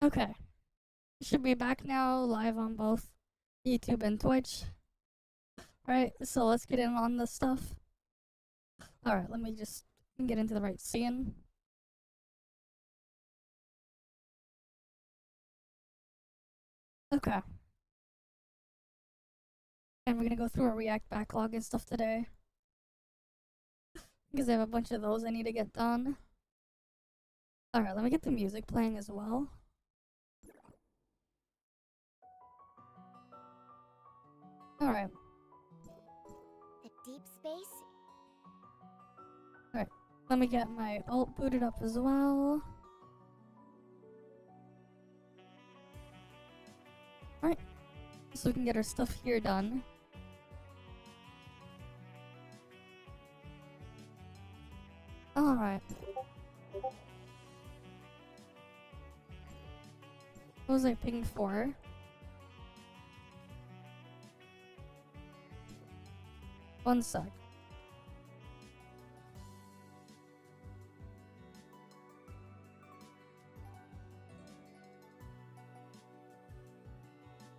Okay. Should be back now, live on both YouTube and Twitch. Alright, so let's get in on this stuff. Alright, let me just get into the right scene. Okay. And we're gonna go through a React backlog and stuff today. Because I have a bunch of those I need to get done. Alright, let me get the music playing as well. Alright. A deep space? Alright, let me get my alt booted up as well. Alright, so we can get our stuff here done. Alright. What was I pinged for? One sec.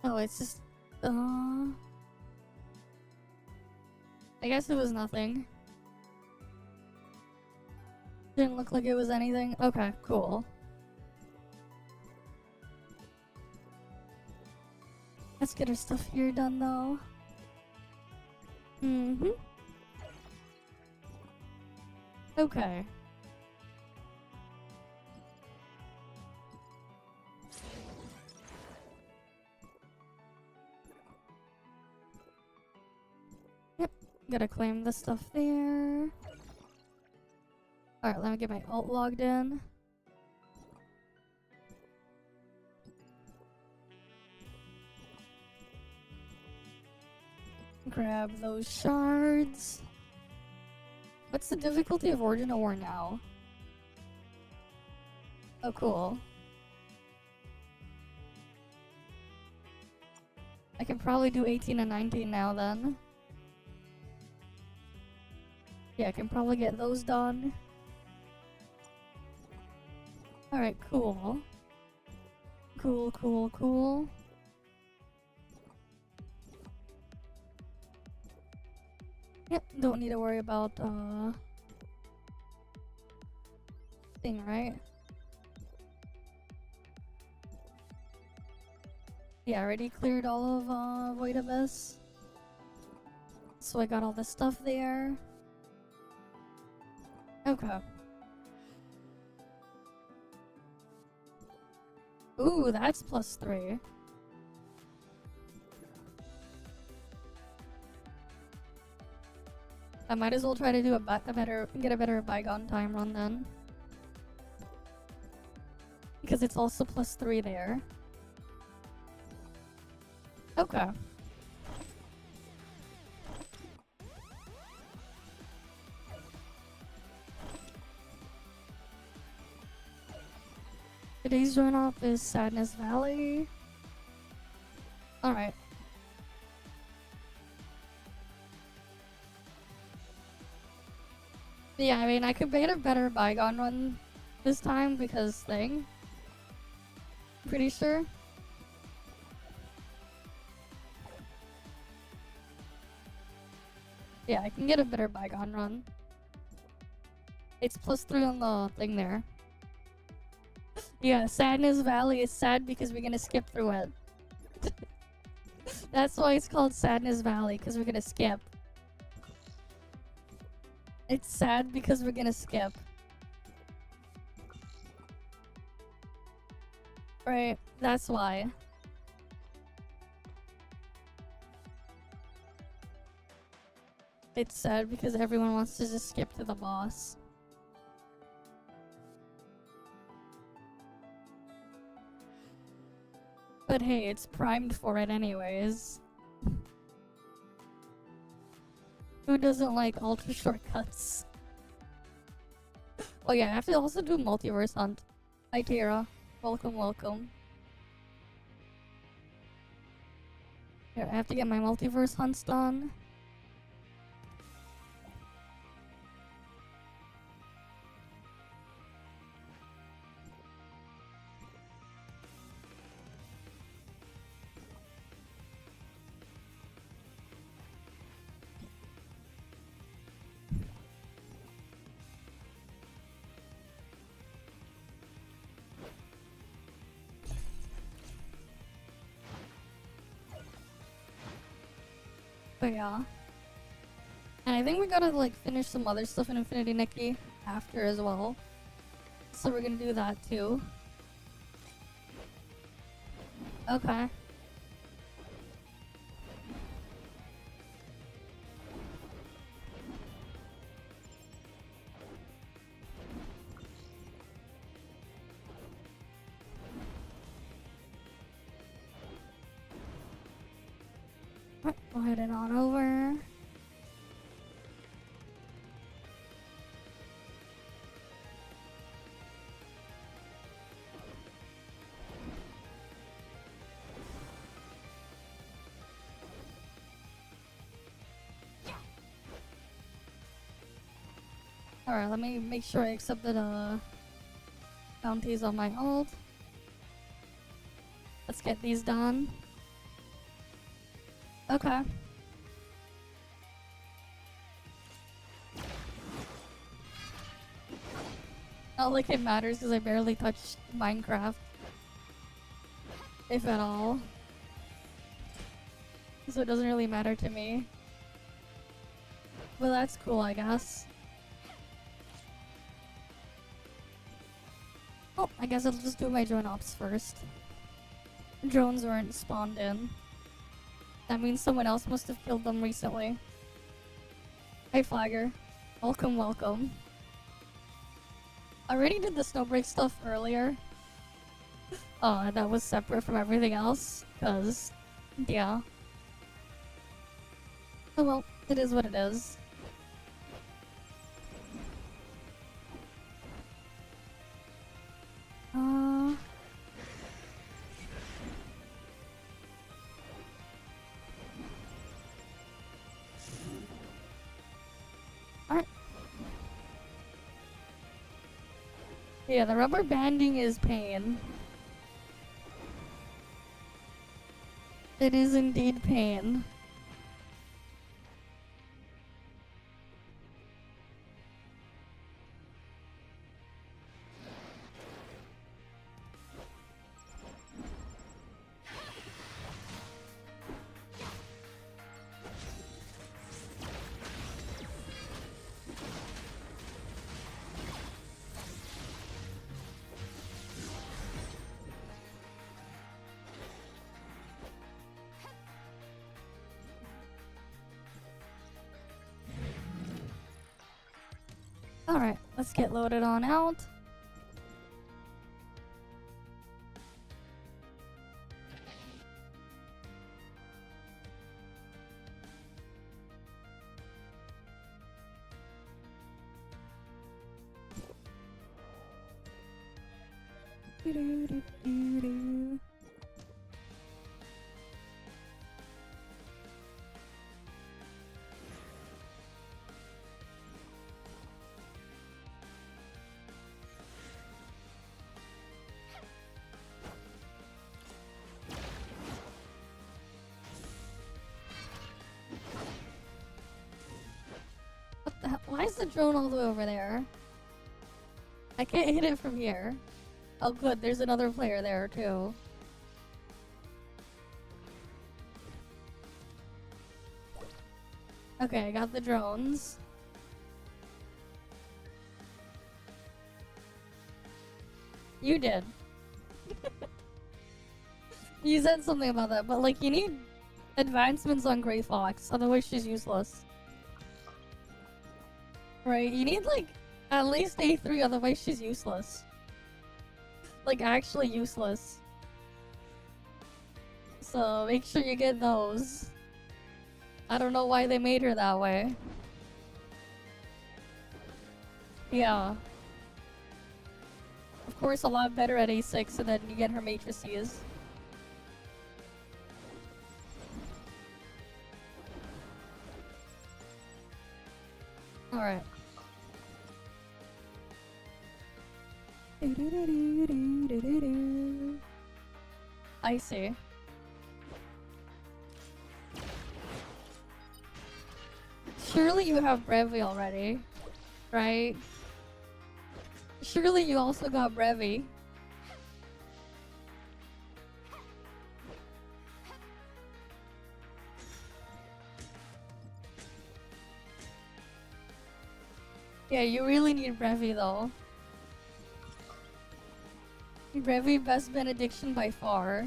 Oh, it's just, I guess it was nothing. Didn't look like it was anything. Okay, cool. Let's get our stuff here done though. Okay. Yep, gotta claim this stuff there. Alright, let me get my alt logged in. Grab those shards. What's the difficulty of Origin of War now? Oh, cool. I can probably do 18 and 19 now then. Yeah, I can probably get those done. Alright, cool. Cool. Yep, don't need to worry about, thing, right? Yeah, I already cleared all of, Void Abyss. So I got all the stuff there. Okay. Ooh, that's +3. I might as well try to do get a better bygone time run then. Because it's also +3 there. Okay. Today's run off is Sadness Valley. Alright. Yeah, I mean, I could get a better bygone run this time because thing. Pretty sure. Yeah, I can get a better bygone run. It's +3 on the thing there. Yeah, Sadness Valley is sad because we're gonna skip through it. That's why it's called Sadness Valley, because we're gonna skip. It's sad because we're gonna skip. Right, that's why. It's sad because everyone wants to just skip to the boss. But hey, it's primed for it anyways. Who doesn't like ultra shortcuts? Oh yeah, I have to also do multiverse hunt. Hi Tara. Welcome. Here, I have to get my multiverse hunts done. But yeah. And I think we gotta like finish some other stuff in Infinity Nikki after as well. So we're gonna do that too. Okay. Right, go ahead and on over. Alright, let me make sure I accepted bounties on my ult. Let's get these done. Okay. Not like it matters because I barely touched Minecraft. If at all. So it doesn't really matter to me. But that's cool, I guess. Oh, I guess I'll just do my drone ops first. Drones weren't spawned in. That means someone else must have killed them recently. Hey Flagger. Welcome, welcome. I already did the Snowbreak stuff earlier. That was separate from everything else. Cause, yeah. Oh well, it is what it is. Alright. Yeah, the rubber banding is pain. It is indeed pain. Alright, let's get loaded on out. Doo-doo-doo-doo-doo. What the hell? Why is the drone all the way over there? I can't hit it from here. Oh good, there's another player there too. Okay, I got the drones. You did. You said something about that, but like you need advancements on Grey Fox, otherwise she's useless. Right, you need like at least A3, otherwise she's useless. Like actually useless. So make sure you get those. I don't know why they made her that way. Yeah. Of course a lot better at A6 and then you get her matrices. Alright. I see. Surely you have Brevi already, right? Surely you also got Brevi. Yeah, you really need Brevi though. Brevi best benediction by far.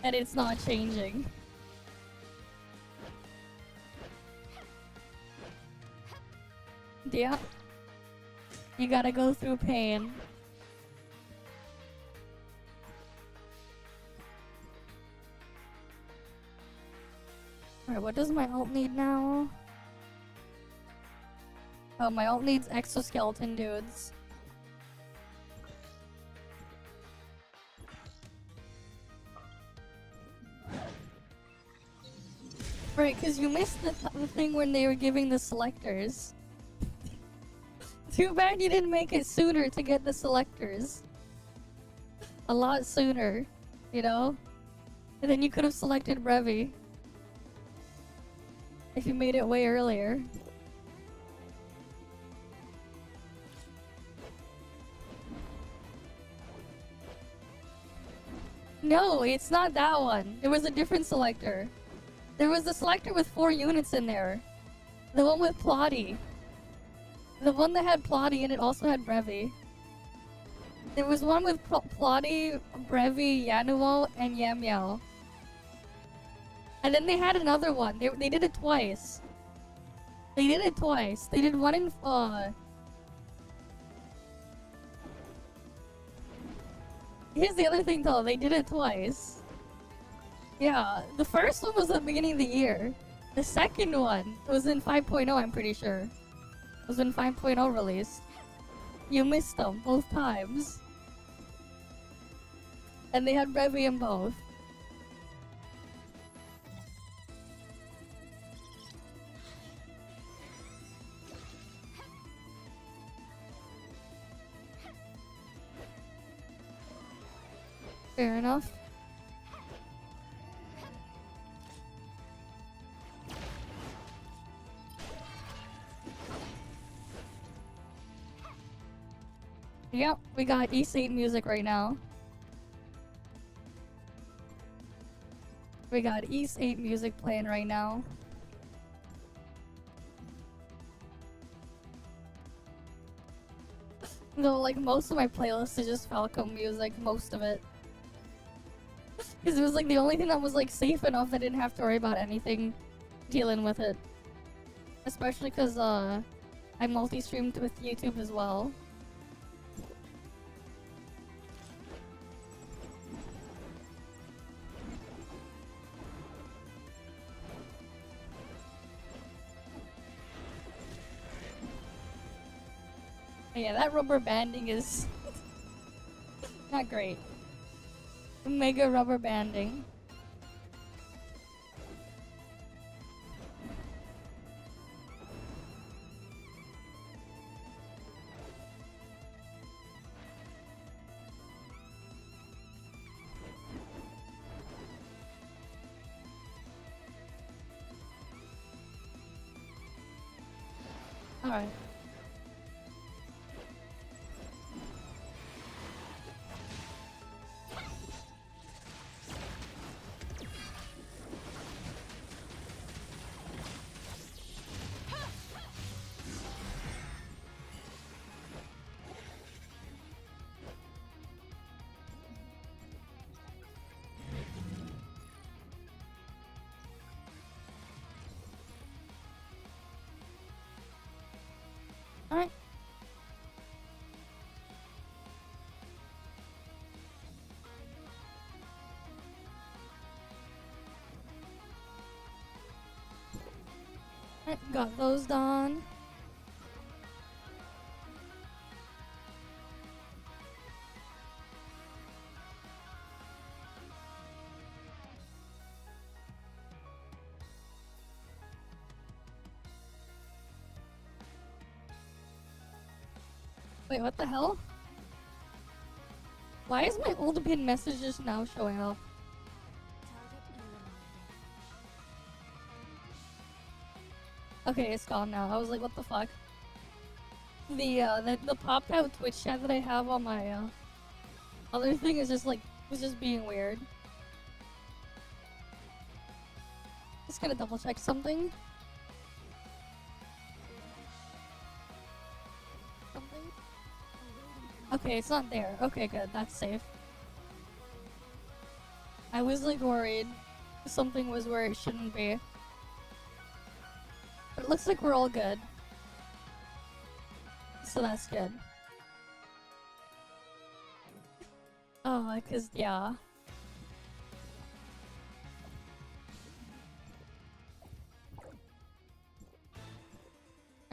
And it's not changing. Yeah. You gotta go through pain. Alright, what does my ult need now? Oh, my ult needs exoskeleton dudes. Right, because you missed the thing when they were giving the selectors. Too bad you didn't make it sooner to get the selectors. A lot sooner, you know? And then you could have selected Brevi. If you made it way earlier. No, it's not that one. It was a different selector. There was a selector with 4 units in there. The one with Plotty. The one that had Plotty and it also had Brevi. There was one with Plotty, Brevi, Yanuo, and Yamyao. And then they had another one. They did it twice. They did it twice. They did one in Here's the other thing though, they did it twice. Yeah, the first one was at the beginning of the year. The second one was in 5.0, I'm pretty sure. It was when 5.0 released. You missed them both times. And they had Brevi in both. Fair enough. Yep, we got E8 music right now. We got E8 music playing right now. No, like most of my playlist is just Falcon music, most of it. Because it was like the only thing that was like safe enough that I didn't have to worry about anything dealing with it. Especially because I multi-streamed with YouTube as well. Yeah, that rubber banding is not great. Mega rubber banding. Alright. Alright. Alright, got those done. Wait, what the hell? Why is my old pin message just now showing up? Okay, it's gone now. I was like, what the fuck? The popped out Twitch chat that I have on my other thing is just like was just being weird. Just gonna double check something. Okay, it's not there. Okay, good. That's safe. I was like worried something was where it shouldn't be. But it looks like we're all good. So that's good. Oh, cause yeah.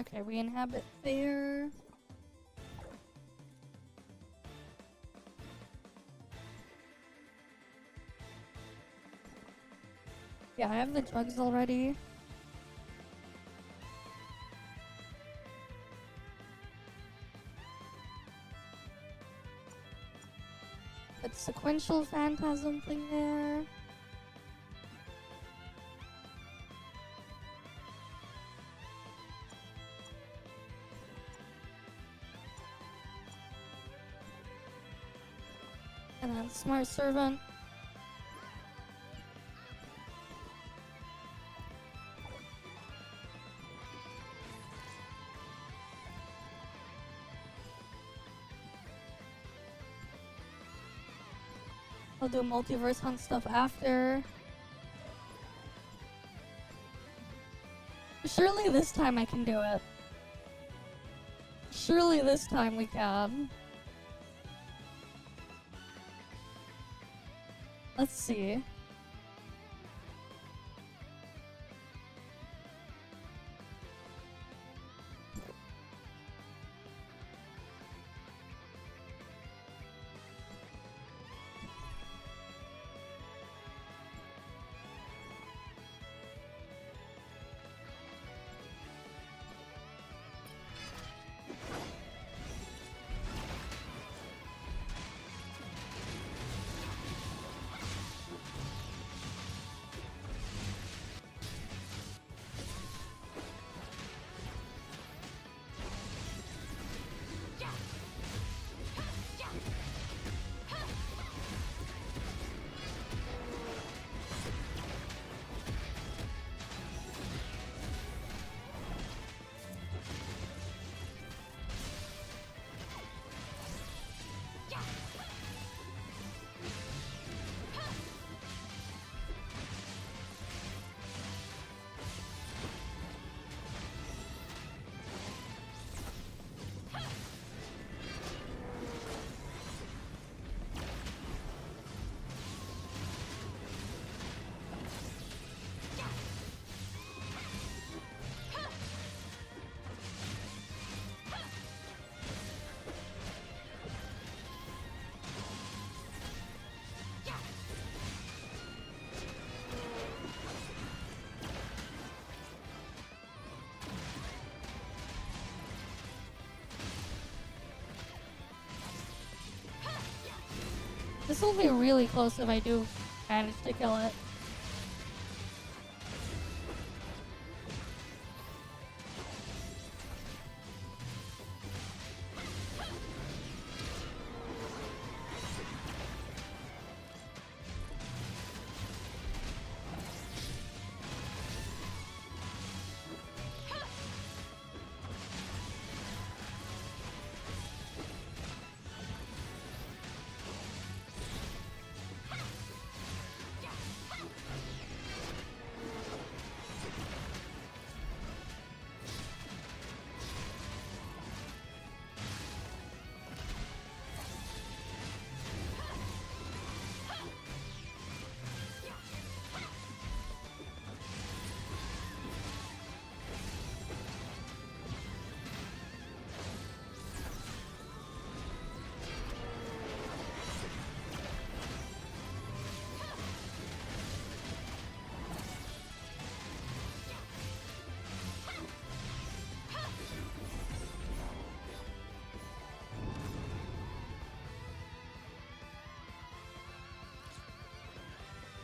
Okay, we inhabit there. Yeah, I have the drugs already. But sequential phantasm thing there. And then smart servant. I'll do multiverse hunt stuff after. Surely this time I can do it. Surely this time we can. Let's see. This will be really close if I do manage to kill it.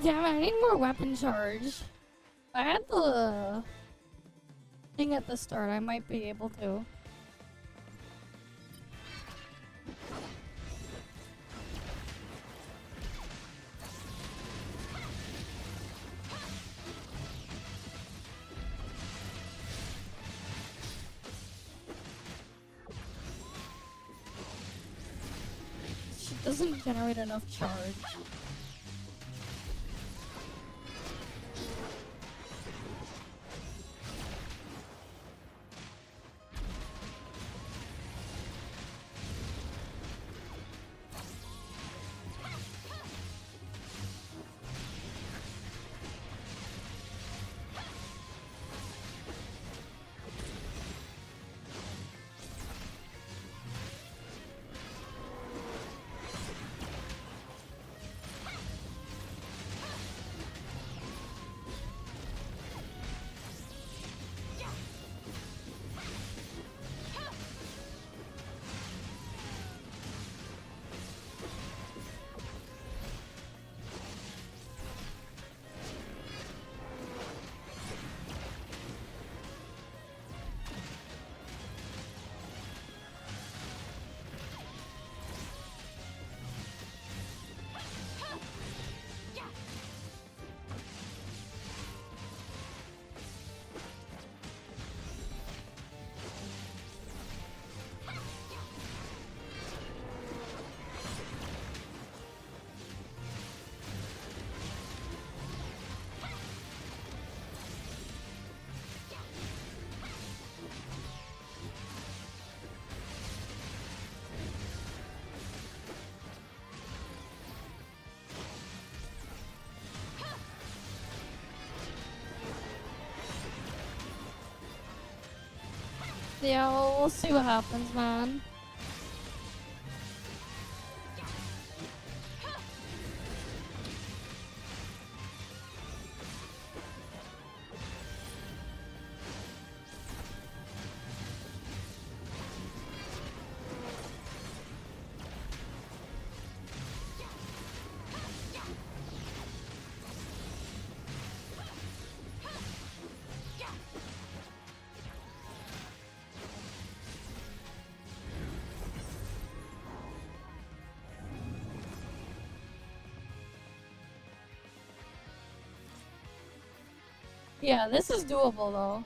Damn, I need more weapon charge. I had the thing at the start, I might be able to. doesn't generate enough charge. Yeah, well, we'll see what happens, man. Yeah, this is doable though.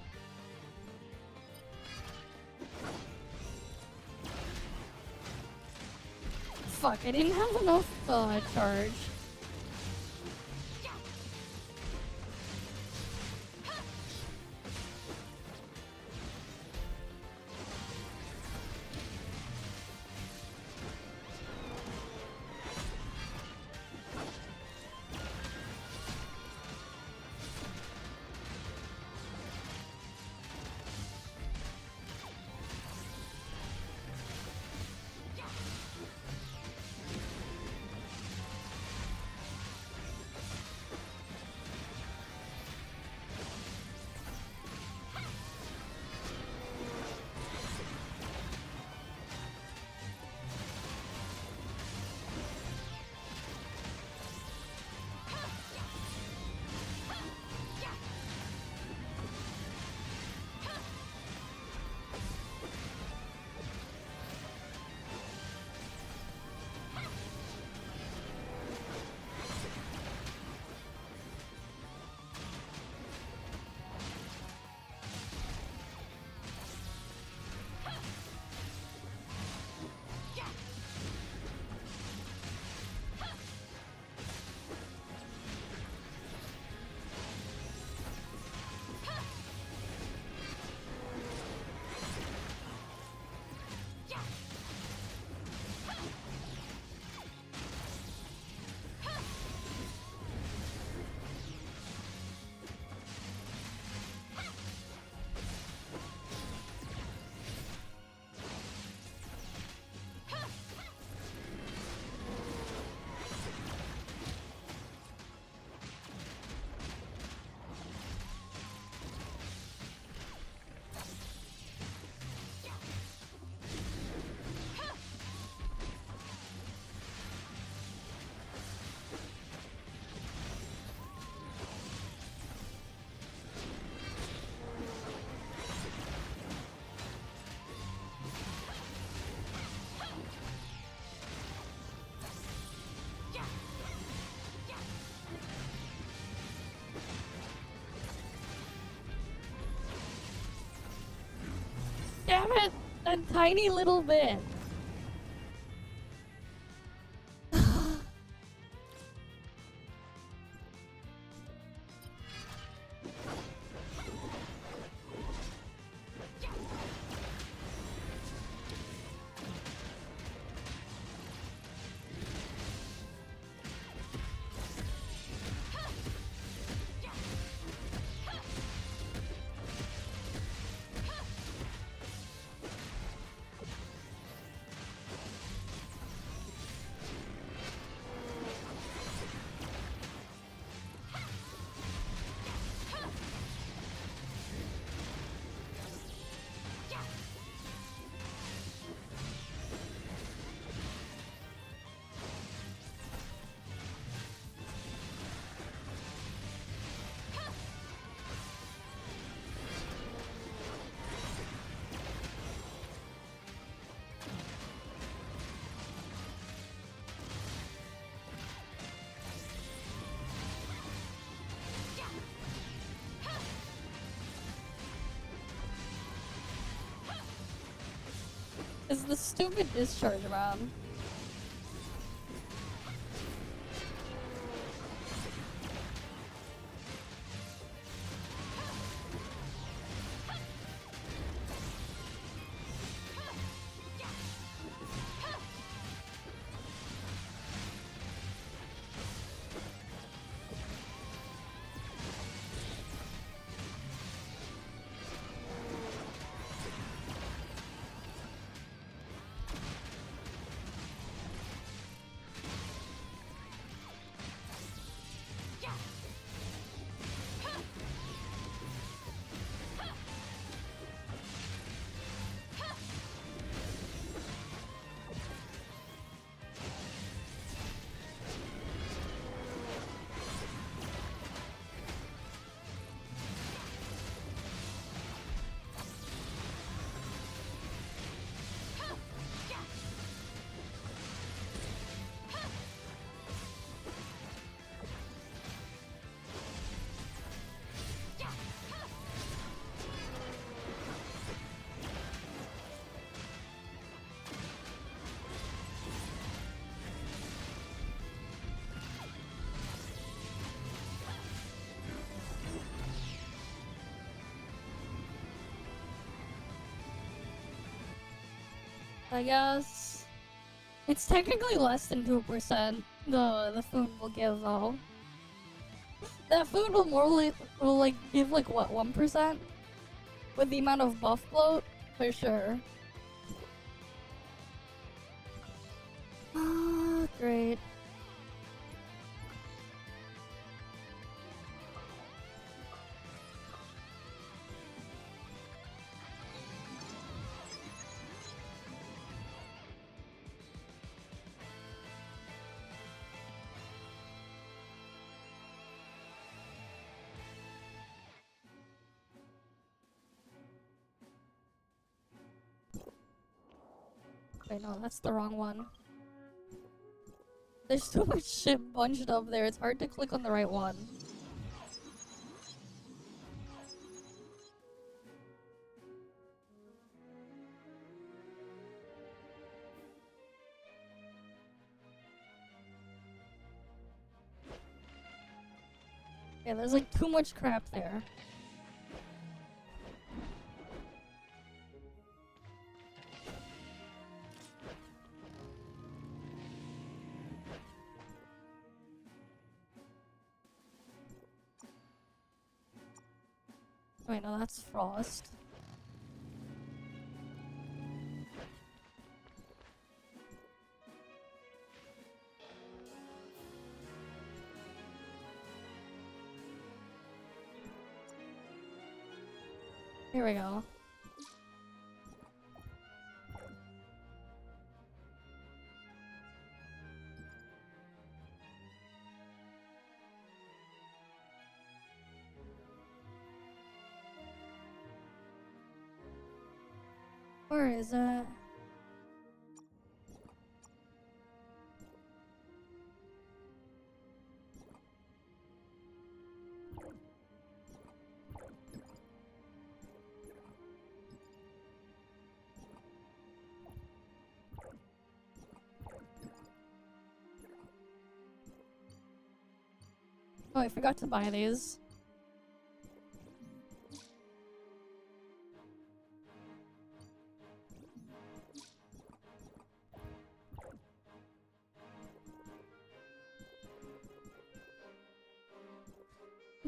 Fuck, I didn't have enough charge. Damn it! A tiny little bit. Is the stupid discharge around? I guess it's technically less than 2%. The food will give though. That food will like give like what 1% with the amount of buff bloat for sure. Ah, great. Wait, no, that's the wrong one. There's too much shit bunched up there, it's hard to click on the right one. Yeah, there's like too much crap there. Wait, no, that's Frost. Here we go. Where is it? Oh, I forgot to buy these.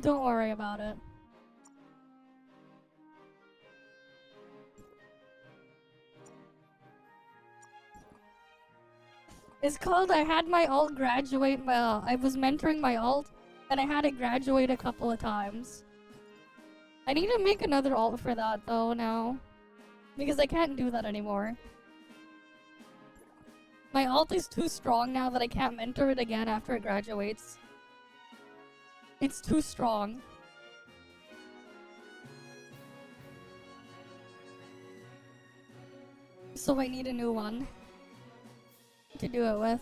Don't worry about it. It's called I had my alt graduate, I was mentoring my alt, and I had it graduate a couple of times. I need to make another alt for that though now. Because I can't do that anymore. My alt is too strong now that I can't mentor it again after it graduates. It's too strong. So I need a new one to do it with.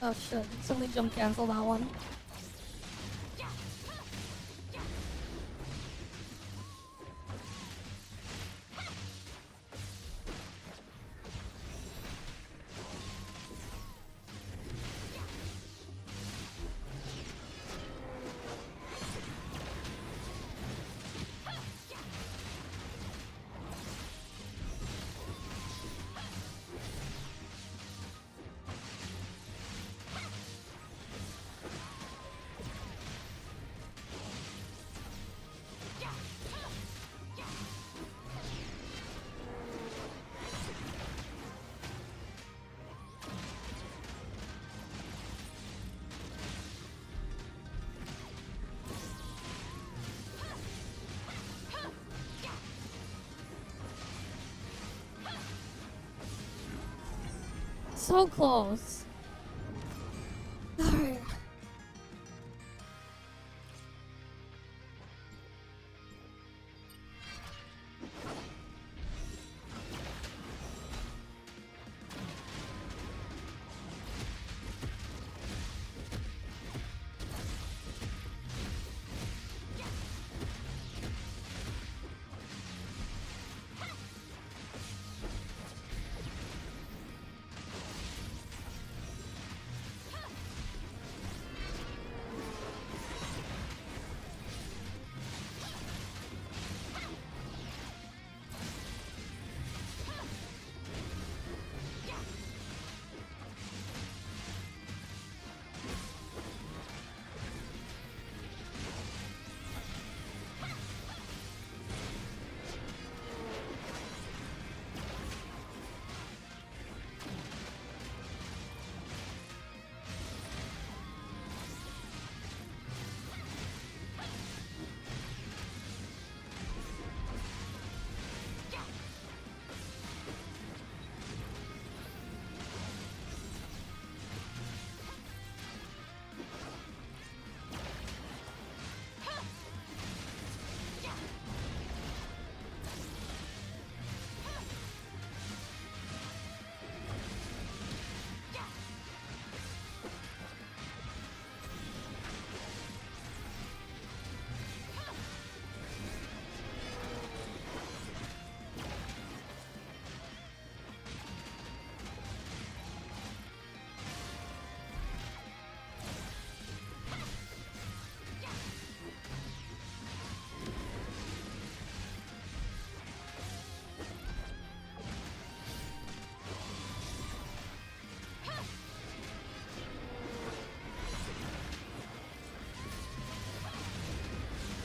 Oh shit, somebody jump cancel that one. So close. Alright.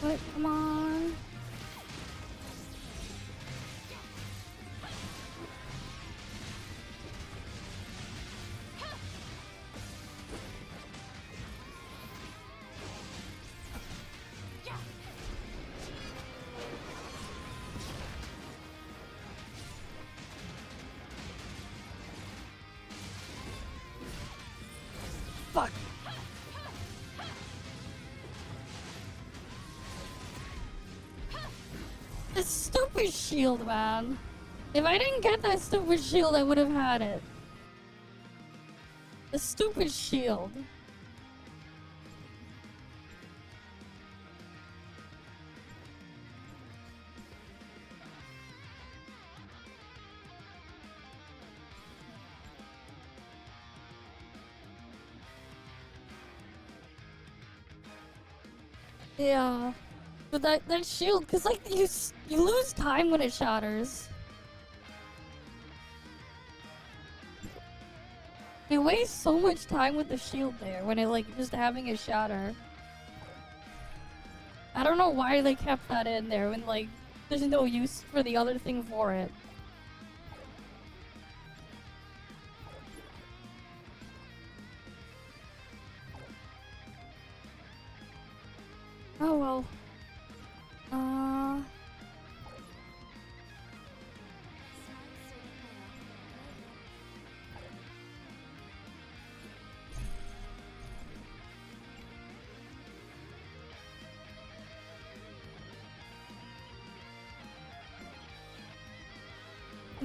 Wait, come on. Fuck. This stupid shield, man. If I didn't get that stupid shield, I would have had it. The stupid shield. Yeah. But that shield, cause like you lose time when it shatters. You waste so much time with the shield there when it like just having it shatter. I don't know why they kept that in there when like there's no use for the other thing for it. Oh well.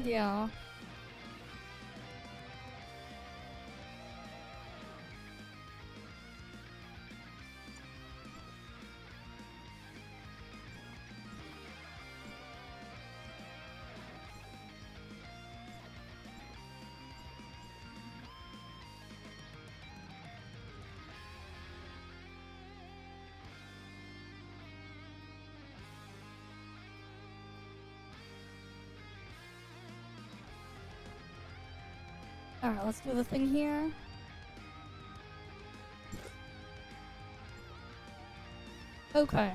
Yeah. Alright, let's do the thing here. Okay.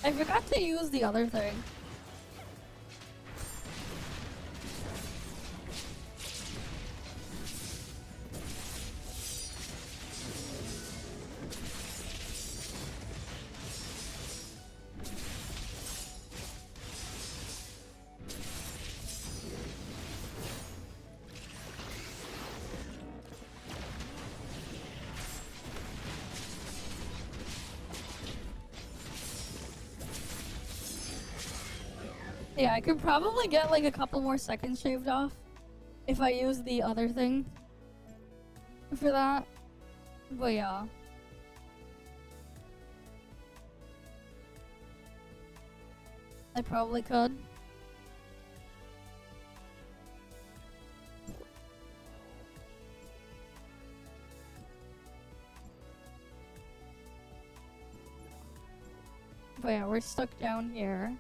I forgot to use the other thing. Yeah, I could probably get like a couple more seconds shaved off if I use the other thing for that. But yeah. I probably could. But yeah, we're stuck down here.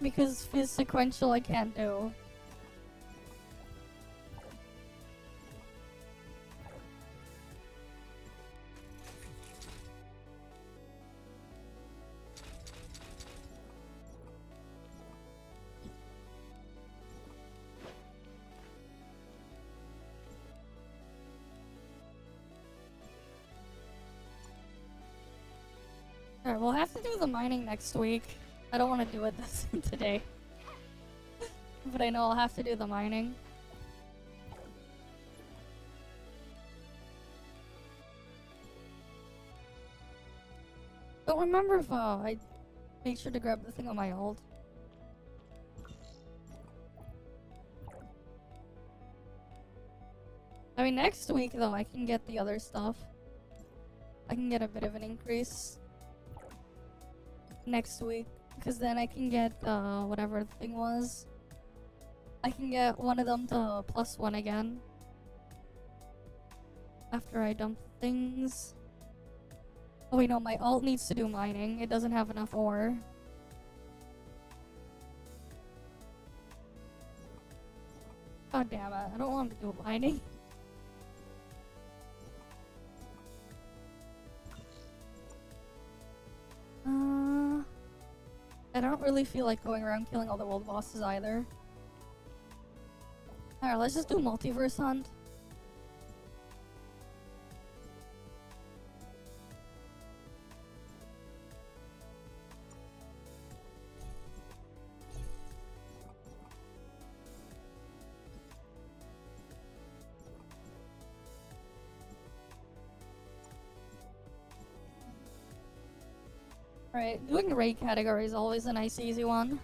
Because his sequential I can't do. Alright, we'll have to do the mining next week. I don't want to do it this today. But I know I'll have to do the mining. Don't remember if I made sure to grab the thing on my ult. I mean, next week though, I can get the other stuff. I can get a bit of an increase next week, because then I can get whatever the thing was. I can get one of them to +1 again after I dump things. Oh wait, no, my ult needs to do mining. It doesn't have enough ore. God damn it, I don't want to do mining. I don't really feel like going around killing all the world bosses either. Alright, let's just do multiverse hunt. Right, doing raid category is always a nice easy one.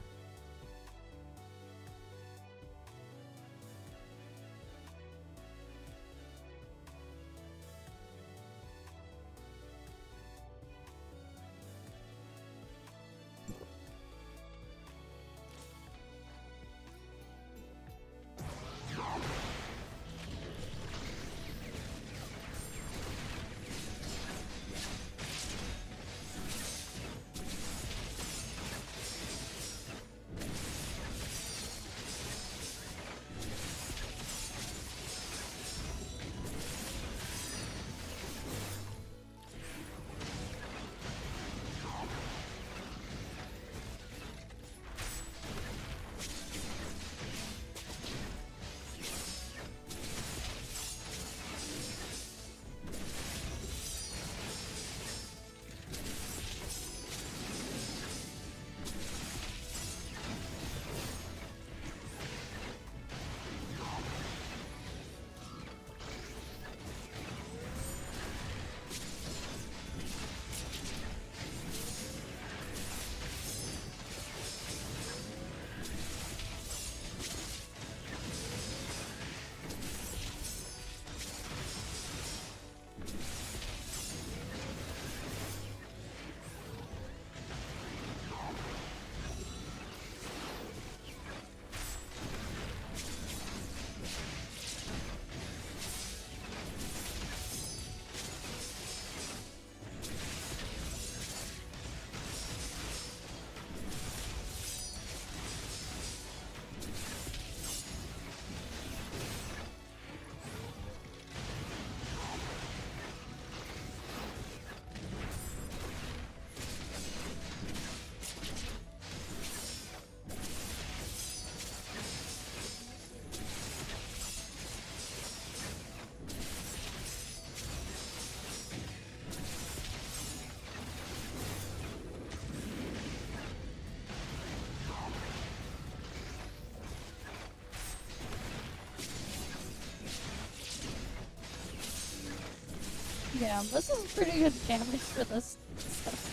Yeah, this is pretty good damage for this stuff.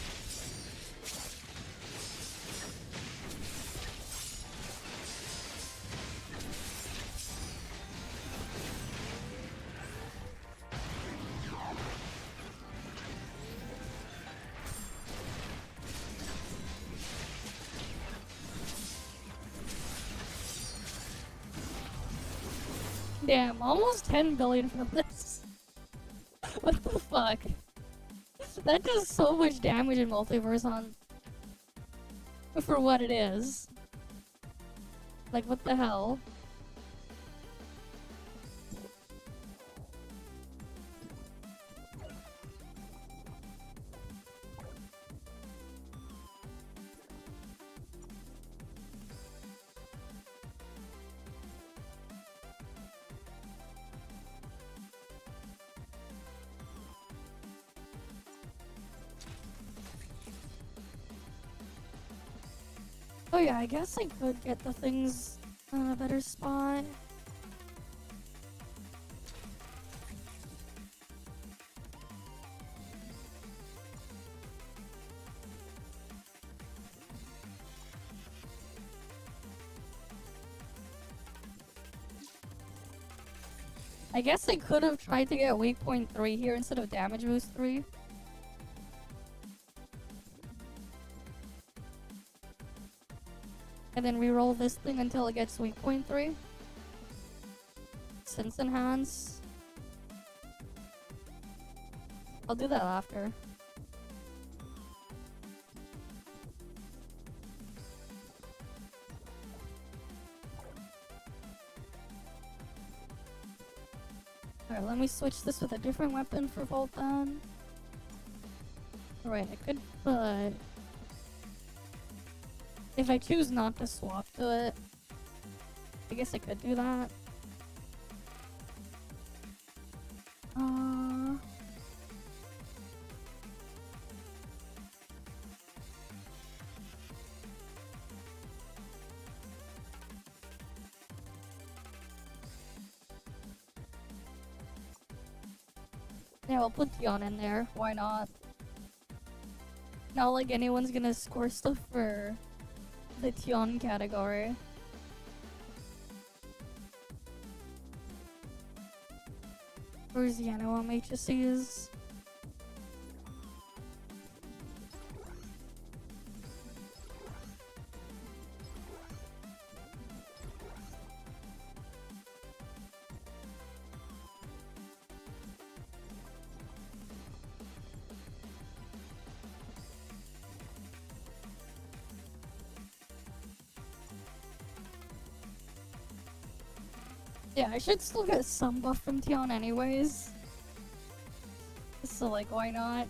Damn, almost 10 billion for this. What the fuck? That does so much damage in multiverse on for what it is. Like, what the hell? Oh yeah, I guess I could get the things on a better spot. I guess I could have tried to get weak point 3 here instead of damage boost 3. And then reroll this thing until it gets weak point 3. Sense enhance. I'll do that after. Alright, let me switch this with a different weapon for Voltan. Alright, I could, but if I choose not to swap to it, I guess I could do that. Yeah, we'll put Tion in there. Why not? Not like anyone's gonna score stuff for the Tion category. Where's the Yano HSCs? Yeah, I should still get some buff from Tion anyways. So like, why not?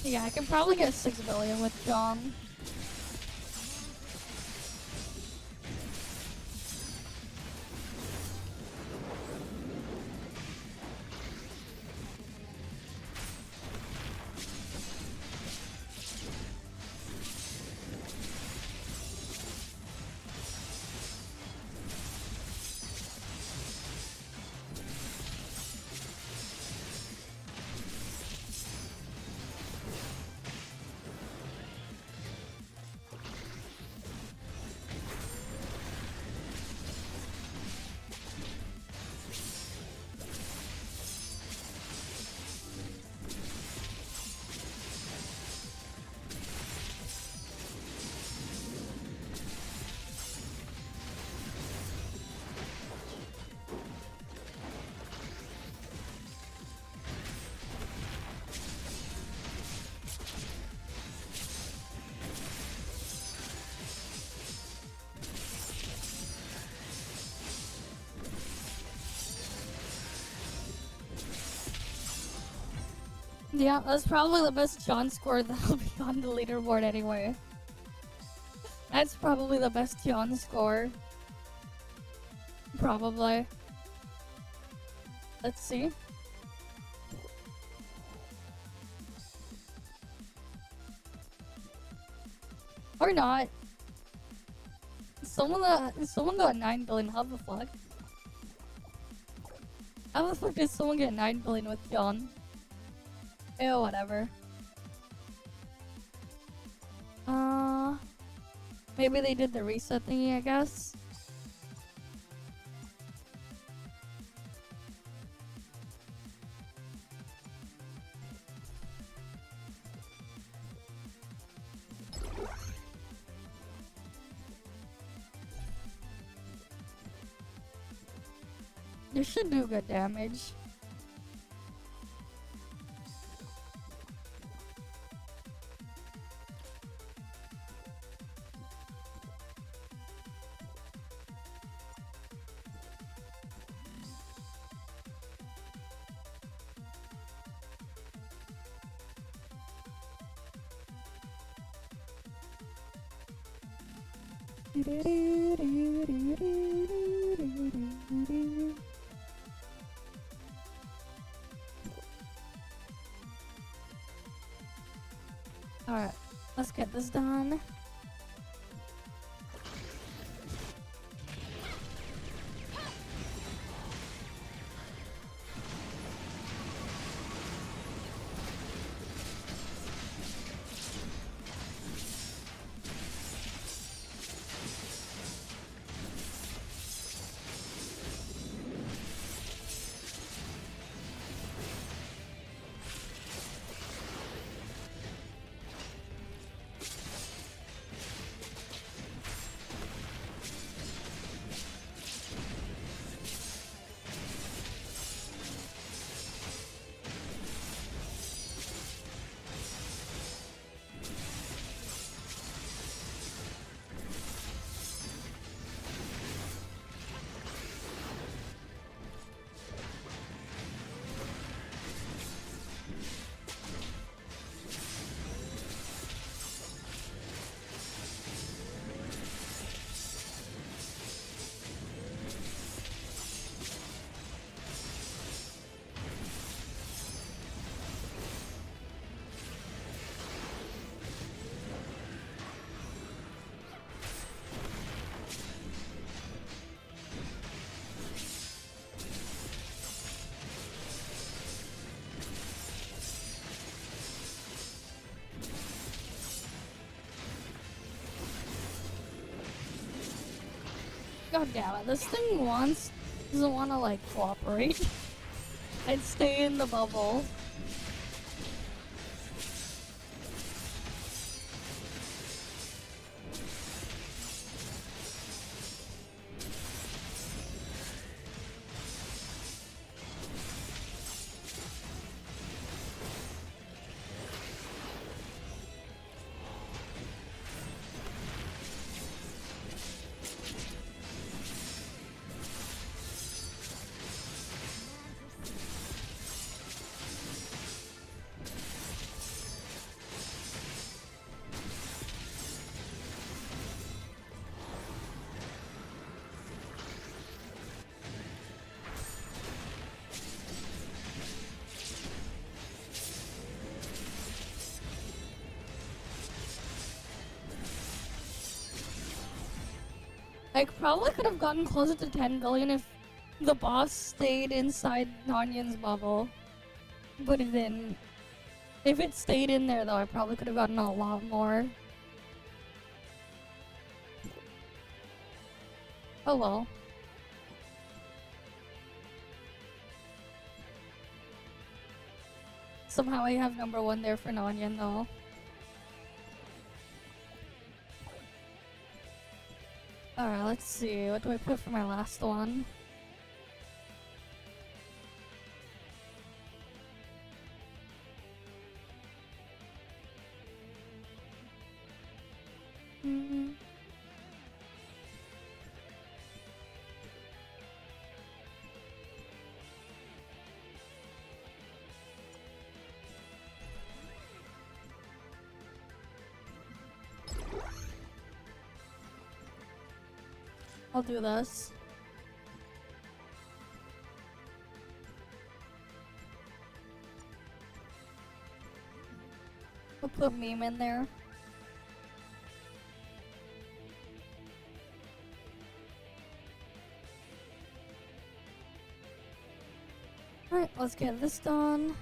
Yeah, I can probably get 6 billion with John. Yeah, that's probably the best John score that'll be on the leaderboard anyway. That's probably the best John score. Probably. Let's see. Or not. Someone got 9 billion. How the fuck? How the fuck did someone get 9 billion with John? Ew, whatever. Maybe they did the reset thingy, I guess. This should do good damage. Let's get this done. God damn it, this thing doesn't wanna like cooperate. I'd stay in the bubble. I probably could have gotten closer to 10 billion if the boss stayed inside Nonion's bubble. But it didn't. If it stayed in there though, I probably could have gotten a lot more. Oh well. Somehow I have number 1 there for Nonion though. Alright, let's see. What do I put for my last one? I'll do this. I'll put meme in there. Alright, let's get this done.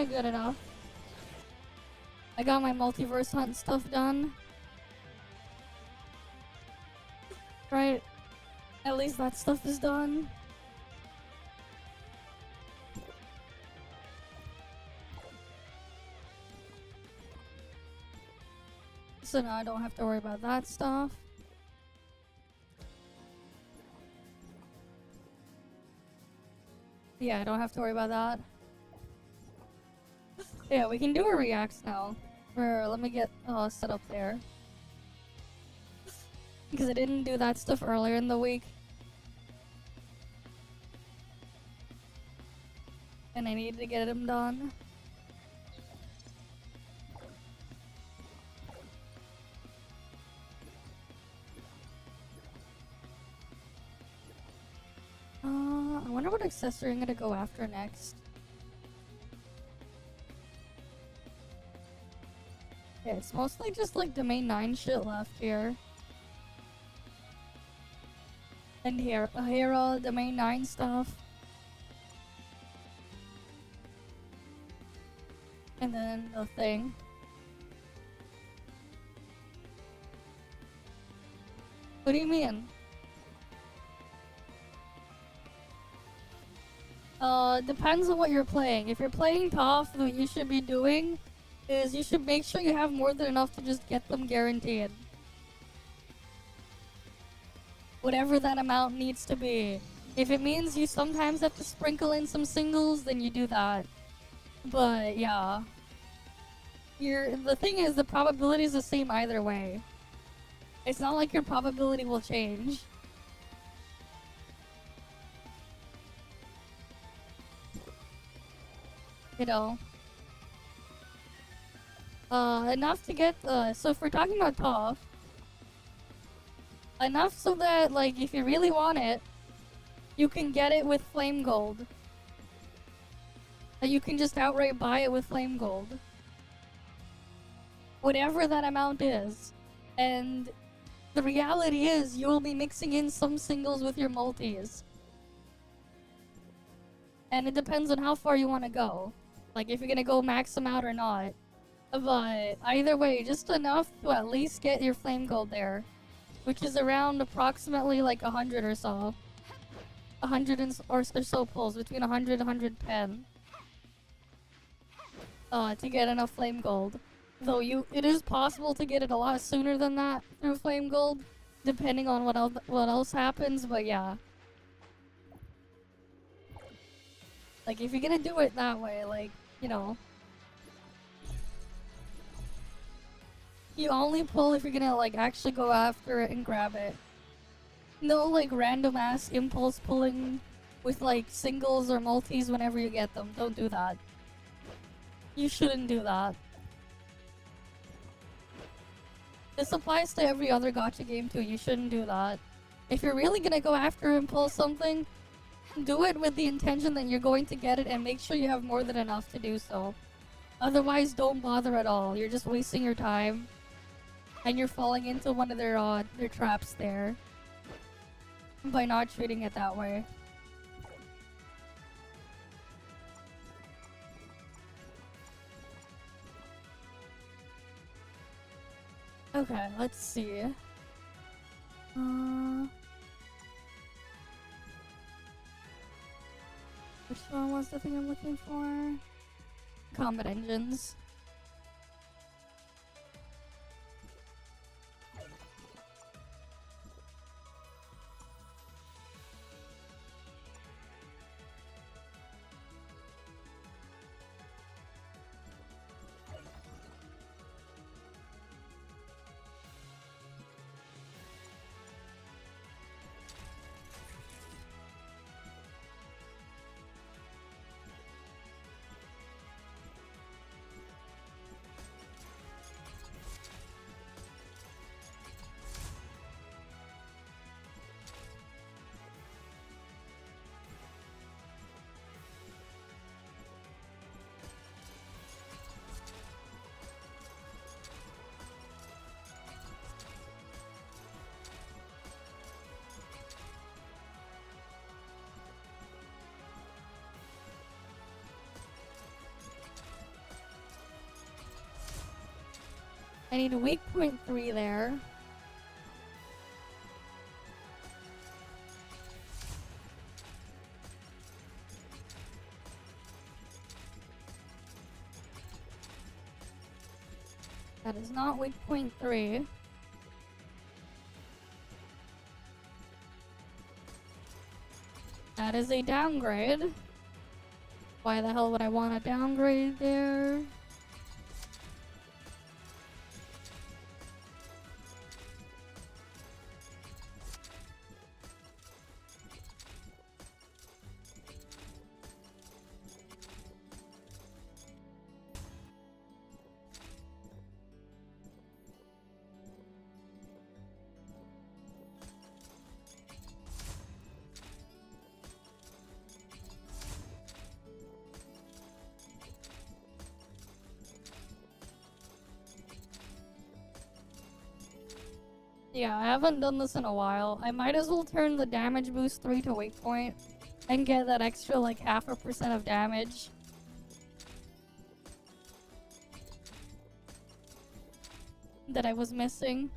good enough. I got my multiverse hunt stuff done. Right? At least that stuff is done. So now I don't have to worry about that stuff. Yeah, I don't have to worry about that. Yeah, we can do a reacts now. Let me get set up there. Because I didn't do that stuff earlier in the week. And I needed to get them done. I wonder what accessory I'm gonna go after next. Yeah, it's mostly just like domain 9 shit left here. And here, all domain 9 stuff. And then the thing. What do you mean? Depends on what you're playing. If you're playing ToF, what you should be doing is you should make sure you have more than enough to just get them guaranteed. Whatever that amount needs to be. If it means you sometimes have to sprinkle in some singles, then you do that. But yeah. The thing is, the probability is the same either way. It's not like your probability will change. You know. Enough to get, so if we're talking about ToF, enough so that, like, if you really want it, you can get it with flame gold. That you can just outright buy it with flame gold. Whatever that amount is. And the reality is, you will be mixing in some singles with your multis. And it depends on how far you want to go. Like, if you're gonna go max them out or not. But either way, just enough to at least get your flame gold there. Which is around approximately like 100 or so. 100 or so pulls, between 100 and 110. To get enough flame gold. Though it is possible to get it a lot sooner than that through flame gold. Depending on what else happens, but yeah. Like, if you're gonna do it that way, like, you know. You only pull if you're gonna, like, actually go after it and grab it. No, like, random ass impulse pulling with, like, singles or multis whenever you get them. Don't do that. You shouldn't do that. This applies to every other gacha game too. You shouldn't do that. If you're really gonna go after and pull something, do it with the intention that you're going to get it and make sure you have more than enough to do so. Otherwise, don't bother at all. You're just wasting your time. And you're falling into one of their traps there. By not treating it that way. Okay, let's see. Which one was the thing I'm looking for? Combat engines. I need a weak point 3 there. That is not weak point 3. That is a downgrade. Why the hell would I want a downgrade there? Yeah, I haven't done this in a while. I might as well turn the damage boost 3 to weak point and get that extra like 0.5% of damage. That I was missing.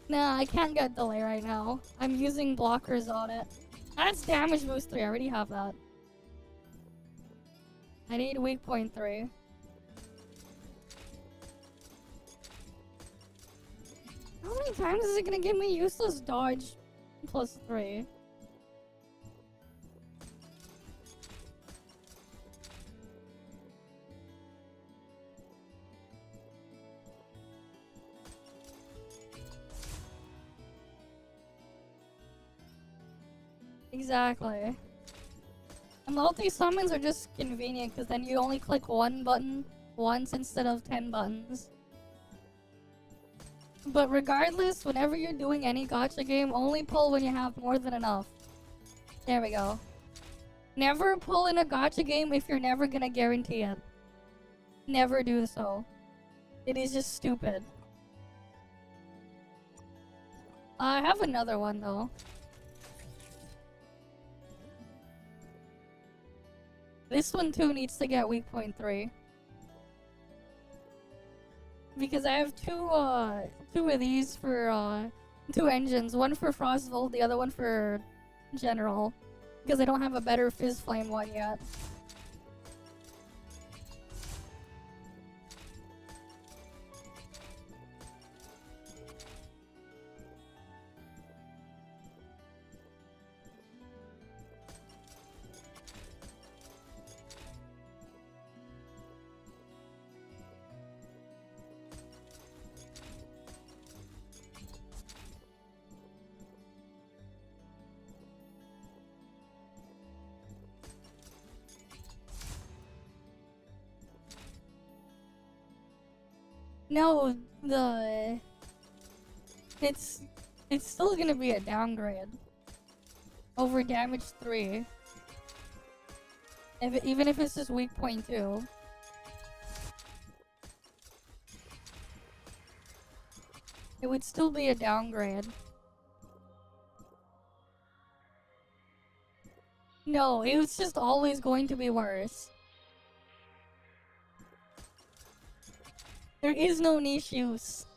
Nah, I can't get delay right now. I'm using blockers on it. That's damage boost 3, I already have that. I need weak point 3. How many times is it gonna give me useless dodge plus 3? Exactly. And multi-summons are just convenient because then you only click one button once instead of 10 buttons. But regardless, whenever you're doing any gacha game, only pull when you have more than enough. There we go. Never pull in a gacha game if you're never gonna guarantee it. Never do so. It is just stupid. I have another one though. This one too needs to get weak point 3. Because I have two of these for, 2 engines. One for Frostvolt, the other one for General. Because I don't have a better Fizz Flame one yet. No, it's still gonna be a downgrade over damage 3. Even if it's just weak point 2. It would still be a downgrade. No, it was just always going to be worse. There is no niche use.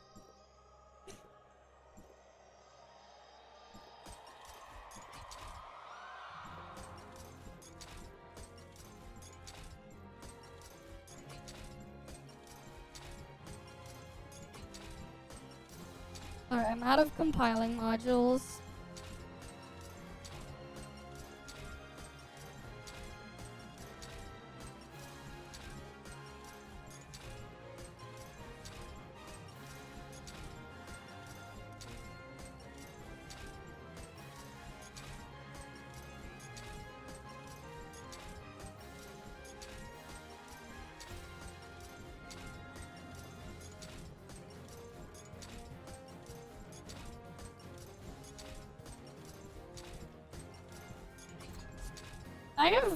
Alright, I'm out of compiling modules. I have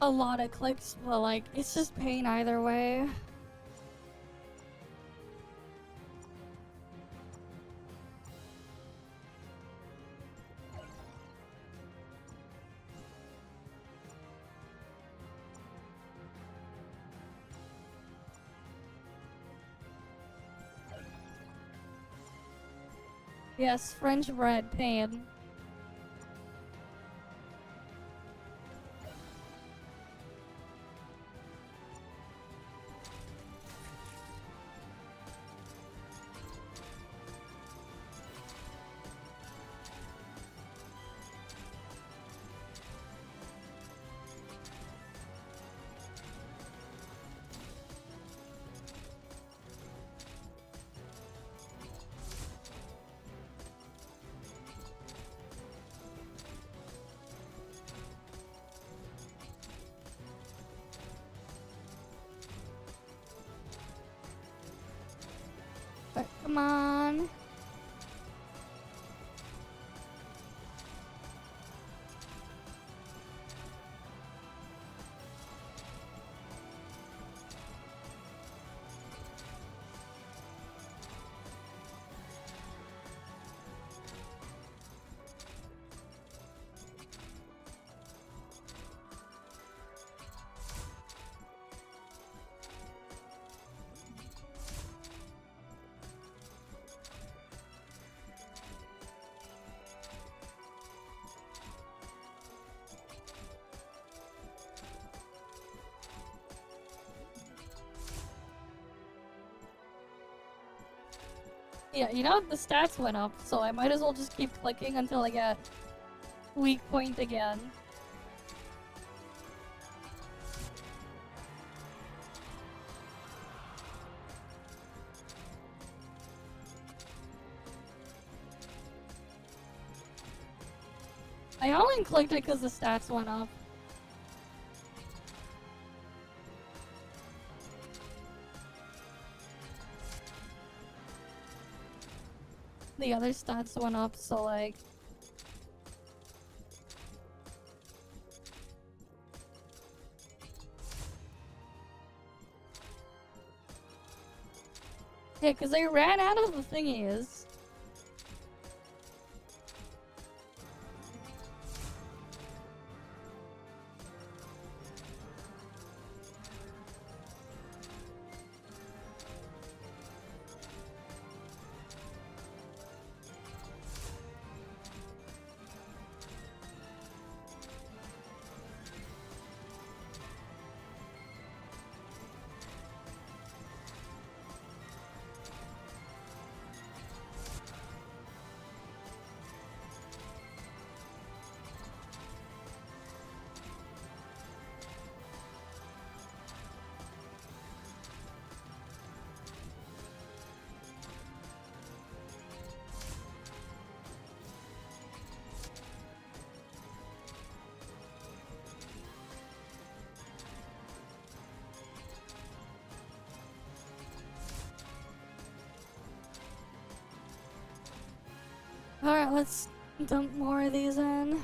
a lot of clicks, but like, it's just pain either way. Yes, French bread, pain. Come on. Yeah, you know, the stats went up, so I might as well just keep clicking until I get weak point again. I only clicked it because the stats went up. The other stats went up, so like... Yeah, because they ran out of the thingies. Alright, let's dump more of these in.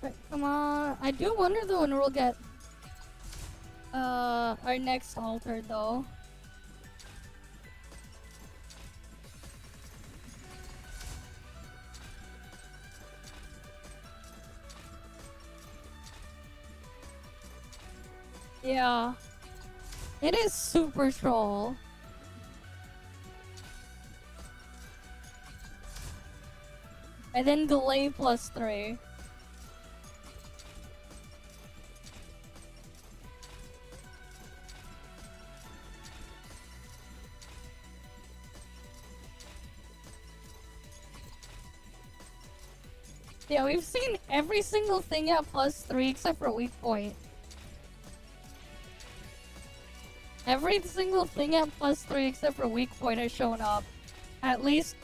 Right, come on. I do wonder though when we'll get our next altar though. Yeah. It is super troll. And then delay +3. Yeah, we've seen every single thing at +3 except for weak point. Every single thing at +3 except for weak point has shown up. At least,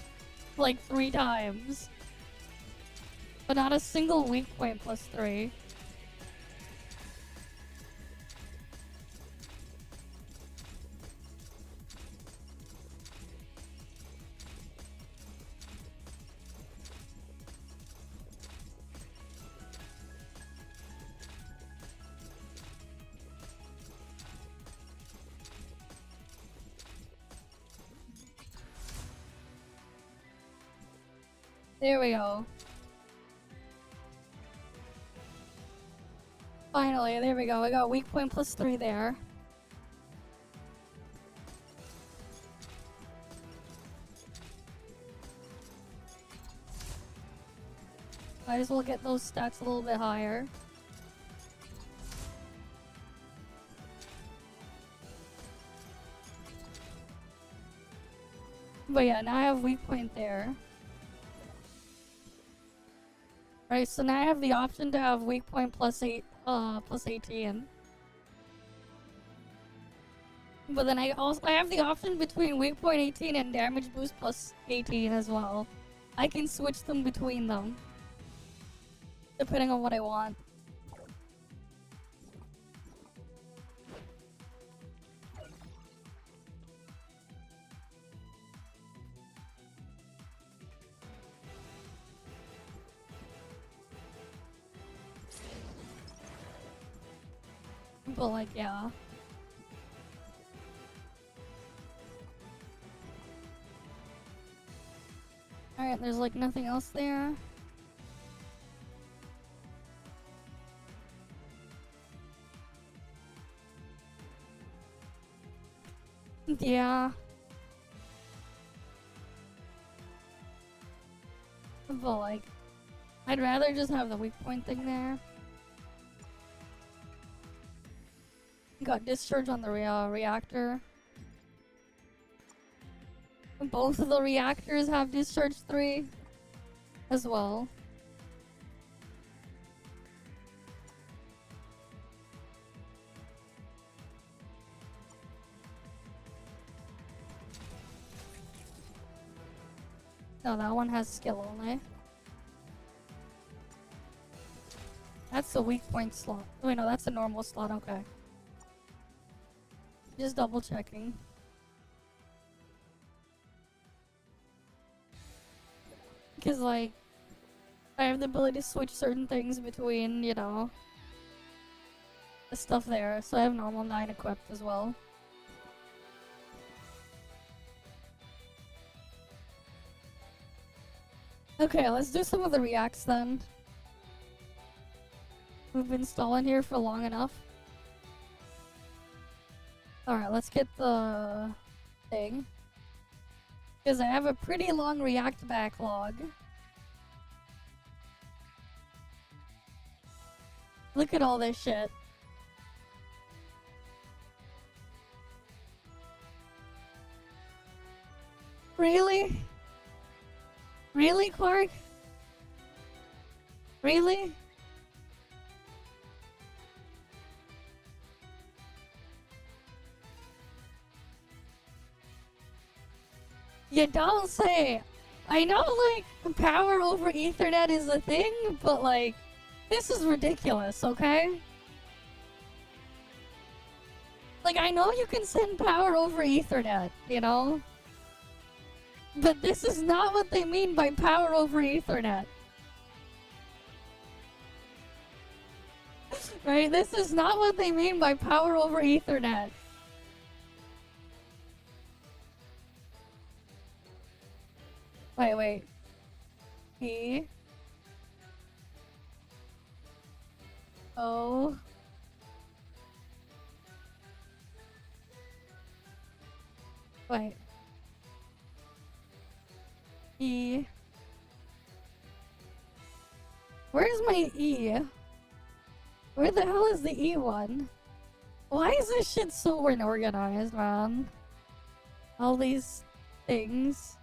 like, 3 times. But not a single weak point +3. There we go. Finally, there we go. I got weak point +3 there. Might as well get those stats a little bit higher. But yeah, now I have weak point there. Right, so now I have the option to have weak point +18. But then I have the option between weak point 18 and damage boost +18 as well. I can switch them between them. Depending on what I want. But like, yeah. Alright, there's like nothing else there. Yeah. But like, I'd rather just have the weak point thing there. Got discharge on the reactor. Both of the reactors have discharge 3 as well. No, that one has skill only. That's the weak point slot. Wait, no, that's a normal slot. Okay. Just double checking. Because, like, I have the ability to switch certain things between, you know, the stuff there. So I have normal 9 equipped as well. Okay, let's do some of the reacts then. We've been stalling here for long enough. Alright, let's get the thing. Because I have a pretty long react backlog. Look at all this shit. Really? Really, Quark? Really? You don't say. I know, like, power over Ethernet is a thing, but, like, this is ridiculous, okay? Like, I know you can send power over Ethernet, you know? But this is not what they mean by power over Ethernet. Right? This is not what they mean by power over Ethernet. Wait. E. O. Wait. E. Where's my E? Where the hell is the E one? Why is this shit so unorganized, man? All these things.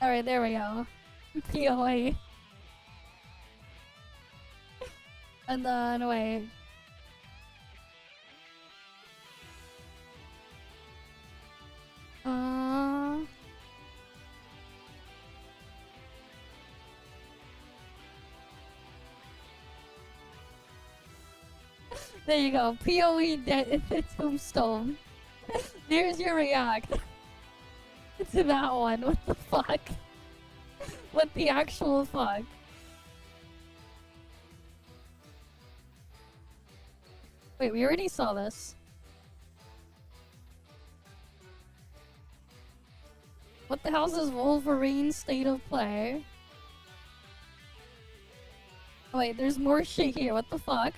Alright, there we go. POA. And then, wait. There you go. POE dead tombstone. There's your react. To that one. What the fuck? What the actual fuck? Wait, we already saw this. What the hell's this Wolverine state of play? Oh, wait, there's more shit here. What the fuck?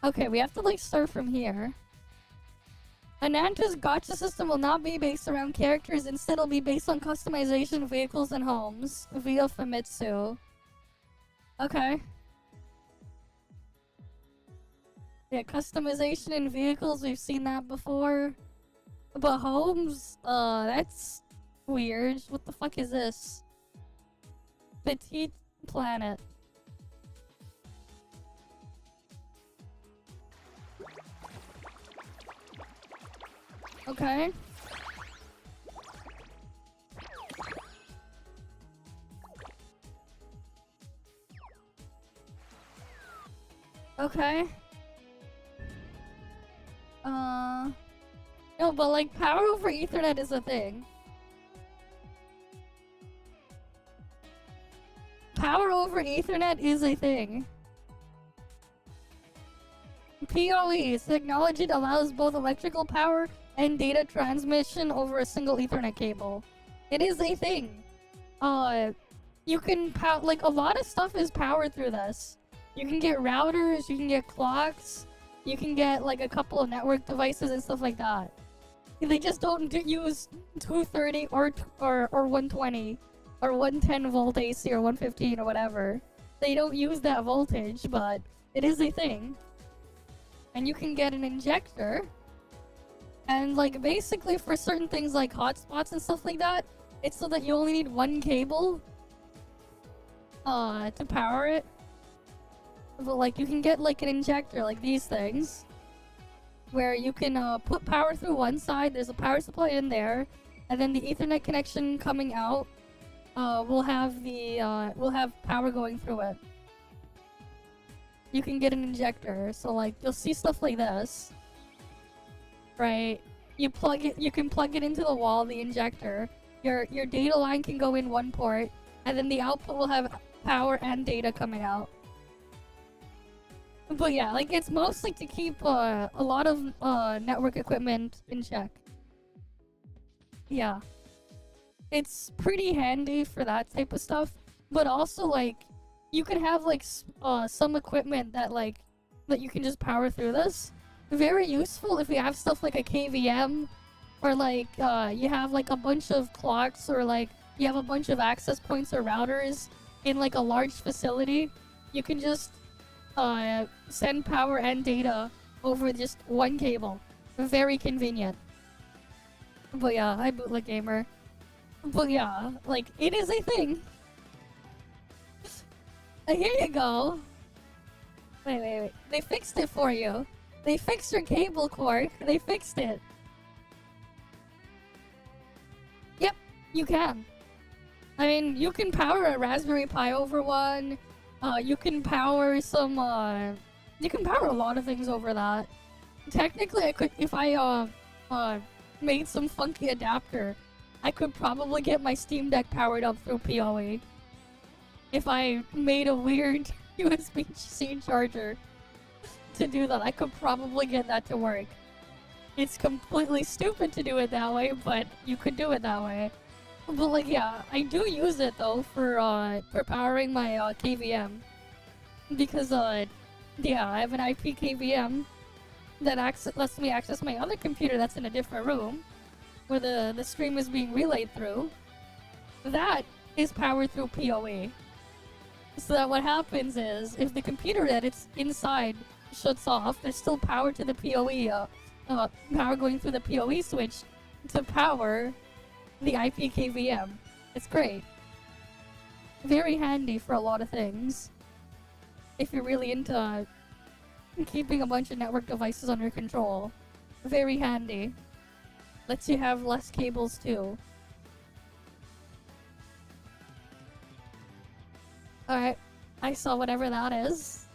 Okay, we have to like start from here. Ananta's gacha system will not be based around characters, instead it'll be based on customization of vehicles and homes via Famitsu. Okay. Yeah, customization in vehicles, we've seen that before. But homes, that's weird. What the fuck is this? Petite planet. Okay. Okay. No, but like power over Ethernet is a thing. Power over Ethernet is a thing. PoE, technology that allows both electrical power and data transmission over a single Ethernet cable. It is a thing. You can like a lot of stuff is powered through this. You can get routers, you can get clocks, you can get like a couple of network devices and stuff like that. They just don't use 230 or 120 or 110 volt AC or 115 or whatever. They don't use that voltage, but it is a thing. And you can get an injector. And like basically for certain things like hotspots and stuff like that, it's so that you only need one cable to power it. But like you can get like an injector like these things where you can put power through one side, there's a power supply in there, and then the Ethernet connection coming out will have power going through it. You can get an injector, so like you'll see stuff like this. Right? You can plug it into the wall, the injector. Your data line can go in one port, and then the output will have power and data coming out. But yeah, like it's mostly to keep a lot of network equipment in check. Yeah. It's pretty handy for that type of stuff, but also like you can have like some equipment that you can just power through this. Very useful if you have stuff like a KVM, or like you have like a bunch of clocks, or like you have a bunch of access points or routers in like a large facility. You can just send power and data over just one cable. Very convenient. But yeah, hi bootleg gamer. But yeah, like it is a thing. Here you go. Wait. They fixed it for you. They fixed your cable, Quark. They fixed it. Yep, you can. I mean, you can power a Raspberry Pi over one. You can power some, you can power a lot of things over that. Technically, I could, if I, made some funky adapter, I could probably get my Steam Deck powered up through PoE. If I made a weird USB-C charger to do that, I could probably get that to work. It's completely stupid to do it that way, but you could do it that way. But like, yeah, I do use it though for powering my KVM, because yeah, I have an IP KVM that lets me access my other computer that's in a different room, where the stream is being relayed through. That is powered through PoE. So that what happens is, if the computer that it's inside shuts off, there's still power to the PoE, power going through the PoE switch to power the IP KVM. It's great. Very handy for a lot of things. If you're really into keeping a bunch of network devices under control. Very handy. Lets you have less cables too. Alright, I saw whatever that is.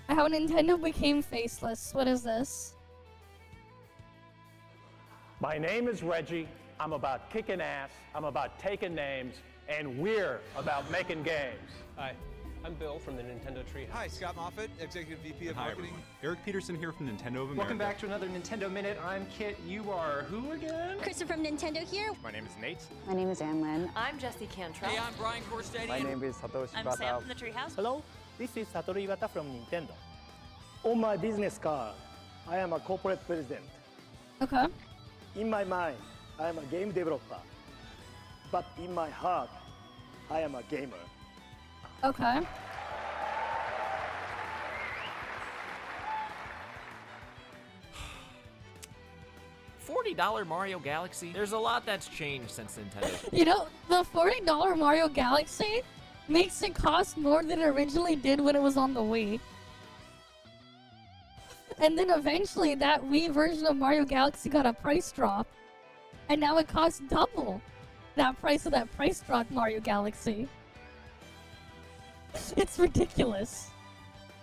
How Nintendo became faceless. What is this? My name is Reggie. I'm about kicking ass. I'm about taking names. And we're about making games. Hi, I'm Bill from the Nintendo Treehouse. Hi, Scott Moffat, Executive VP of Hi, Marketing. everyone. Eric Peterson here from Nintendo of America. Welcome back to another Nintendo Minute. I'm Kit. You are who again? Krista from Nintendo here. My name is Nate. My name is Ann Lin. I'm Jessie Cantrell. Hey, I'm Brian Corstady. My name is Satoshi I'm Iwata. Sam from the Treehouse. Hello, this is Satoru Iwata from Nintendo. On my business card, I am a corporate president. Okay. In my mind, I am a game developer. But in my heart, I am a gamer. Okay. $40 Mario Galaxy? There's a lot that's changed since Nintendo. You know, the $40 Mario Galaxy makes it cost more than it originally did when it was on the Wii. And then eventually that Wii version of Mario Galaxy got a price drop. And now it costs double that price of that price drop Mario Galaxy. It's ridiculous.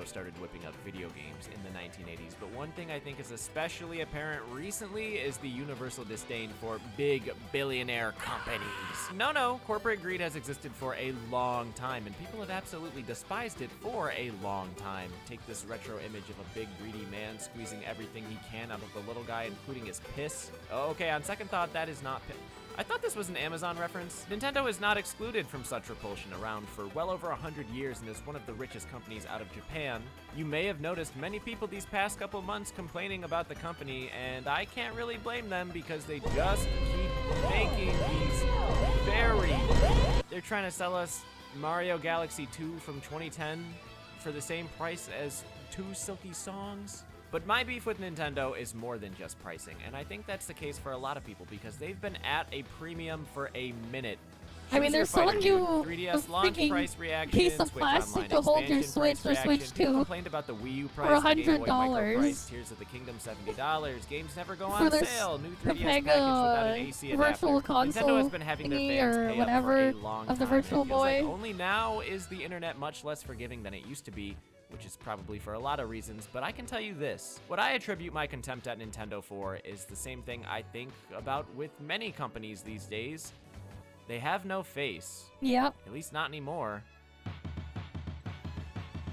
Started whipping up video games in the 1980s, but one thing I think is especially apparent recently is the universal disdain for big billionaire companies. No, corporate greed has existed for a long time, and people have absolutely despised it for a long time. Take this retro image of a big greedy man squeezing everything he can out of the little guy, including his piss. Okay, on second thought, that is not piss. I thought this was an Amazon reference. Nintendo is not excluded from such repulsion, around for well over 100 years and is one of the richest companies out of Japan. You may have noticed many people these past couple months complaining about the company, and I can't really blame them because they just keep making these They're trying to sell us Mario Galaxy 2 from 2010 for the same price as 2 Silky Songs. But my beef with Nintendo is more than just pricing, and I think that's the case for a lot of people because they've been at a premium for a minute. I mean, they're selling you 3DS a launch freaking price reaction, piece of Switch plastic Online to hold your expansion Switch price or Switch reaction. People 2 complained about the Wii U price, for the Game Boy Micro $100. price, Tears of the Kingdom $70, games never go For on this sale, new 3DS Pega package without an AC adapter. virtual console Nintendo has been having their thingy fans or pay whatever up for a long of the time, and Virtual it feels like Boy. only now is the internet much less forgiving than it used to be, which is probably for a lot of reasons, but I can tell you this. What I attribute my contempt at Nintendo for is the same thing I think about with many companies these days. They have no face. Yep. At least not anymore.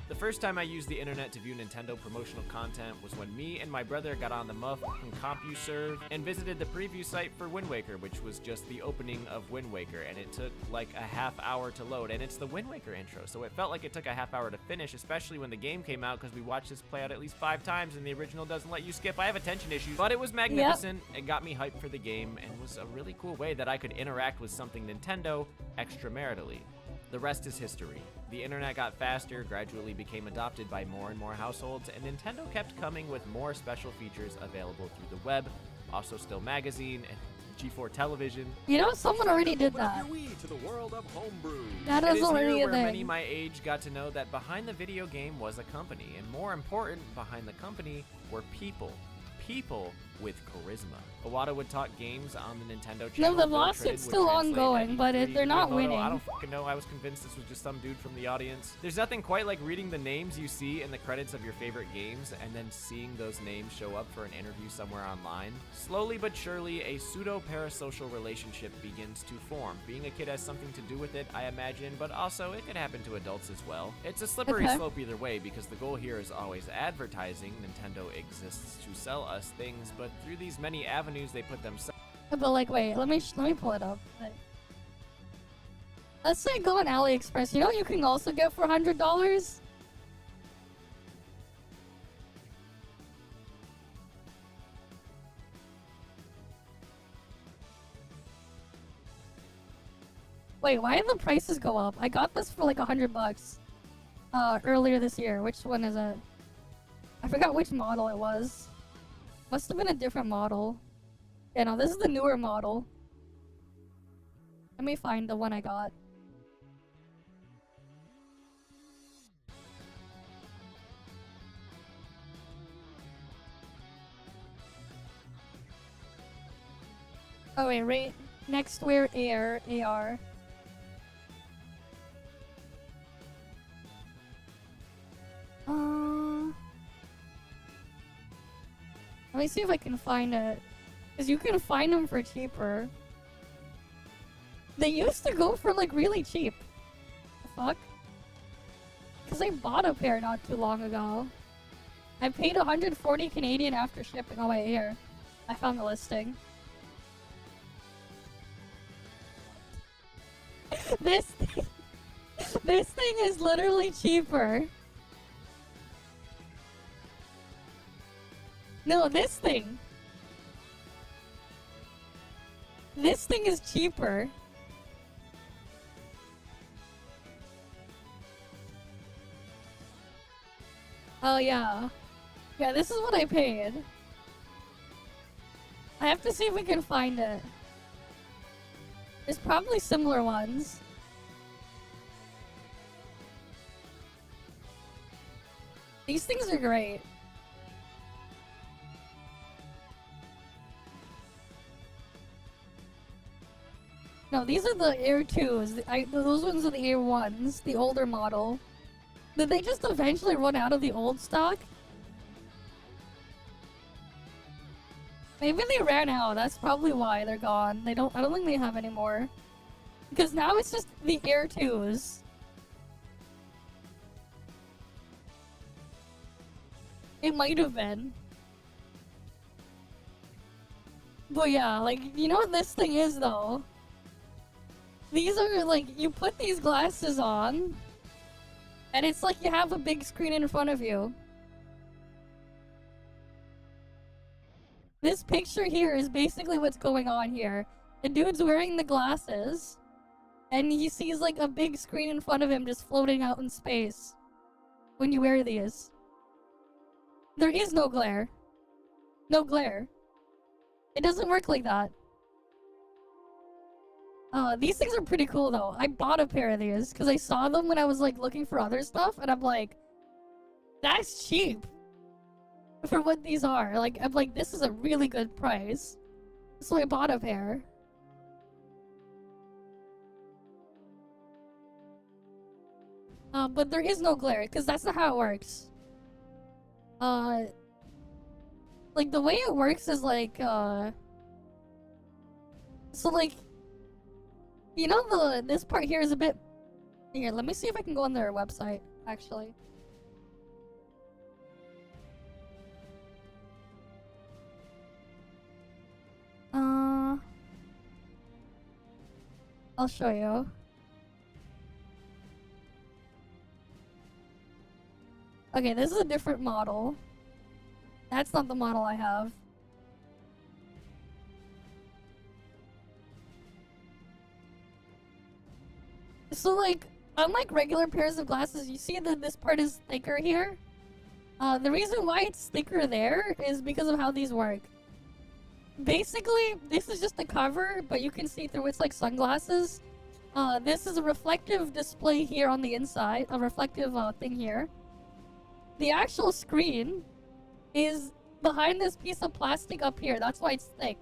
The first time I used the internet to view Nintendo promotional content was when me and my brother got on the Muff from CompuServe and visited the preview site for Wind Waker, which was just the opening of Wind Waker, and it took like a half hour to load, and it's the Wind Waker intro, so it felt like it took a half hour to finish, especially when the game came out, because we watched this play out at least 5 times, and the original doesn't let you skip. I have attention issues, but it was magnificent. It got me hyped for the game, and was a really cool way that I could interact with something Nintendo extramaritally. The rest is history. The internet got faster, gradually became adopted by more and more households, and Nintendo kept coming with more special features available through the web, also Still Magazine, and G4 television. You know, someone already did that. That is It is already here a where many thing. my age got to know that behind the video game was a company, and more important, behind the company were people. People with charisma. Iwata would talk games on the Nintendo channel. No, the Bill lawsuit's Triden would still translate ongoing, at but E3. they're not Miyamoto, winning. I don't fucking know. I was convinced this was just some dude from the audience. There's nothing quite like reading the names you see in the credits of your favorite games and then seeing those names show up for an interview somewhere online. Slowly but surely, a pseudo-parasocial relationship begins to form. Being a kid has something to do with it, I imagine, but also it could happen to adults as well. It's a slippery Okay. slope either way because the goal here is always advertising. Nintendo exists to sell us things, but through these many avenues they put themselves. But like, wait, let me pull it up. Like, let's say go on AliExpress. You know what you can also get for $100? Wait, why did the prices go up? I got this for like $100 earlier this year. Which one is it? I forgot which model it was. Must have been a different model. Yeah, no, this is the newer model. Let me find the one I got. Oh wait, right next where AR. Let me see if I can find it. Because you can find them for cheaper. They used to go for like really cheap. The fuck? Because I bought a pair not too long ago. I paid 140 Canadian after shipping. Oh wait, here. I found the listing. This thing is literally cheaper. No, this thing. This thing is cheaper. Oh yeah. Yeah, this is what I paid. I have to see if we can find it. There's probably similar ones. These things are great. No, these are the Air 2s. Those ones are the Air 1s, the older model. Did they just eventually run out of the old stock? Maybe they ran out. That's probably why they're gone. I don't think they have any more. Because now it's just the Air 2s. It might have been. But yeah, like, you know what this thing is though? These are like, you put these glasses on, and it's like you have a big screen in front of you. This picture here is basically what's going on here. The dude's wearing the glasses, and he sees like a big screen in front of him just floating out in space when you wear these. There is no glare. No glare. It doesn't work like that. These things are pretty cool though. I bought a pair of these because I saw them when I was like looking for other stuff, and I'm like, that's cheap for what these are. Like, I'm like, this is a really good price. So I bought a pair. But there is no glare because that's not how it works. Like the way it works is like, so like, you know, this part here is a bit... Here, let me see if I can go on their website, actually. I'll show you. Okay, this is a different model. That's not the model I have. So like, unlike regular pairs of glasses, you see that this part is thicker here? The reason why it's thicker there is because of how these work. basically, this is just the cover, but you can see through it's like sunglasses. This is a reflective display here on the inside, a reflective thing here. The actual screen is behind this piece of plastic up here. That's why it's thick.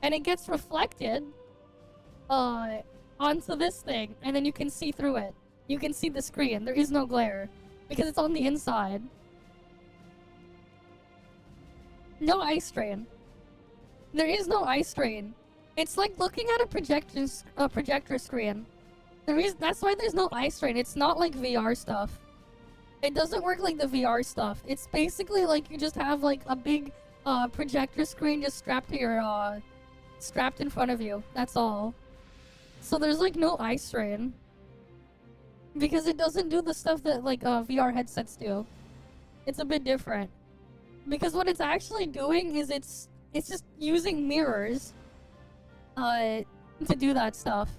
And it gets reflected onto this thing, and then you can see through it. You can see the screen. There is no glare because it's on the inside. No eye strain. There is no eye strain. It's like looking at a projector screen. That's why there's no eye strain. It's not like VR stuff. It doesn't work like the VR stuff. It's basically like you just have like a big projector screen just strapped to your strapped in front of you. That's all. So there's like no eye strain because it doesn't do the stuff that like VR headsets do. It's a bit different because what it's actually doing is it's just using mirrors to do that stuff.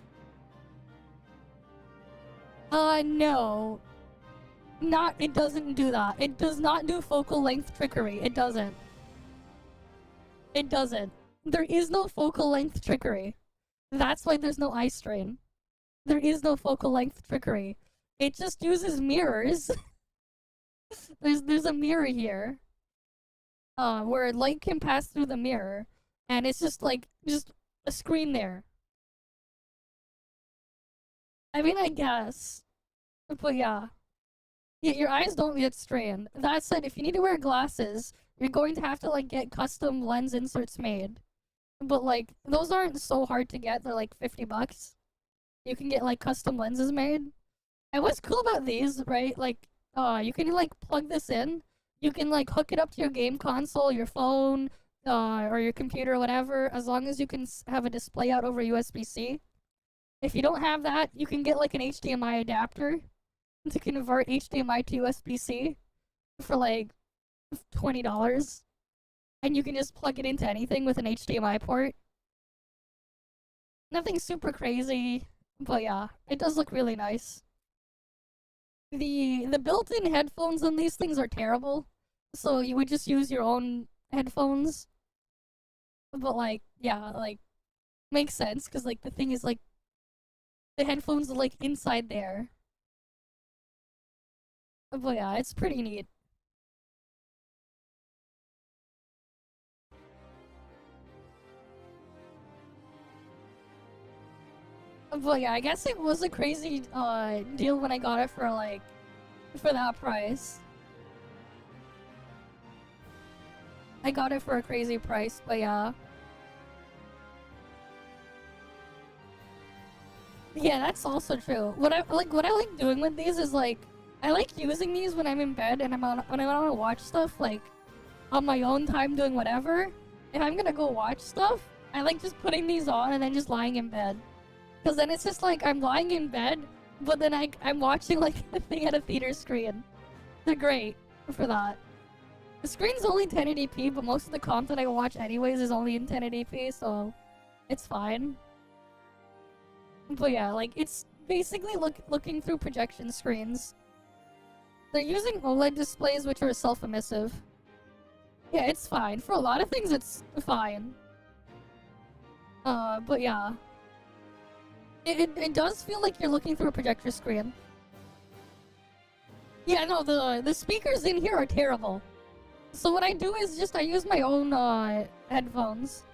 No. It doesn't do that. It does not do focal length trickery. It doesn't. It doesn't. There is no focal length trickery. That's why there's no eye strain. There is no focal length trickery. It just uses mirrors. There's a mirror here. Where light can pass through the mirror. And it's just like, just a screen there. I mean, I guess. But yeah. Yeah, your eyes don't get strained. That said, if you need to wear glasses, you're going to have to like get custom lens inserts made. But like, those aren't so hard to get. They're like $50. You can get like custom lenses made. And what's cool about these, right? Like, you can like plug this in. You can like hook it up to your game console, your phone, or your computer or whatever, as long as you can have a display out over USB-C. If you don't have that, you can get like an HDMI adapter to convert HDMI to USB-C for like $20. And you can just plug it into anything with an HDMI port. Nothing super crazy, but yeah, it does look really nice. The built-in headphones on these things are terrible, so you would just use your own headphones. But like, yeah, like, makes sense, because like the thing is like, the headphones are like inside there. But yeah, it's pretty neat. But yeah, I guess it was a crazy deal when I got it for like, for that price. I got it for a crazy price, but yeah. Yeah, that's also true. What I like doing with these is like, I like using these when I'm in bed and when I want to watch stuff like on my own time doing whatever. If I'm gonna go watch stuff, I like just putting these on and then just lying in bed. Because then it's just like I'm lying in bed, but then I'm watching like a thing at a theater screen. They're great for that. The screen's only 1080p, but most of the content I watch anyways is only in 1080p, so it's fine. But yeah, like it's basically looking through projection screens. They're using OLED displays which are self-emissive. Yeah, it's fine. For a lot of things it's fine. But yeah. It does feel like you're looking through a projector screen. Yeah, no, the speakers in here are terrible. So what I do is just I use my own headphones.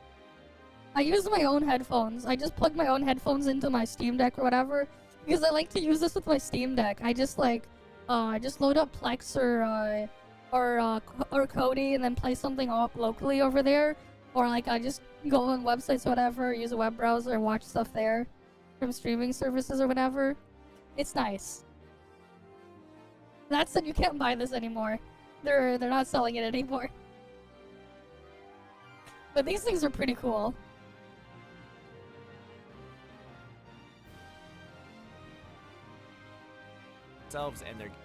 I use my own headphones. I just plug my own headphones into my Steam Deck or whatever, because I like to use this with my Steam Deck. I just like just load up Plex or Kodi and then play something locally over there, or like I just go on websites or whatever, use a web browser, watch stuff there from streaming services or whatever. It's nice. That said, you can't buy this anymore. They're not selling it anymore. But these things are pretty cool.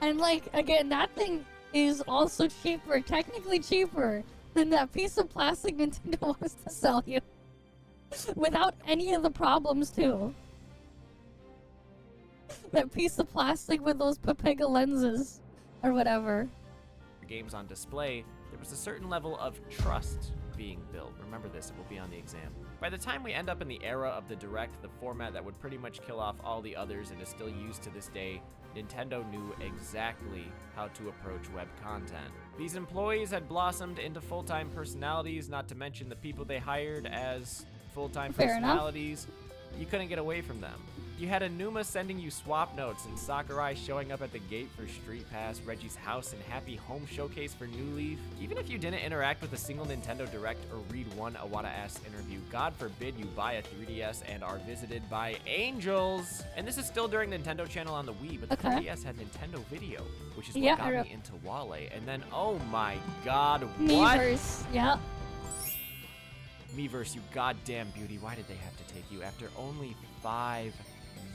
And like, again, that thing is also cheaper, technically cheaper than that piece of plastic Nintendo wants to sell you. Without any of the problems too. That piece of plastic with those Pepega lenses, or whatever. Games on display, there was a certain level of trust being built. Remember this, it will be on the exam. By the time we end up in the era of the Direct, the format that would pretty much kill off all the others and is still used to this day, Nintendo knew exactly how to approach web content. These employees had blossomed into full-time personalities, not to mention the people they hired as full-time Fair enough. personalities. You couldn't get away from them. You had Enuma sending you swap notes and Sakurai showing up at the gate for Street Pass, Reggie's house and Happy Home Showcase for New Leaf. Even if you didn't interact with a single Nintendo Direct or read one Iwata-ass interview, God forbid you buy a 3DS and are visited by angels. And this is still during Nintendo Channel on the Wii, but the 3DS had Nintendo Video, which is what got me into Wale. And then, oh my God, what? Miiverse, yeah. Miiverse, you goddamn beauty. Why did they have to take you? After only 5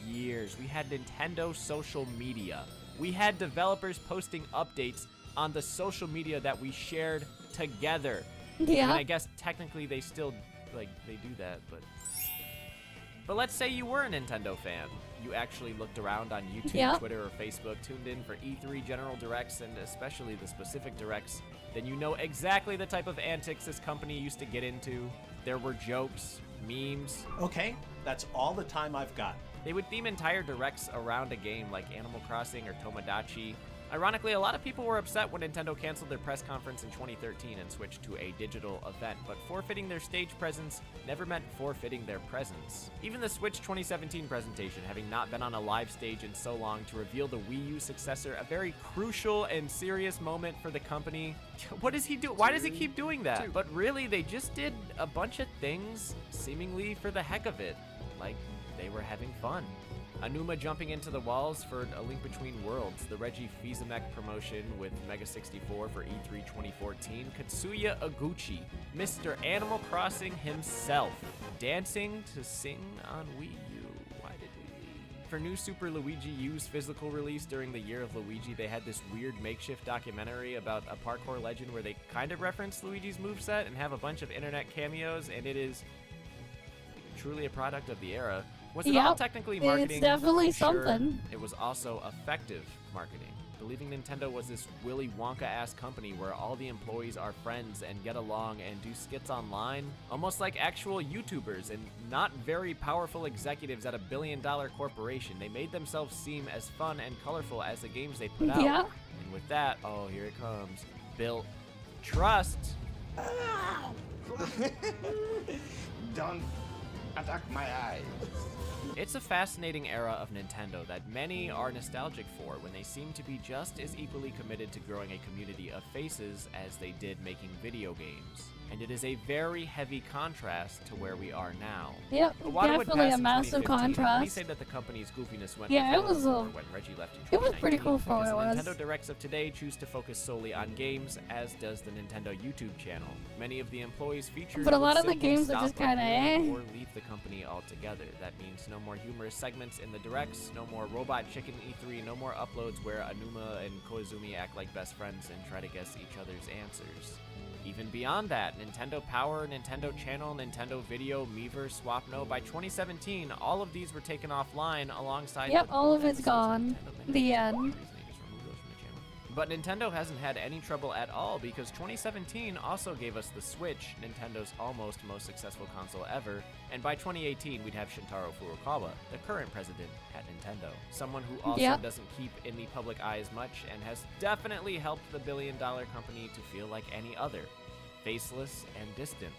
years, we had Nintendo social media. We had developers posting updates on the social media that we shared together. Yeah. And I guess technically they still, like, they do that, but let's say you were a Nintendo fan. You actually looked around on YouTube, Twitter, or Facebook, tuned in for E3 General Directs, and especially the specific Directs, then you know exactly the type of antics this company used to get into. There were jokes, memes. Okay, that's all the time I've got. They would theme entire Directs around a game like Animal Crossing or Tomodachi. Ironically, a lot of people were upset when Nintendo canceled their press conference in 2013 and switched to a digital event, but forfeiting their stage presence never meant forfeiting their presence. Even the Switch 2017 presentation, having not been on a live stage in so long to reveal the Wii U successor, a very crucial and serious moment for the company. What does he do? Why does he keep doing that? But really, they just did a bunch of things seemingly for the heck of it. Like, they were having fun. Enuma jumping into the walls for A Link Between Worlds, the Reggie Fils-Aimé promotion with Mega 64 for E3 2014, Katsuya Oguchi, Mr. Animal Crossing himself, dancing to sing on Wii U. Why did we leave? For new Super Luigi U's physical release during the year of Luigi, they had this weird makeshift documentary about a parkour legend where they kind of reference Luigi's moveset and have a bunch of internet cameos, and it is truly a product of the era. Was it all technically marketing? It's definitely Sure. something. It was also effective marketing. Believing Nintendo was this Willy Wonka-ass company where all the employees are friends and get along and do skits online, almost like actual YouTubers and not very powerful executives at a billion-dollar corporation. They made themselves seem as fun and colorful as the games they put out. Yeah. And with that, oh, here it comes, built trust. Don't attack my eyes. It's a fascinating era of Nintendo that many are nostalgic for when they seem to be just as equally committed to growing a community of faces as they did making video games. And it is a very heavy contrast to where we are now. Yep, But while it would definitely pass a in massive 2015, Let me contrast. say that the company's goofiness went Yeah, it before was when Reggie left in 2019. it was pretty cool for what because it was. the Nintendo Directs of today choose to focus solely on games, as does the Nintendo YouTube channel. Many of the employees featured But a would lot of the simply games are stop just kinda working eh. or leave the company altogether. That means no more humorous segments in the Directs, no more Robot Chicken E3, no more uploads where Enuma and Koizumi act like best friends and try to guess each other's answers. Even beyond that, Nintendo Power, Nintendo Channel, Nintendo Video, Miiverse, Swapno, by 2017, all of these were taken offline alongside Yep, the all of it's episodes gone. Nintendo The Minutes. end. For some reason, they just removed those from the channel. But Nintendo hasn't had any trouble at all because 2017 also gave us the Switch, Nintendo's almost most successful console ever, and by 2018 we'd have Shintaro Furukawa, the current president at Nintendo. Someone who also doesn't keep in the public eye as much and has definitely helped the billion-dollar company to feel like any other, faceless and distant.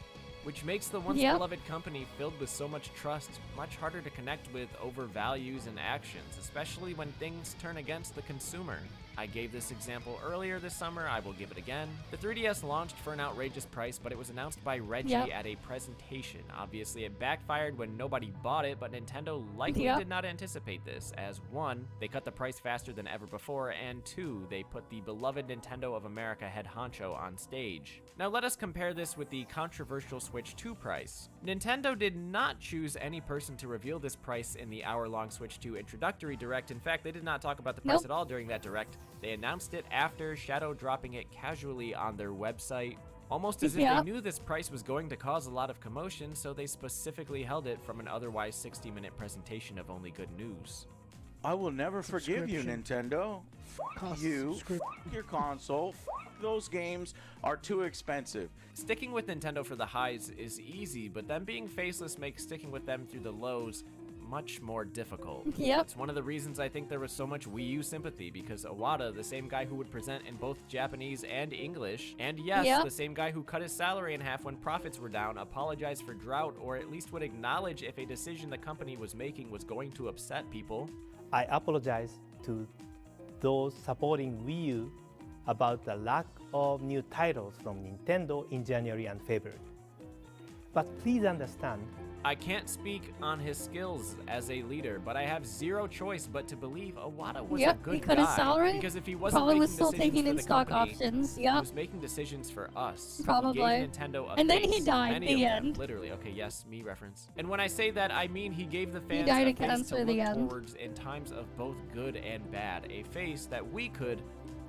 Which makes the once beloved company filled with so much trust much harder to connect with over values and actions, especially when things turn against the consumer. I gave this example earlier this summer, I will give it again. The 3DS launched for an outrageous price, but it was announced by Reggie at a presentation. Obviously, it backfired when nobody bought it, but Nintendo likely did not anticipate this, as 1, they cut the price faster than ever before, and 2, they put the beloved Nintendo of America head honcho on stage. Now let us compare this with the controversial Switch 2 price. Nintendo did not choose any person to reveal this price in the hour-long Switch 2 introductory direct. In fact, they did not talk about the price at all during that direct. They announced it after shadow dropping it casually on their website, almost as if they knew this price was going to cause a lot of commotion, so they specifically held it from an otherwise 60-minute presentation of only good news. I will never forgive you, Nintendo. F you, f your console, f those games are too expensive. Sticking with Nintendo for the highs is easy, but them being faceless makes sticking with them through the lows much more difficult. Yep. It's one of the reasons I think there was so much Wii U sympathy, because Iwata, the same guy who would present in both Japanese and English, and yes, the same guy who cut his salary in half when profits were down, apologized for drought, or at least would acknowledge if a decision the company was making was going to upset people. I apologize to those supporting Wii U about the lack of new titles from Nintendo in January and February. But please understand, I can't speak on his skills as a leader, but I have zero choice but to believe Iwata was a good he cut his guy. salary. Because if he wasn't Probably making was still decisions taking for in the stock company, options. he Yep. was making decisions for us. Probably. He gave Nintendo a And then face. he died Many at the of them, end. literally. Okay, yes, me reference. And when I say that, I mean he gave the fans died a of face cancer to at the look end. towards in times of both good and bad. A face that we could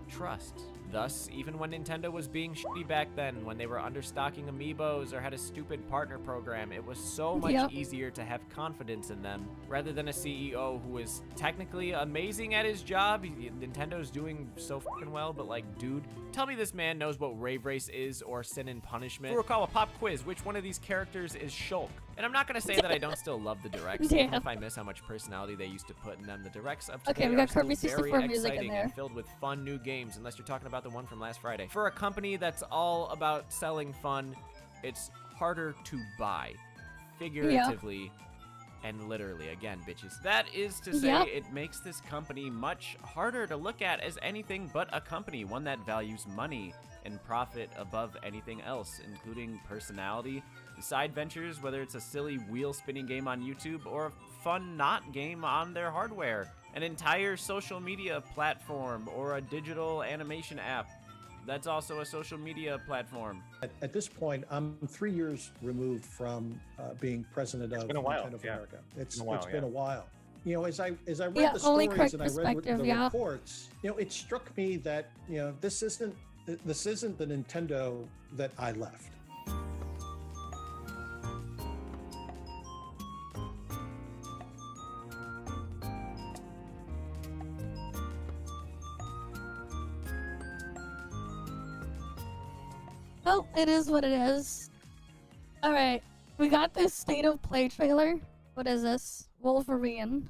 trust. Thus, even when Nintendo was being shitty back then, when they were understocking amiibos or had a stupid partner program, it was so much easier to have confidence in them, rather than a CEO who is technically amazing at his job. Nintendo's doing so fucking well, but like, dude, tell me this man knows what Rave Race is or Sin and Punishment. Furukawa, pop quiz, which one of these characters is Shulk? And I'm not gonna say that I don't still love the directs, even if I miss how much personality they used to put in them. The directs of today we got are still Kirby very 64 music in exciting there. and filled with fun new games, unless you're talking about the one from last Friday. For a company that's all about selling fun, it's harder to buy, figuratively and literally. Again, bitches. That is to say, it makes this company much harder to look at as anything but a company, one that values money and profit above anything else, including personality, side ventures, whether it's a silly wheel-spinning game on YouTube or a fun not game on their hardware, an entire social media platform, or a digital animation app that's also a social media platform. At this point, I'm 3 years removed from being president of Nintendo of America. It's been a while. You know, as I read the stories and I read the reports, you know, it struck me that, you know, this isn't the Nintendo that I left. Well, it is what it is. Alright, we got this State of Play trailer. What is this? Wolverine.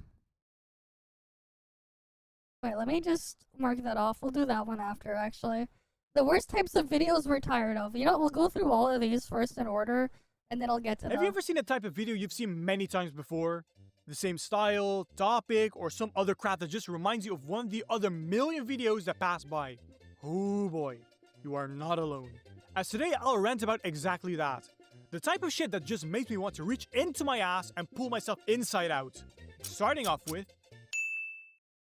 Wait, let me just mark that off. We'll do that one after, actually. The worst types of videos we're tired of. You know, we'll go through all of these first in order, and then I'll get to them. Have you ever seen a type of video you've seen many times before? The same style, topic, or some other crap that just reminds you of one of the other million videos that pass by? Oh boy, you are not alone. As today, I'll rant about exactly that. The type of shit that just makes me want to reach into my ass and pull myself inside out. Starting off with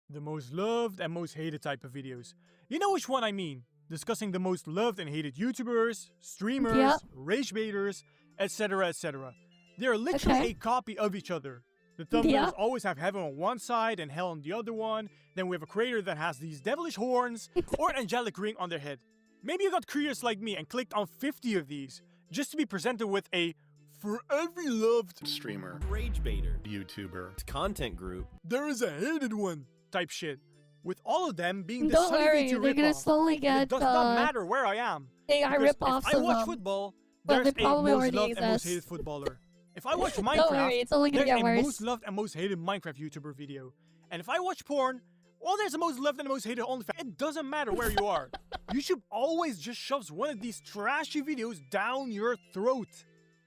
the most loved and most hated type of videos. You know which one I mean. Discussing the most loved and hated YouTubers, streamers, rage baiters, etc, etc. They are literally a copy of each other. The thumbnails always have heaven on one side and hell on the other one. Then we have a creator that has these devilish horns or an angelic ring on their head. Maybe you got curious like me and clicked on 50 of these, just to be presented with a for every loved streamer, rage baiter, YouTuber, content group, there is a hated one type shit. With all of them being the Don't Sunny worry, V2 they're gonna ripoff. slowly get It does not matter where I am. AI because ripoffs if I of watch them. football, Well, there's they a probably most already loved and most exist. hated footballer. If I watch Don't Minecraft, worry, it's only gonna there's get a worse. most loved and most hated Minecraft YouTuber video. And if I watch porn, well, there's a most loved and most hated OnlyFans. It doesn't matter where you are. YouTube always just shoves one of these trashy videos down your throat.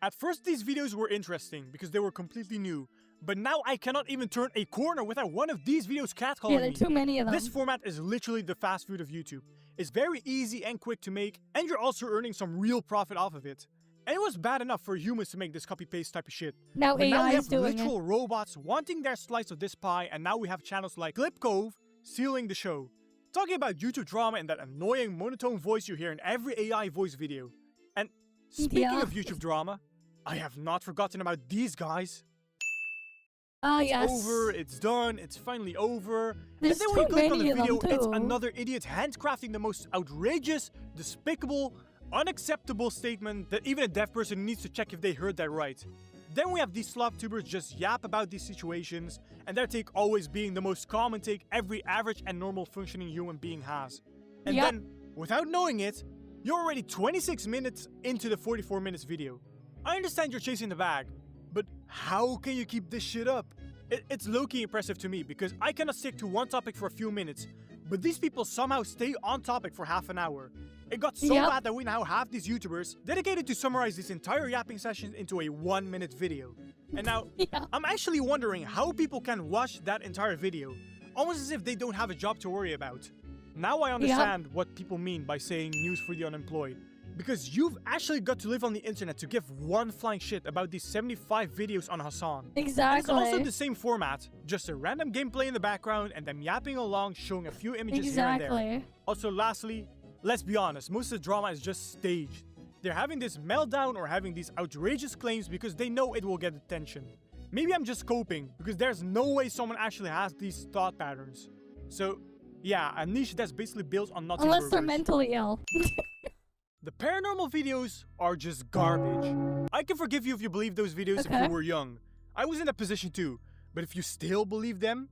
At first, these videos were interesting because they were completely new. But now I cannot even turn a corner without one of these videos catcalling Yeah, there are me. too many of them. This format is literally the fast food of YouTube. It's very easy and quick to make, and you're also earning some real profit off of it. And it was bad enough for humans to make this copy-paste type of shit. Now But now we AI have is doing literal it. robots wanting their slice of this pie, and now we have channels like Clip Cove sealing the show. Talking about YouTube drama and that annoying monotone voice you hear in every AI voice video. And speaking of YouTube drama, I have not forgotten about these guys. Yes. It's over, it's done, it's finally over. There's and then when you too click on the many of them, video, it's too. another idiot handcrafting the most outrageous, despicable, unacceptable statement that even a deaf person needs to check if they heard that right. Then we have these slop-tubers just yap about these situations, and their take always being the most common take every average and normal functioning human being has. And then, without knowing it, you're already 26 minutes into the 44 minutes video. I understand you're chasing the bag, but how can you keep this shit up? It's low-key impressive to me, because I cannot stick to one topic for a few minutes, but these people somehow stay on topic for half an hour. It got so bad that we now have these YouTubers dedicated to summarize these entire yapping sessions into a 1-minute video. And now, I'm actually wondering how people can watch that entire video, almost as if they don't have a job to worry about. Now I understand what people mean by saying news for the unemployed. Because you've actually got to live on the internet to give one flying shit about these 75 videos on Hassan. Exactly. It's also the same format, just a random gameplay in the background and them yapping along, showing a few images here and there. Also, lastly, let's be honest, most of the drama is just staged. They're having this meltdown or having these outrageous claims because they know it will get attention. Maybe I'm just coping, because there's no way someone actually has these thought patterns. So, yeah, a niche that's basically built on nothing. Unless they're mentally ill. The paranormal videos are just garbage. I can forgive you if you believe those videos if you were young. I was in that position too. But if you still believe them,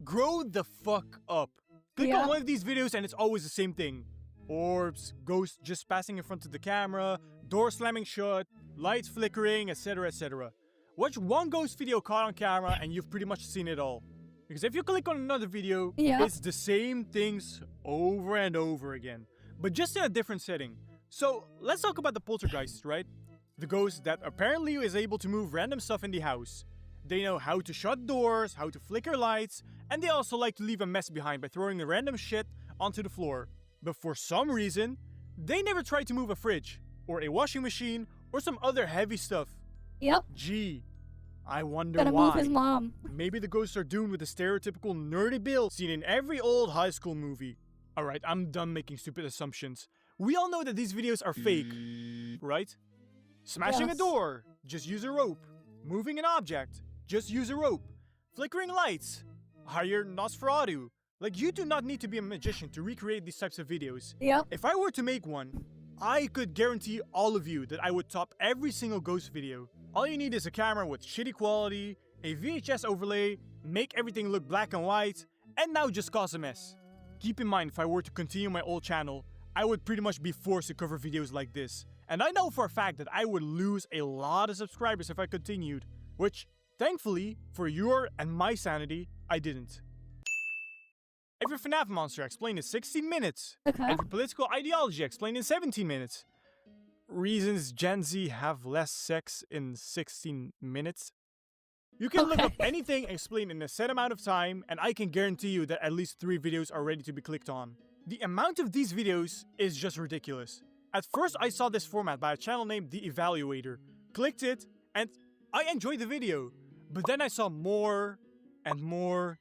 grow the fuck up. Click on one of these videos and it's always the same thing. Orbs, ghosts just passing in front of the camera, door slamming shut, lights flickering, etc, etc. Watch one ghost video caught on camera and you've pretty much seen it all. Because if you click on another video, it's the same things over and over again. But just in a different setting. So, let's talk about the poltergeists, right? The ghost that apparently is able to move random stuff in the house. They know how to shut doors, how to flicker lights, and they also like to leave a mess behind by throwing the random shit onto the floor. But for some reason, they never try to move a fridge, or a washing machine, or some other heavy stuff. Gee, I wonder why. Move his mom. Maybe the ghosts are doomed with the stereotypical nerdy build seen in every old high school movie. Alright, I'm done making stupid assumptions. We all know that these videos are fake, right? Smashing a door, just use a rope. Moving an object, just use a rope. Flickering lights, hire Nosferatu. Like, you do not need to be a magician to recreate these types of videos. If I were to make one, I could guarantee all of you that I would top every single ghost video. All you need is a camera with shitty quality, a VHS overlay, make everything look black and white, and now just cause a mess. Keep in mind, if I were to continue my old channel, I would pretty much be forced to cover videos like this. And I know for a fact that I would lose a lot of subscribers if I continued. Which, thankfully, for your and my sanity, I didn't. Every FNAF monster explained in 16 minutes. Every political ideology explained in 17 minutes. Reasons Gen Z have less sex in 16 minutes. You can look up anything explained in a set amount of time, and I can guarantee you that at least 3 videos are ready to be clicked on. The amount of these videos is just ridiculous. At first, I saw this format by a channel named The Evaluator, clicked it, and I enjoyed the video. But then I saw more, and more,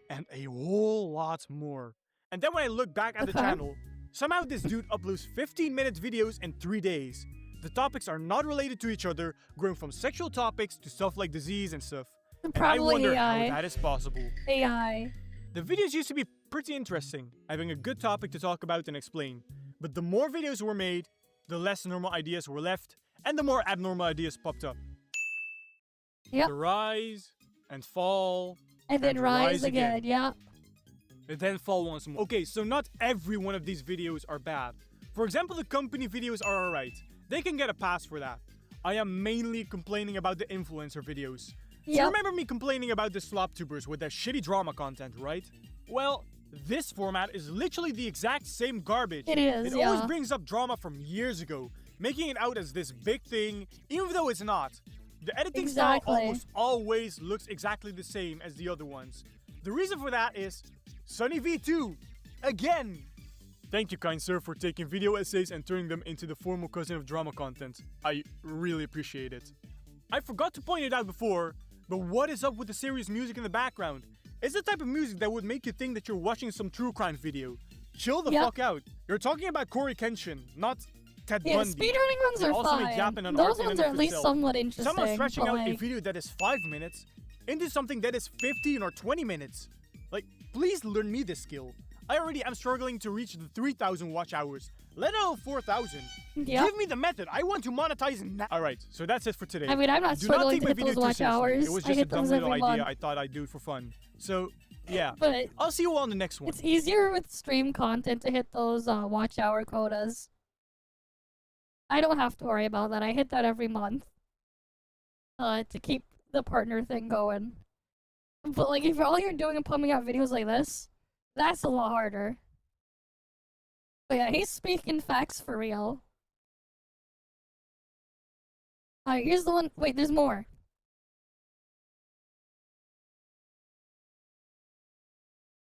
and a whole lot more. And then when I look back at the channel, somehow this dude uploads 15-minute videos in 3 days. The topics are not related to each other, growing from sexual topics to stuff like disease and stuff. And I wonder how that is possible. The videos used to be pretty interesting, having a good topic to talk about and explain. But the more videos were made, the less normal ideas were left, and the more abnormal ideas popped up. The rise, and fall, and then rise again, and then fall once more. Okay, so not every one of these videos are bad. For example, the company videos are alright. They can get a pass for that. I am mainly complaining about the influencer videos. So you remember me complaining about the slop-tubers with their shitty drama content, right? Well, this format is literally the exact same garbage. It is, It always brings up drama from years ago, making it out as this big thing, even though it's not. The editing style almost always looks exactly the same as the other ones. The reason for that is Sunny V2, again! Thank you, kind sir, for taking video essays and turning them into the formal cousin of drama content. I really appreciate it. I forgot to point it out before, but what is up with the serious music in the background? It's the type of music that would make you think that you're watching some true crime video. Chill the fuck out. You're talking about Corey Kenshin, not Ted Bundy. Speedrunning ones are fine. Those ones are at least somewhat interesting. Someone stretching out a video that is 5 minutes into something that is 15 or 20 minutes. Like, please learn me this skill. I already am struggling to reach the 3,000 watch hours, let alone 4,000. Yep. Give me the method. I want to monetize now. Alright, so that's it for today. I mean, I'm not struggling to hit those watch hours. It was I just a hit dumb those little every idea. month. I thought I'd do it for fun. So, yeah. But I'll see you all on the next one. it's easier with stream content to hit those watch hour quotas. I don't have to worry about that. I hit that every month. To keep the partner thing going. But like, if all you're doing is pumping out videos like this, that's a lot harder. But yeah, he's speaking facts for real. Alright, here's the one. Wait, there's more.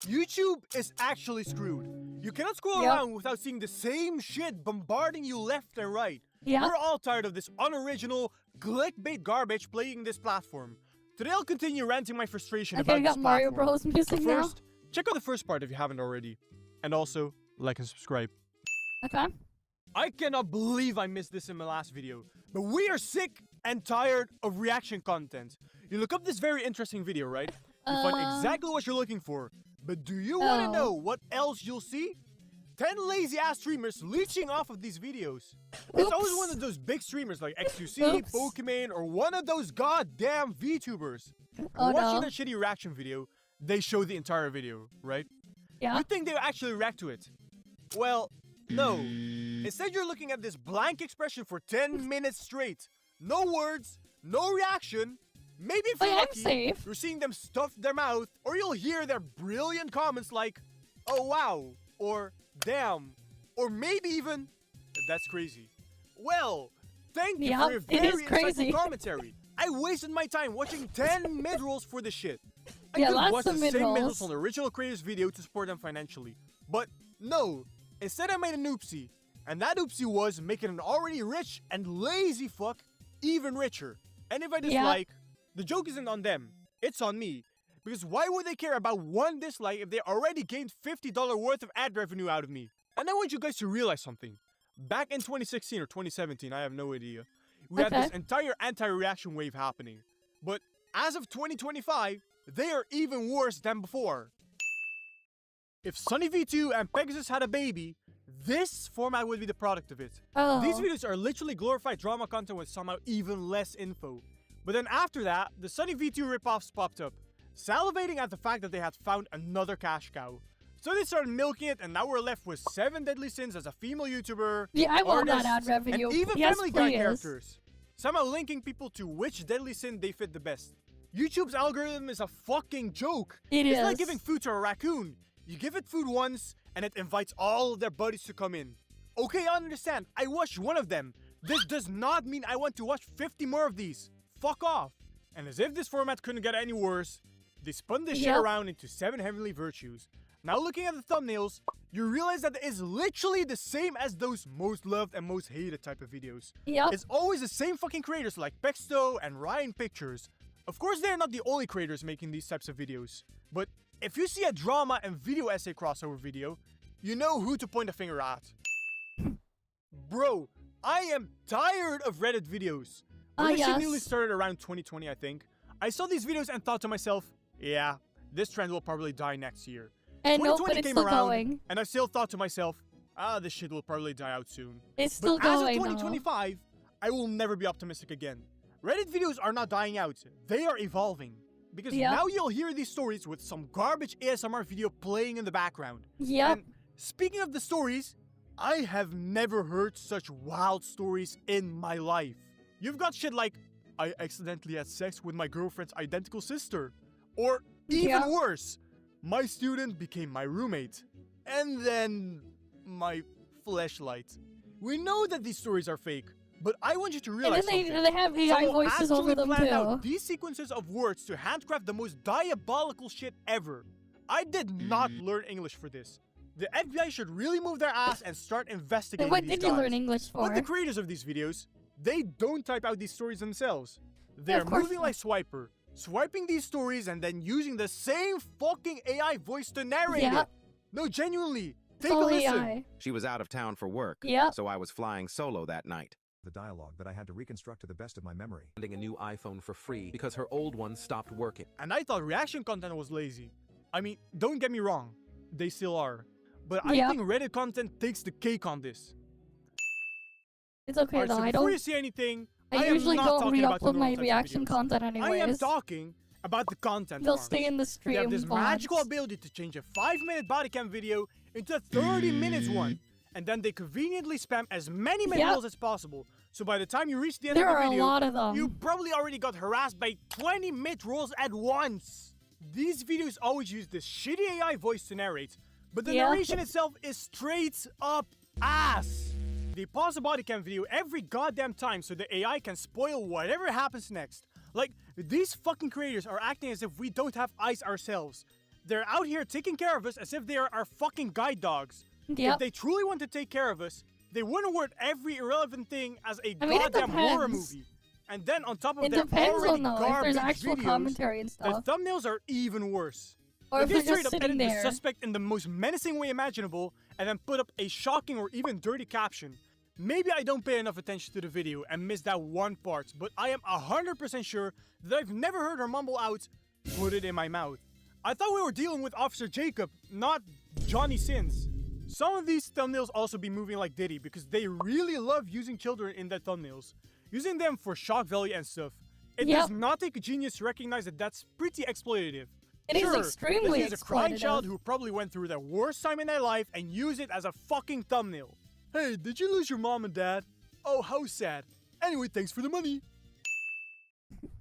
YouTube is actually screwed. You cannot scroll around without seeing the same shit bombarding you left and right. Yeah. We're all tired of this unoriginal, clickbait garbage plaguing this platform. Today I'll continue ranting my frustration about we got this Mario platform. Bros music But now. first, check out the first part if you haven't already. And also, like and subscribe. Okay. I cannot believe I missed this in my last video, but we are sick and tired of reaction content. You look up this very interesting video, right? You find exactly what you're looking for. But do you want to know what else you'll see? 10 lazy-ass streamers leeching off of these videos. It's always one of those big streamers like X2C, Pokemon, or one of those goddamn Vtubers. Watching a shitty reaction video, they show the entire video, right? Yeah. You think they actually react to it? Well, no. Instead, you're looking at this blank expression for 10 minutes straight. No words, no reaction. Maybe if you're lucky, you're seeing them stuff their mouth, or you'll hear their brilliant comments like, "Oh wow," or "Damn," or maybe even, "That's crazy." Well, thank you for your very insightful commentary. I wasted my time watching 10 mid-rolls for this shit. I could watch the same mid-rolls on the original creator's video to support them financially. But no, instead I made an oopsie. And that oopsie was making an already rich and lazy fuck even richer. And if I dislike, the joke isn't on them, it's on me. Because why would they care about one dislike if they already gained $50 worth of ad revenue out of me? And I want you guys to realize something. Back in 2016 or 2017, I have no idea, we had this entire anti-reaction wave happening. But as of 2025, they are even worse than before. If Sunny V2 and Pegasus had a baby, this format would be the product of it. These videos are literally glorified drama content with somehow even less info. But then after that, the Sunny V2 ripoffs popped up, salivating at the fact that they had found another cash cow. So they started milking it, and now we're left with 7 deadly sins as a female YouTuber, Yeah, I want that artists, ad revenue. and even Yes, Family Guy please. characters. Somehow linking people to which deadly sin they fit the best. YouTube's algorithm is a fucking joke. It's like giving food to a raccoon. You give it food once, and it invites all of their buddies to come in. Okay, I understand. I watched one of them. This does not mean I want to watch 50 more of these. Fuck off. And as if this format couldn't get any worse, they spun this shit around into 7 heavenly virtues. Now looking at the thumbnails, you realize that it is literally the same as those most loved and most hated type of videos. It's always the same fucking creators like Pexto and Ryan Pictures. Of course, they're not the only creators making these types of videos. But if you see a drama and video essay crossover video, you know who to point a finger at. Bro, I am tired of Reddit videos. When this shit newly started around 2020, I think, I saw these videos and thought to myself, yeah, this trend will probably die next year. And 2020 it's came still around, going. and I still thought to myself, this shit will probably die out soon. It's still but going, as of 2025, I will never be optimistic again. Reddit videos are not dying out, they are evolving. Because now you'll hear these stories with some garbage ASMR video playing in the background. And speaking of the stories, I have never heard such wild stories in my life. You've got shit like, I accidentally had sex with my girlfriend's identical sister. Or even worse, my student became my roommate. And then my fleshlight. We know that these stories are fake, but I want you to realize something. They have AI voices over them planned too. out these sequences of words to handcraft the most diabolical shit ever. I did not learn English for this. The FBI should really move their ass and start investigating What these did guys. you learn English for? But the creators of these videos, they don't type out these stories themselves. They're moving like Swiper, swiping these stories and then using the same fucking AI voice to narrate it. No, genuinely, take a listen. She was out of town for work, so I was flying solo that night. The dialogue that I had to reconstruct to the best of my memory. Getting a new iPhone for free because her old one stopped working. And I thought reaction content was lazy. I mean, don't get me wrong, they still are. but I think Reddit content takes the cake on this. It's okay Alright, though. so I before don't. you say anything, I usually am not don't talking about the re-upload normal my types of reaction videos. content anyways. I am talking about the content They'll farms. stay in the They stream. have this VODs. magical ability to change a 5-minute body cam video into a 30 minutes one, and then they conveniently spam as many mid-rolls as possible. So by the time you reach the end There of the are video, a lot of them. you probably already got harassed by 20 mid-rolls at once. These videos always use this shitty AI voice to narrate, but the narration itself is straight up ass. They pause a body cam video every goddamn time so the AI can spoil whatever happens next. Like, these fucking creators are acting as if we don't have eyes ourselves. They're out here taking care of us as if they are our fucking guide dogs. If they truly want to take care of us, they wouldn't word every irrelevant thing as a goddamn horror movie. And then on top of their already garbage videos, commentary and stuff. the thumbnails are even worse. Or if they they're straight just up sitting edit the there. suspect in the most menacing way imaginable and then put up a shocking or even dirty caption. Maybe I don't pay enough attention to the video and miss that one part, but I am 100% sure that I've never heard her mumble out, "Put it in my mouth." I thought we were dealing with Officer Jacob, not Johnny Sins. Some of these thumbnails also be moving like Diddy because they really love using children in their thumbnails. Using them for shock value and stuff. It does not take a genius to recognize that that's pretty exploitative. It is extremely let's use a crying exploitative. child who probably went through the worst time in their life and use it as a fucking thumbnail. Hey, did you lose your mom and dad? Oh, how sad. Anyway, thanks for the money.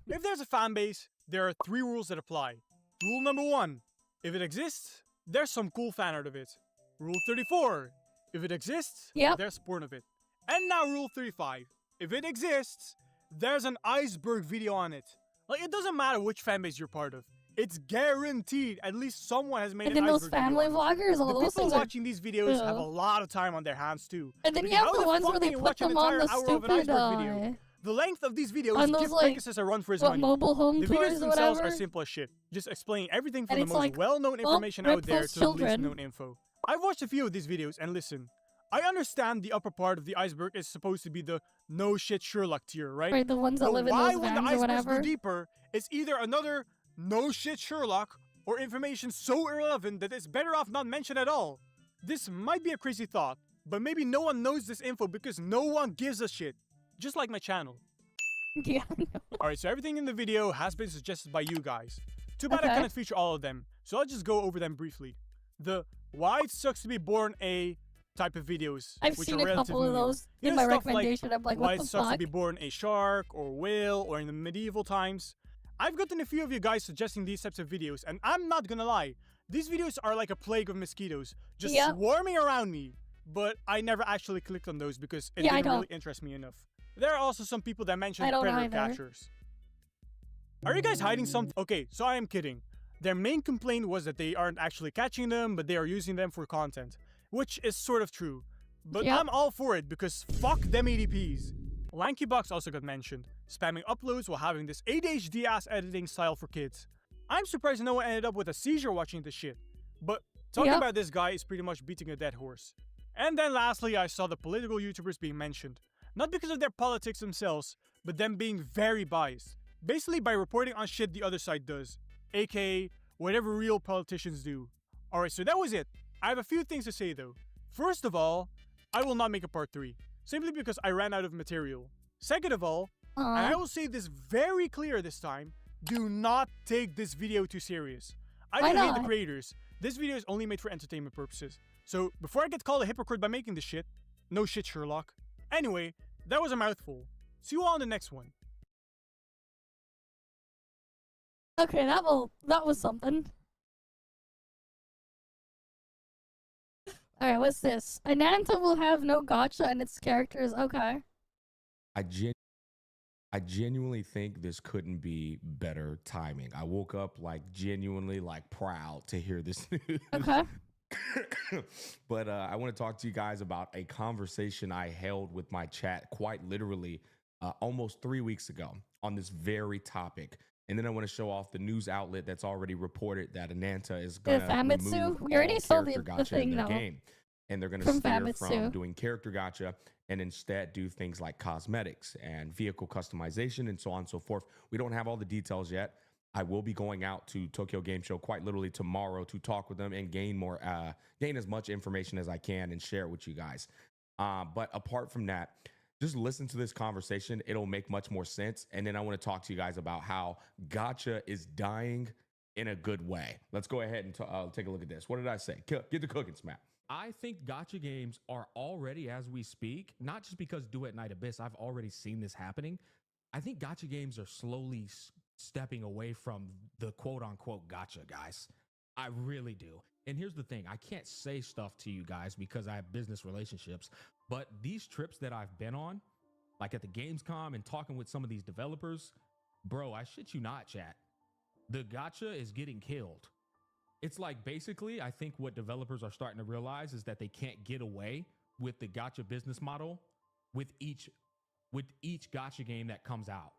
If there's a fan base, there are 3 rules that apply. Rule number 1. If it exists, there's some cool fan art of it. Rule 34. If it exists, there's porn of it. And now rule 35. If it exists, there's an iceberg video on it. Like, it doesn't matter which fanbase you're part of. It's guaranteed at least someone has made And an then those iceberg family video. vloggers, all The those people things are. watching these videos have a lot of time on their hands too. And then Because you have how the ones fuck where they can you put watch an them on entire the hour of an stupid, iceberg video? The length of these videos on those, give like, Pegasus a run for his what, money. mobile home The tours videos or themselves whatever? are simple as shit, just explaining everything from And the it's most like, well-known well, information rip out there those to the least children. known info. I've watched a few of these videos and listen, I understand the upper part of the iceberg is supposed to be the no shit Sherlock tier, right? Right, the ones that But live in why those when the vans or icebergs whatever? go deeper, it's either another no shit Sherlock or information so irrelevant that it's better off not mentioned at all. This might be a crazy thought, but maybe no one knows this info because no one gives a shit. Just like my channel. Yeah. Alright, so everything in the video has been suggested by you guys. Too bad I Okay. cannot feature all of them, so I'll just go over them briefly. The why it sucks to be born a type of videos, I've which seen are a couple relatively of new. those You in know, my stuff recommendation. I'm like, why what the it sucks to fuck? be born a shark or whale or in the medieval times. I've gotten a few of you guys suggesting these types of videos, and I'm not gonna lie, these videos are like a plague of mosquitoes, just swarming around me. But I never actually clicked on those because it didn't really interest me enough. There are also some people that mention I don't predator either. catchers. Are you guys hiding something? Okay, so I am kidding. Their main complaint was that they aren't actually catching them, but they are using them for content, which is sort of true. But I'm all for it because fuck them ADPs. Lankybox also got mentioned, spamming uploads while having this ADHD-ass editing style for kids. I'm surprised no one ended up with a seizure watching this shit. But talking about this guy is pretty much beating a dead horse. And then lastly, I saw the political YouTubers being mentioned. Not because of their politics themselves, but them being very biased. Basically by reporting on shit the other side does, aka whatever real politicians do. Alright, so that was it. I have a few things to say though. First of all, I will not make a part 3, simply because I ran out of material. Second of all, and I will say this very clear this time, do not take this video too serious. I don't hate the creators. This video is only made for entertainment purposes. So before I get called a hypocrite by making this shit, no shit Sherlock. Anyway, that was a mouthful. See you all on the next one. Okay, that was something. Alright, what's this? Ananta will have no gotcha and its characters. Okay. I genuinely think this couldn't be better timing. I woke up like genuinely like proud to hear this news. Okay. But I want to talk to you guys about a conversation I held with my chat quite literally almost 3 weeks ago on this very topic. And then I want to show off the news outlet that's already reported that Ananta is going to remove we already saw the gotcha thing in their though. game. And they're going to steer Famitsu. from doing character gotcha and instead do things like cosmetics and vehicle customization and so on and so forth. We don't have all the details yet. I will be going out to Tokyo Game Show quite literally tomorrow to talk with them and gain as much information as I can and share it with you guys. But apart from that, just listen to this conversation. It'll make much more sense. And then I want to talk to you guys about how gacha is dying in a good way. Let's go ahead and take a look at this. What did I say? Get the cooking, Smack. I think gacha games are already, as we speak, not just because Do at Night Abyss, I've already seen this happening. I think gacha games are slowly stepping away from the quote-unquote gacha, guys. I really do. And here's the thing. I can't say stuff to you guys because I have business relationships, but these trips that I've been on, like at the Gamescom and talking with some of these developers, bro, I shit you not, chat. The gacha is getting killed. It's like basically, I think what developers are starting to realize is that they can't get away with the gacha business model with each gacha game that comes out.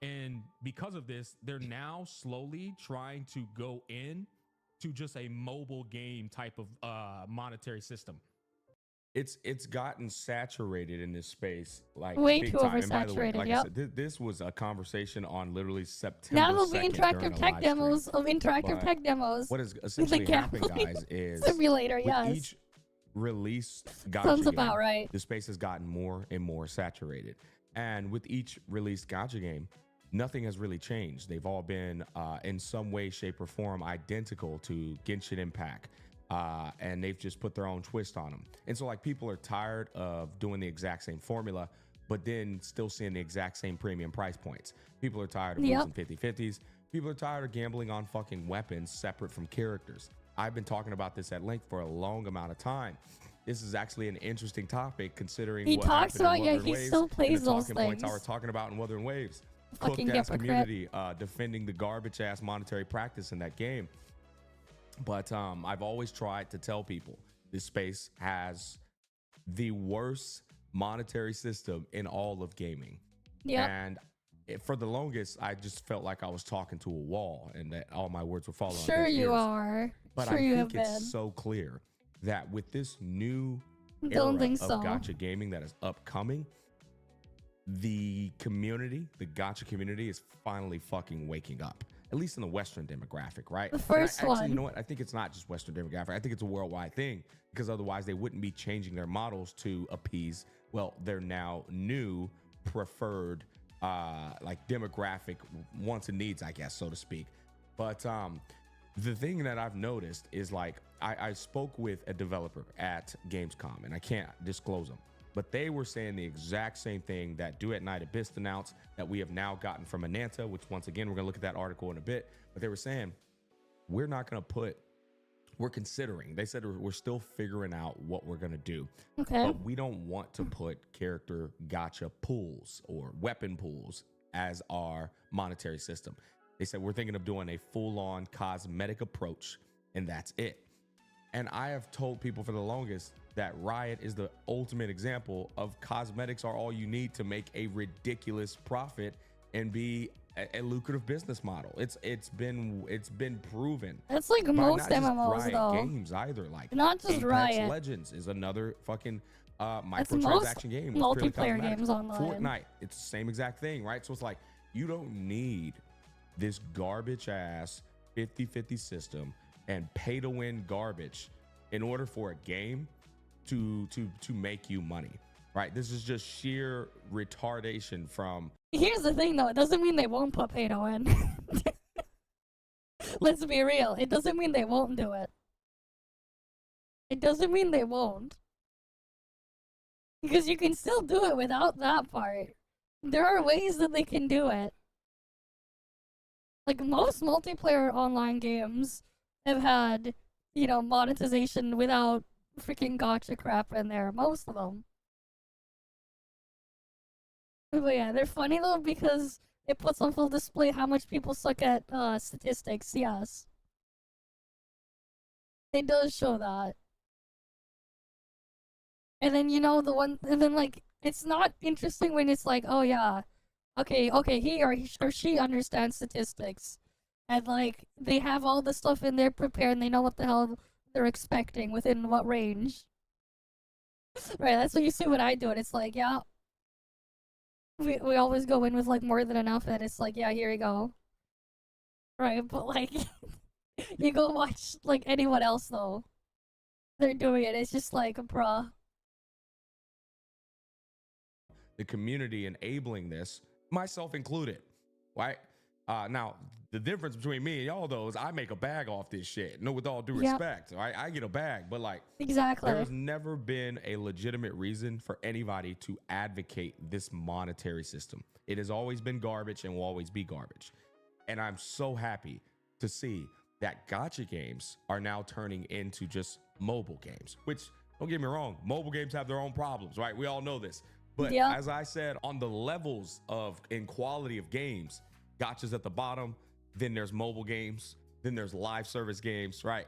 And because of this, they're now slowly trying to go in to just a mobile game type of monetary system. It's gotten saturated in this space, like way big too time. And by the way, oversaturated. like yep. I said, this was a conversation on literally September. Now there'll be 2nd interactive during a tech live demos stream. of interactive But tech demos. What has essentially the happened, gambling guys, is simulator. with Yes. each release gacha Sounds game, about right. the space has gotten more and more saturated. And with each released gacha game, nothing has really changed. They've all been in some way, shape, or form identical to Genshin Impact. And they've just put their own twist on them. And so like people are tired of doing the exact same formula, but then still seeing the exact same premium price points. People are tired of losing 50-50s. People are tired of gambling on fucking weapons separate from characters. I've been talking about this at length for a long amount of time. This is actually an interesting topic considering He what talks happened about in Wuthering he Waves still plays and the those talking things. points I was talking about in Wuthering Waves. Fucking Cooked ass hypocrite. community defending the garbage ass monetary practice in that game. But I've always tried to tell people this space has the worst monetary system in all of gaming. Yeah. And for the longest, I just felt like I was talking to a wall and that all my words were falling on Sure deaf you ears. are. But sure I you have think been. it's so clear that with this new Don't era think of so. gacha gaming that is upcoming, the community, the gacha community is finally fucking waking up. At least in the Western demographic, right? The first actually, one. you know what? I think it's not just Western demographic. I think it's a worldwide thing because otherwise they wouldn't be changing their models to appease, well, their now new preferred like demographic wants and needs, I guess, so to speak. But the thing that I've noticed is like I spoke with a developer at Gamescom, and I can't disclose them, but they were saying the exact same thing that Do at Night Abyss announced that we have now gotten from Ananta, which once again, we're going to look at that article in a bit. But they were saying, we're not going to we're considering, they said we're still figuring out what we're going to do. Okay. But we don't want to put character gacha pools or weapon pools as our monetary system. They said we're thinking of doing a full-on cosmetic approach, and that's it. And I have told people for the longest that Riot is the ultimate example of cosmetics are all you need to make a ridiculous profit and be a lucrative business model. It's been proven. That's like by most not just MMOs Riot though. games either. Like Not just Apex Riot. Legends is another fucking That's microtransaction most game. with purely multiplayer cosmetics. games online. Fortnite, it's the same exact thing, right? So it's like you don't need this garbage ass 50-50 system and pay to win garbage in order for a game to make you money, right? This is just sheer retardation from. Here's the thing though, it doesn't mean they won't put pay to win. Let's be real. It doesn't mean they won't do it. It doesn't mean they won't. Because you can still do it without that part. There are ways that they can do it. Like most multiplayer online games have had, you know, monetization without freaking gacha crap in there. Most of them. But yeah, they're funny though because it puts on full display how much people suck at statistics. Yes. It does show that. And then, you know, and then like, it's not interesting when it's like, oh yeah, okay, he or she understands statistics. And like, they have all the stuff in there prepared and they know what the hell they're expecting within what range. Right, that's what you see when I do it. It's like, yeah. We always go in with like more than enough and it's like, yeah, here you go. Right, but like, you go watch like anyone else though. They're doing it. It's just like, bruh. The community enabling this, myself included, right? Now, the difference between me and y'all, though, is I make a bag off this shit. No, with all due respect, right? I get a bag, but like, exactly, there's never been a legitimate reason for anybody to advocate this monetary system. It has always been garbage and will always be garbage. And I'm so happy to see that gacha games are now turning into just mobile games, which, don't get me wrong, mobile games have their own problems, right? We all know this. But as I said, on the levels of in quality of games, gacha's at the bottom, then there's mobile games, then there's live service games, right?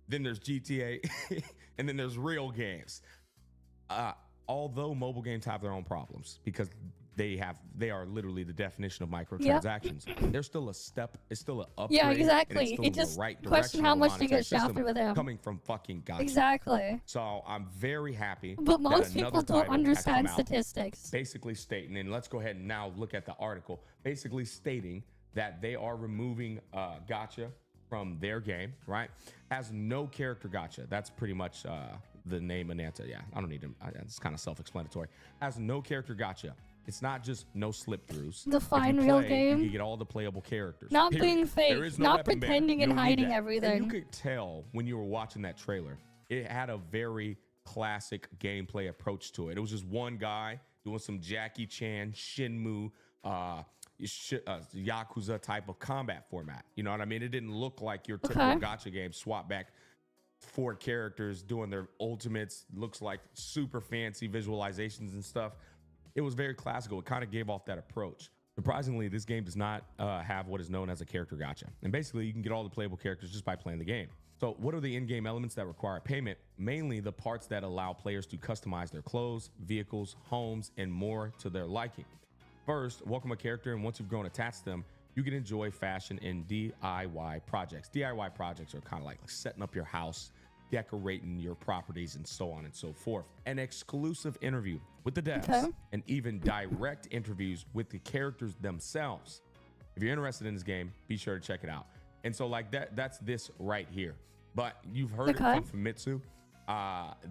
Then there's GTA, and then there's real games. Although mobile games have their own problems because they are literally the definition of microtransactions. There's still a step, it's still an upgrade. Yeah, exactly. And it's still It just the right question direction how of a much they monetary get shafted system with them. coming from fucking gacha. Exactly. So I'm very happy. But most that people another don't title has understand come out statistics. basically stating, and let's go ahead and now look at the article, basically stating that they are removing gacha from their game, right? As no character gacha. That's pretty much the name and answer. Yeah, I don't need to, it's kind of self-explanatory. As no character gacha. It's not just no slip-throughs. Define real game. You get all the playable characters. Not period. being fake. There is no Not weapon ban. pretending You and don't need hiding that. everything. And you could tell when you were watching that trailer, it had a very classic gameplay approach to it. It was just one guy doing some Jackie Chan, Shenmue, Yakuza type of combat format. You know what I mean? It didn't look like your typical gacha game. Swap back 4 characters doing their ultimates. Looks like super fancy visualizations and stuff. It was very classical. It kind of gave off that approach. Surprisingly, this game does not have what is known as a character gacha. And basically, you can get all the playable characters just by playing the game. So what are the in-game elements that require payment? Mainly the parts that allow players to customize their clothes, vehicles, homes, and more to their liking. First, welcome a character, and once you've grown attached to them, you can enjoy fashion in DIY projects. DIY projects are kind of like setting up your house, decorating your properties, and so on and so forth. An exclusive interview with the devs and even direct interviews with the characters themselves. If you're interested in this game, be sure to check it out. And so like that's this right here. But you've heard it from Famitsu.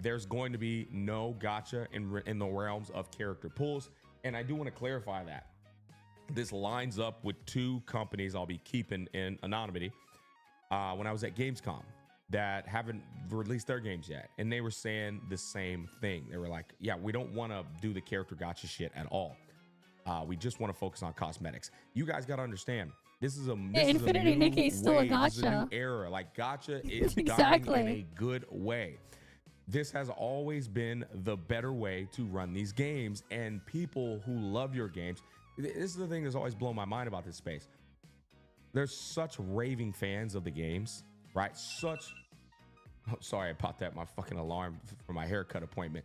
There's going to be no gacha in the realms of character pools. And I do want to clarify that. This lines up with 2 companies I'll be keeping in anonymity when I was at Gamescom that haven't released their games yet. And they were saying the same thing. They were like, yeah, we don't want to do the character gacha shit at all. We just want to focus on cosmetics. You guys got to understand, this is a Infinity Nikki is still a gacha. This is a new era. Like gacha is exactly. dying in a good way. This has always been the better way to run these games, and people who love your games, this is the thing that's always blown my mind about this space. There's such raving fans of the games, right? Sorry about that, my fucking alarm for my haircut appointment.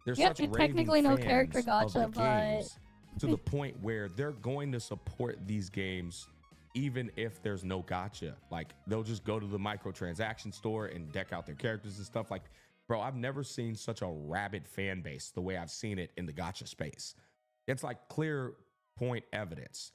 There's such raving technically no fans character of gacha, the but games to the point where they're going to support these games even if there's no gacha. Like they'll just go to the microtransaction store and deck out their characters and stuff. Like, bro, I've never seen such a rabid fan base the way I've seen it in the gacha space. It's like clear point evidence.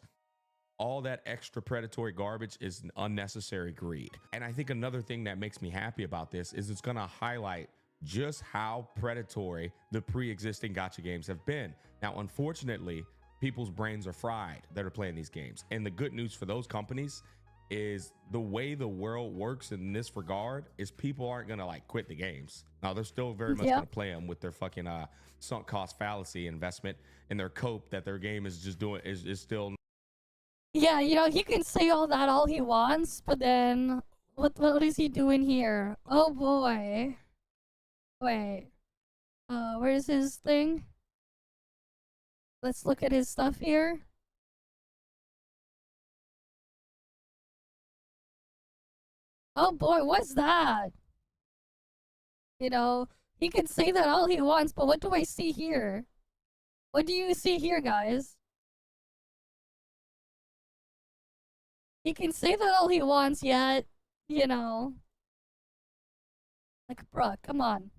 All that extra predatory garbage is an unnecessary greed. And I think another thing that makes me happy about this is it's going to highlight just how predatory the pre-existing gacha games have been. Now, unfortunately, people's brains are fried that are playing these games. And the good news for those companies is the way the world works in this regard is people aren't going to like quit the games. Now, they're still very much going to play them with their fucking sunk cost fallacy investment and their cope that their game is just doing is still. Yeah, you know, he can say all that all he wants, but then what is he doing here? Oh boy. Wait. Where's his thing? Let's look at his stuff here. Oh boy, what's that? You know, he can say that all he wants, but what do I see here? What do you see here, guys? He can say that all he wants, yet, you know. Like, bruh, come on.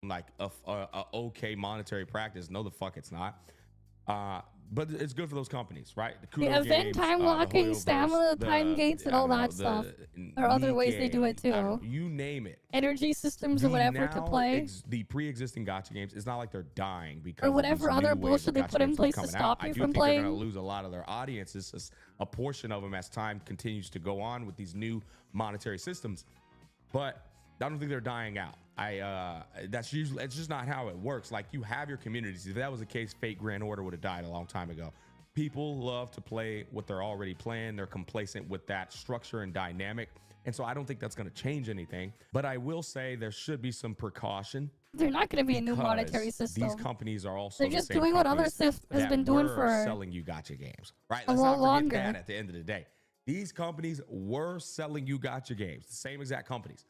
Like a okay monetary practice. No, the fuck it's not. But it's good for those companies, right? The The Kudo event games, time the locking, Hoyoverse, stamina, time gates, and all that the stuff. Or other ways they do it too. You name it. Energy systems or whatever to play. The pre-existing gacha games, it's not like they're dying because Or whatever of these other new ways bullshit of they gacha put in games place to coming out. stop I you do from think they're playing. going to lose a lot of their audiences, a portion of them as time continues to go on with these new monetary systems. But I don't think they're dying out. That's usually, it's just not how it works. Like, you have your communities. If that was the case, Fate Grand Order would have died a long time ago. People love to play what they're already playing. They're complacent with that structure and dynamic. And so I don't think that's going to change anything. But I will say there should be some precaution. They're not going to be a new monetary system. These companies are also They're just doing what other Sith has been doing for selling you gacha games, right? a Let's lot not forget longer. that at the end of the day. These companies were selling you gacha games, the same exact companies.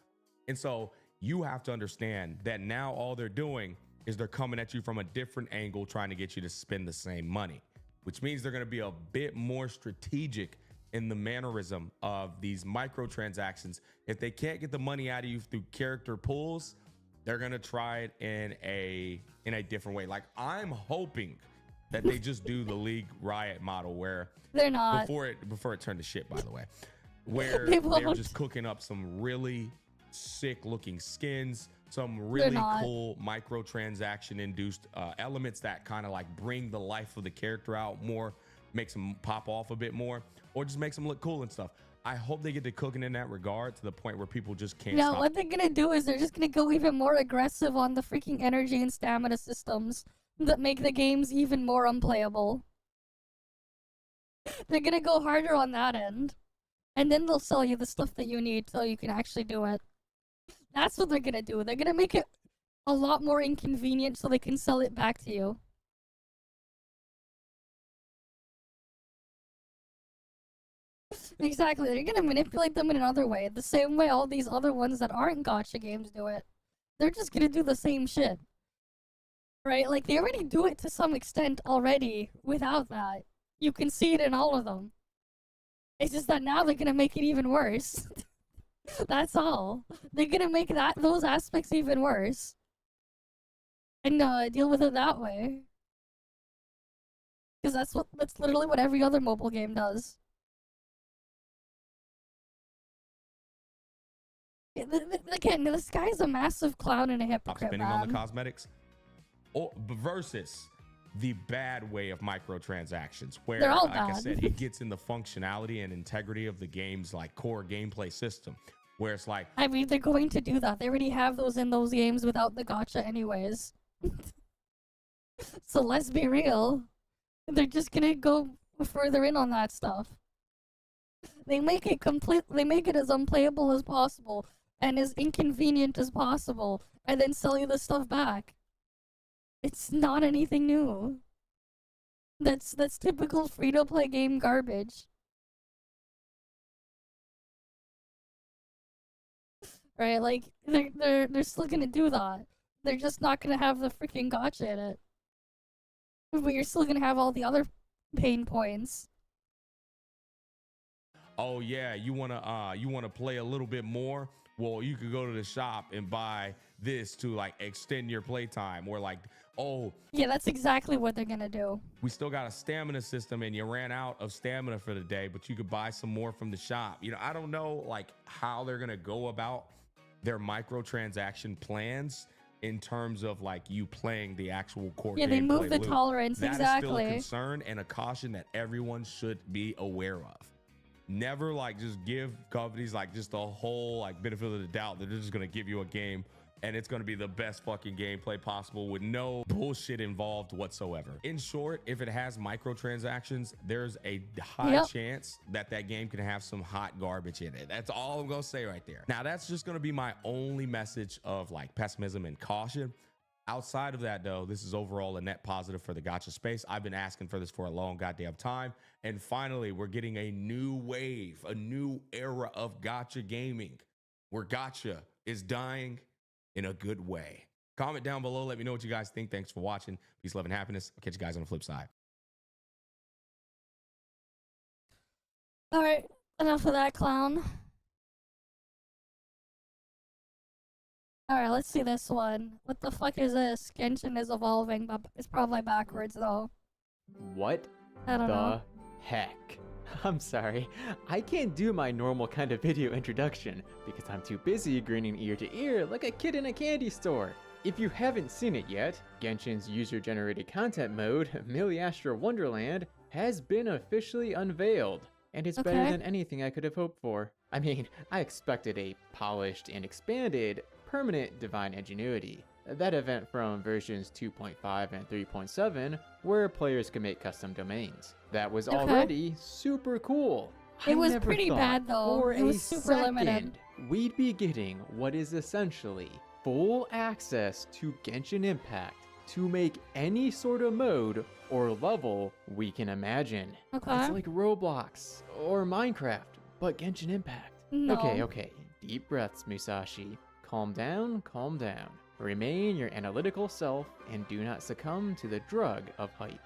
And so you have to understand that now all they're doing is they're coming at you from a different angle, trying to get you to spend the same money, which means they're going to be a bit more strategic in the mannerism of these microtransactions. If they can't get the money out of you through character pulls, they're going to try it in a different way. Like, I'm hoping that they just do the League Riot model where they're not before it turned to shit, by the way, where They they're won't. just cooking up some really sick looking skins, some really not. cool microtransaction induced elements that kind of like bring the life of the character out more, makes them pop off a bit more, or just makes them look cool and stuff. I hope they get to cooking in that regard to the point where people just can't No, stop. what they're gonna do is they're just gonna go even more aggressive on the freaking energy and stamina systems that make the games even more unplayable. They're gonna go harder on that end. And then they'll sell you the stuff that you need so you can actually do it. That's what they're gonna do. They're gonna make it a lot more inconvenient so they can sell it back to you. Exactly, they're gonna manipulate them in another way, the same way all these other ones that aren't gacha games do it. They're just gonna do the same shit. Right? Like, they already do it to some extent already without that. You can see it in all of them. It's just that now they're gonna make it even worse. That's all. They're gonna make those aspects even worse. And deal with it that way. Because that's literally what every other mobile game does. Again, this guy's a massive clown and a Stop hypocrite, spending man. on the cosmetics, versus the bad way of microtransactions, where, They're all like I bad. said, it gets in the functionality and integrity of the game's like core gameplay system, where it's like, I mean, they're going to do that. They already have those in those games without the gacha anyways. So let's be real. They're just gonna go further in on that stuff. They make it as unplayable as possible and as inconvenient as possible, and then sell you the stuff back. It's not anything new. That's typical free-to-play game garbage. Right? Like, they're still gonna do that. They're just not gonna have the freaking gacha in it. But you're still gonna have all the other pain points. oh yeah, you wanna play a little bit more? Well, you could go to the shop and buy this to like extend your playtime, or like, oh Yeah, that's exactly what they're gonna do. we still got a stamina system and you ran out of stamina for the day, but you could buy some more from the shop. You know, I don't know like how they're gonna go about their microtransaction plans in terms of like you playing the actual core Yeah, they move gameplay the loop. tolerance, That is still a exactly. concern and a caution that everyone should be aware of. Never like just give companies like just a whole like benefit of the doubt that they're just gonna give you a game and it's gonna be the best fucking gameplay possible with no bullshit involved whatsoever. In short, if it has microtransactions, there's a high chance that that game can have some hot garbage in it. That's all I'm gonna say right there. Now, that's just gonna be my only message of like pessimism and caution. Outside of that, though, this is overall a net positive for the gacha space. I've been asking for this for a long goddamn time. And finally, we're getting a new wave, a new era of gacha gaming, where gacha is dying in a good way. Comment down below. Let me know what you guys think. Thanks for watching. Peace, love, and happiness. I'll catch you guys on the flip side. Alright, enough of that clown. Alright, let's see this one. What the fuck is this? Genshin is evolving, but it's probably backwards though. What I don't know. Heck? I'm sorry, I can't do my normal kind of video introduction because I'm too busy grinning ear to ear like a kid in a candy store. If you haven't seen it yet, Genshin's user-generated content mode, Miliastra Wonderland, has been officially unveiled, and it's better than anything I could have hoped for. I mean, I expected a polished and expanded, permanent Divine Ingenuity. That event from versions 2.5 and 3.7, where players can make custom domains. That was already super cool. It was pretty bad though. It was super limited. We'd be getting what is essentially full access to Genshin Impact to make any sort of mode or level we can imagine. It's like Roblox or Minecraft, but Genshin Impact. No. Okay. Deep breaths, Musashi. Calm down, calm down. Remain your analytical self and do not succumb to the drug of hype.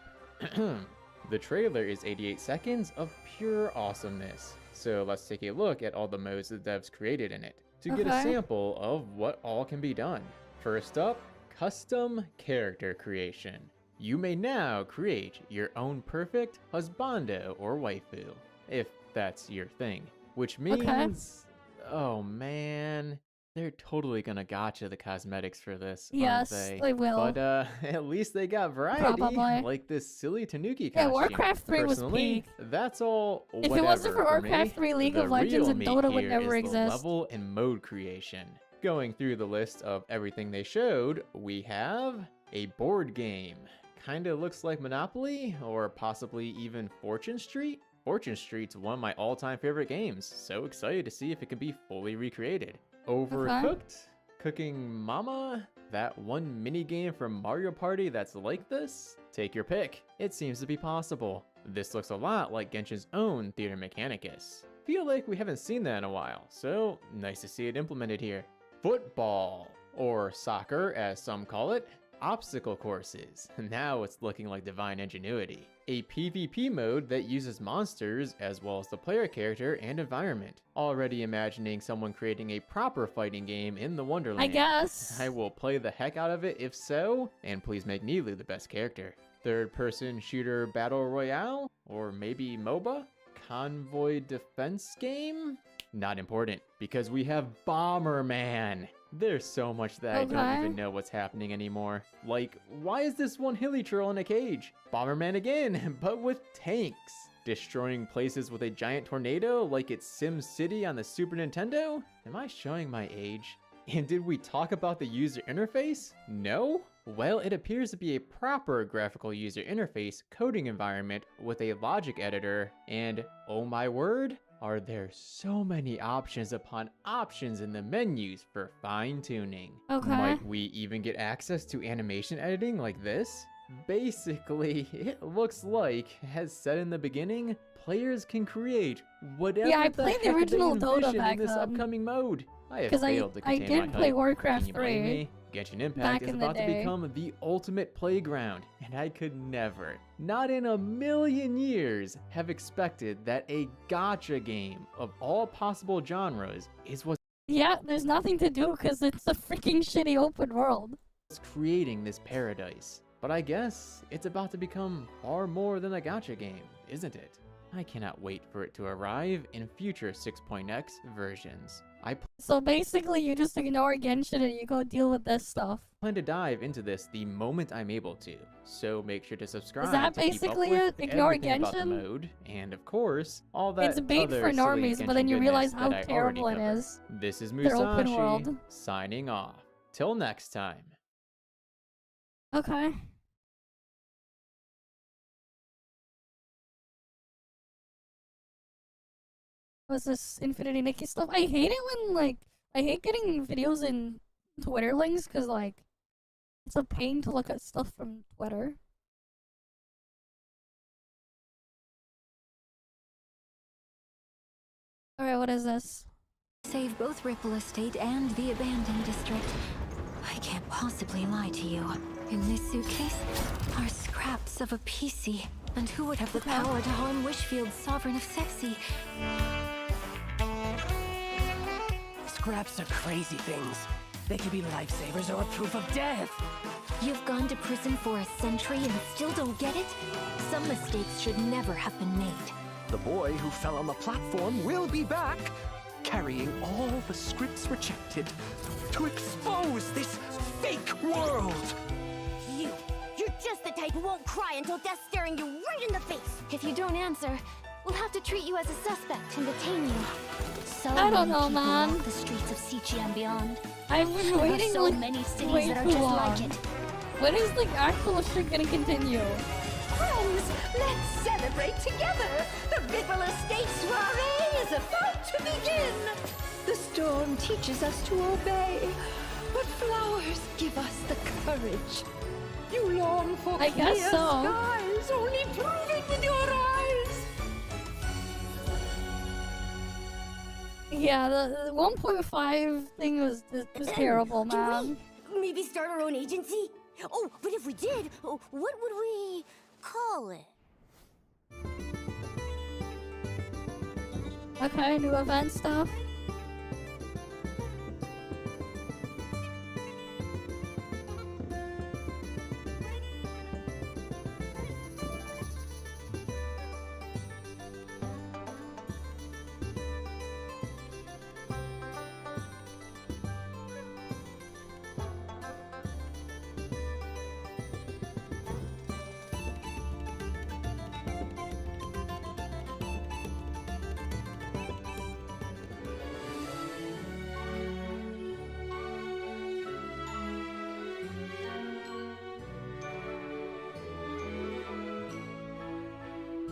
The trailer is 88 seconds of pure awesomeness. So let's take a look at all the modes the devs created in it to get a sample of what all can be done. First up, custom character creation. You may now create your own perfect husbando or waifu, if that's your thing. Which means, oh man, they're totally gonna gotcha the cosmetics for this, yes, aren't they will. But at least they got variety, like this silly Tanuki costume. Yeah, Warcraft 3 was peak. That's all. If it wasn't for Warcraft 3, League of Legends and Dota would never exist. Level and mode creation. Going through the list of everything they showed, we have a board game. Kinda looks like Monopoly, or possibly even Fortune Street. Fortune Street's one of my all-time favorite games, so excited to see if it can be fully recreated. Overcooked? Cooking Mama? That one mini game from Mario Party that's like this? Take your pick. It seems to be possible. This looks a lot like Genshin's own Theater Mechanicus. Feel like we haven't seen that in a while, so nice to see it implemented here. Football, or soccer as some call it, obstacle courses. Now it's looking like Divine Ingenuity. A PvP mode that uses monsters as well as the player character and environment. Already imagining someone creating a proper fighting game in the Wonderland. I guess. I will play the heck out of it if so, and please make Nilu the best character. Third-person shooter battle royale, or maybe MOBA? Convoy defense game? Not important, because we have Bomberman. There's so much that I don't even know what's happening anymore. Like, why is this one hilly troll in a cage? Bomberman again, but with tanks. Destroying places with a giant tornado like it's Sim City on the Super Nintendo? Am I showing my age? And did we talk about the user interface? No? Well, it appears to be a proper graphical user interface coding environment with a logic editor, and oh my word, are there so many options upon options in the menus for fine-tuning. Might we even get access to animation editing like this? Basically, it looks like, as said in the beginning, players can create whatever I played the original Dota back in this then. upcoming mode. I have failed to contain I did my play hype. Warcraft Can you blame 3. me? Genshin Impact is about to become the ultimate playground, and I could never, not in a million years, have expected that a gacha game of all possible genres is what's there's nothing to do because it's a freaking shitty open world. creating this paradise. But I guess it's about to become far more than a gacha game, isn't it? I cannot wait for it to arrive in future 6.x versions. So basically you just ignore Genshin and you go deal with this stuff. Plan to dive into this the moment I'm able to, so make sure to subscribe. Is that to keep basically up with it? Ignore everything about the Genshin? mode, and of course, all that It's bait other for silly normies, but Genshin then you realize goodness how that I already terrible it covered. is. This is Their open Musashi, world. signing off. Till next time. Okay. What's this Infinity Nikki stuff? I hate it when, I hate getting videos in Twitter links, because, it's a pain to look at stuff from Twitter. Alright, what is this? Save both Ripple Estate and the abandoned district. I can't possibly lie to you. In this suitcase are scraps of a PC. And who would have the power to harm Wishfield's Sovereign of Sexy? Scraps are crazy things. They could be lifesavers or proof of death. You've gone to prison for a century and still don't get it? Some mistakes should never have been made. The boy who fell on the platform will be back, carrying all the scripts rejected to expose this fake world. You're just the type who won't cry until death's staring you right in the face. If you don't answer, we'll have to treat you as a suspect and detain you. So I don't know, many people man. walk the streets of Sichi and beyond. I've been There are waiting so like many cities way that are too just long. like it. When is like actual shit gonna continue? Friends, let's celebrate together! The Ripple Estate soiree is about to begin! The storm teaches us to obey, but flowers give us the courage. You long for I guess clear so. skies, only prove it with your eyes! Yeah, the 1.5 thing was terrible, man. Maybe start our own agency? Oh, but if we did, what would we call it? Okay, new event stuff.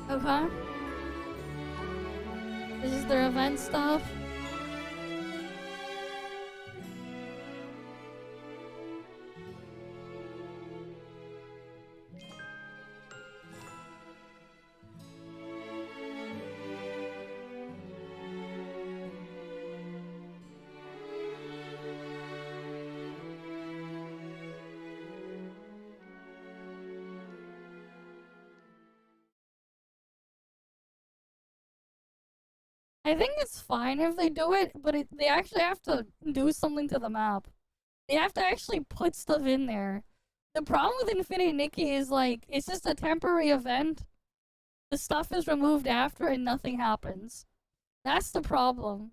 Okay. This is their event stuff. I think it's fine if they do it, but they actually have to do something to the map. They have to actually put stuff in there. The problem with Infinity Nikki is like, it's just a temporary event. The stuff is removed after and nothing happens. That's the problem.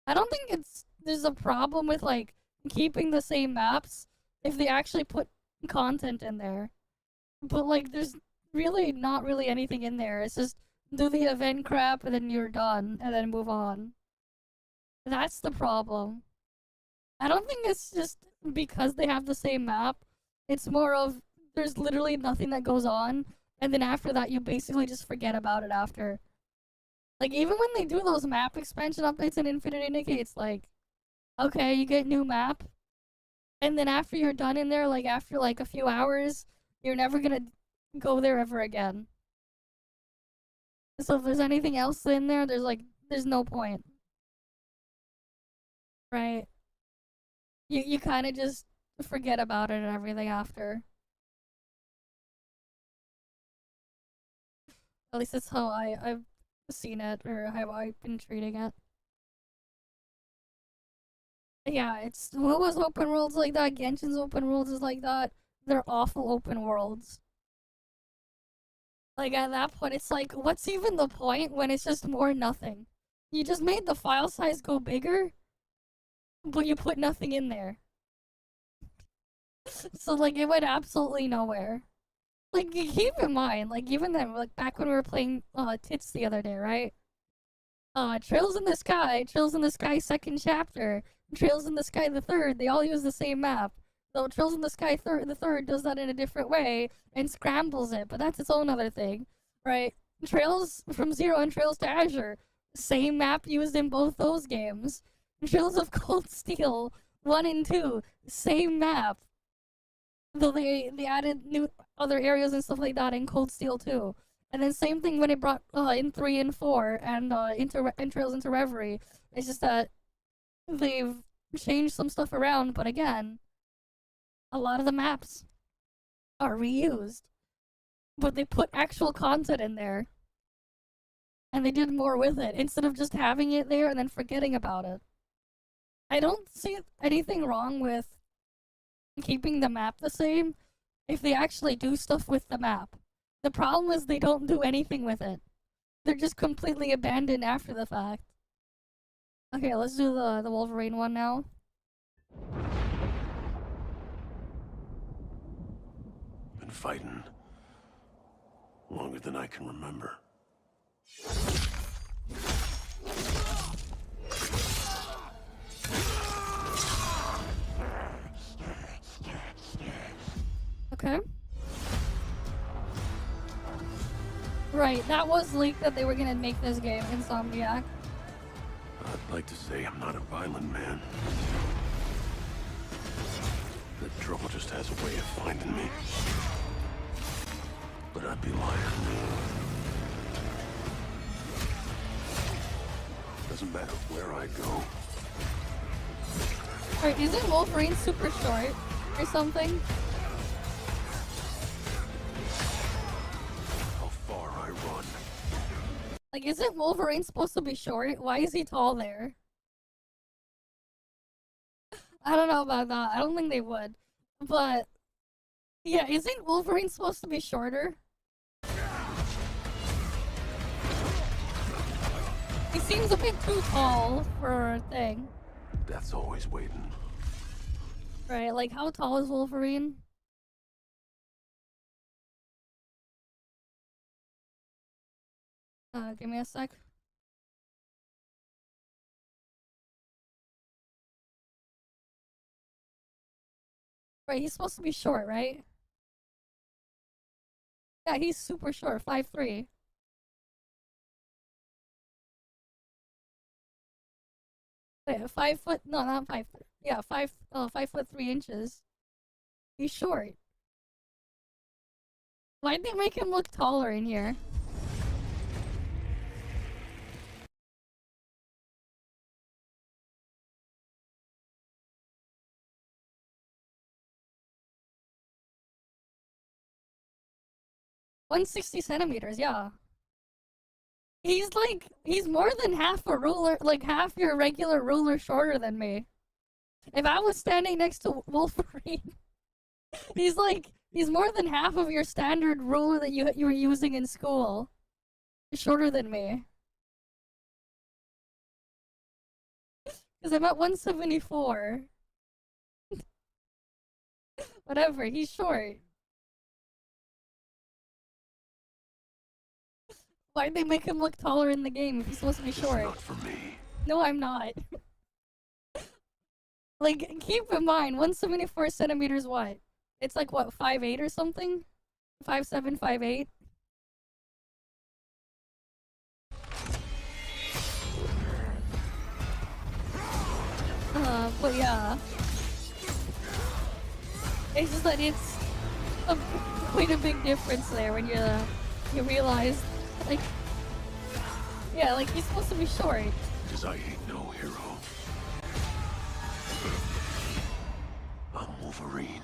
I don't think there's a problem with like keeping the same maps if they actually put content in there. But like, there's really not really anything in there. It's just do the event crap and then you're done and then move on. That's the problem. I don't think it's just because they have the same map. It's more of there's literally nothing that goes on, and then after that you basically just forget about it after. Like even when they do those map expansion updates in Infinity Nikki, it's like, okay, you get new map, and then after you're done in there, like after like a few hours, you're never gonna go there ever again. So if there's anything else in there, there's no point. Right? You kind of just forget about it and everything after. At least that's how I've seen it, or how I've been treating it. Yeah, it's what was open worlds like that? Genshin's open worlds is like that. They're awful open worlds. Like at that point, it's like, what's even the point when it's just more nothing? You just made the file size go bigger, but you put nothing in there. So like, it went absolutely nowhere. Like, you keep in mind, like even then, like back when we were playing Tits the other day, right? Trails in the Sky, Trails in the Sky second chapter, Trails in the Sky the third, they all use the same map. Though Trails in the Sky the third does that in a different way and scrambles it, but that's its own other thing, right? Trails from Zero and Trails to Azure, same map used in both those games. Trails of Cold Steel 1 and 2, same map. Though they added new other areas and stuff like that in Cold Steel 2. And then same thing when it brought in 3 and 4 and Trails into Reverie. It's just that they've changed some stuff around, but again, a lot of the maps are reused, but they put actual content in there, and they did more with it instead of just having it there and then forgetting about it. I don't see anything wrong with keeping the map the same if they actually do stuff with the map. The problem is they don't do anything with it. They're just completely abandoned after the fact. Okay, let's do the Wolverine one now. Been fighting longer than I can remember. Okay. Right, that was leaked that they were gonna make this game, Insomniac. I'd like to say I'm not a violent man. The trouble just has a way of finding me. But I'd be lying. Doesn't matter where I go. Wait, isn't Wolverine super short or something? How far I run. Like, isn't Wolverine supposed to be short? Why is he tall there? I don't know about that. I don't think they would. But, yeah, isn't Wolverine supposed to be shorter? He seems a bit too tall for a thing. Death's always waiting. Right, like, how tall is Wolverine? Give me a sec. Right, he's supposed to be short, right? Yeah, he's super short, 5'3". Wait, 5 foot? No, not 5. Yeah, 5'3". He's short. Why'd they make him look taller in here? $160cm, yeah. He's more than half a ruler, like half your regular ruler shorter than me. If I was standing next to Wolverine, he's more than half of your standard ruler that you were using in school. He's shorter than me. Because I'm at 174. Whatever, he's short. Why'd they make him look taller in the game if he's supposed to be short? Not for me. No, I'm not. Like, keep in mind, 174 centimeters what? It's like, what, 5'8" or something? 5'7", 5'8"? But yeah. It's just that it's quite a big difference there when you realize, like, yeah, like, he's supposed to be short. Because I ain't no hero. I'm Wolverine.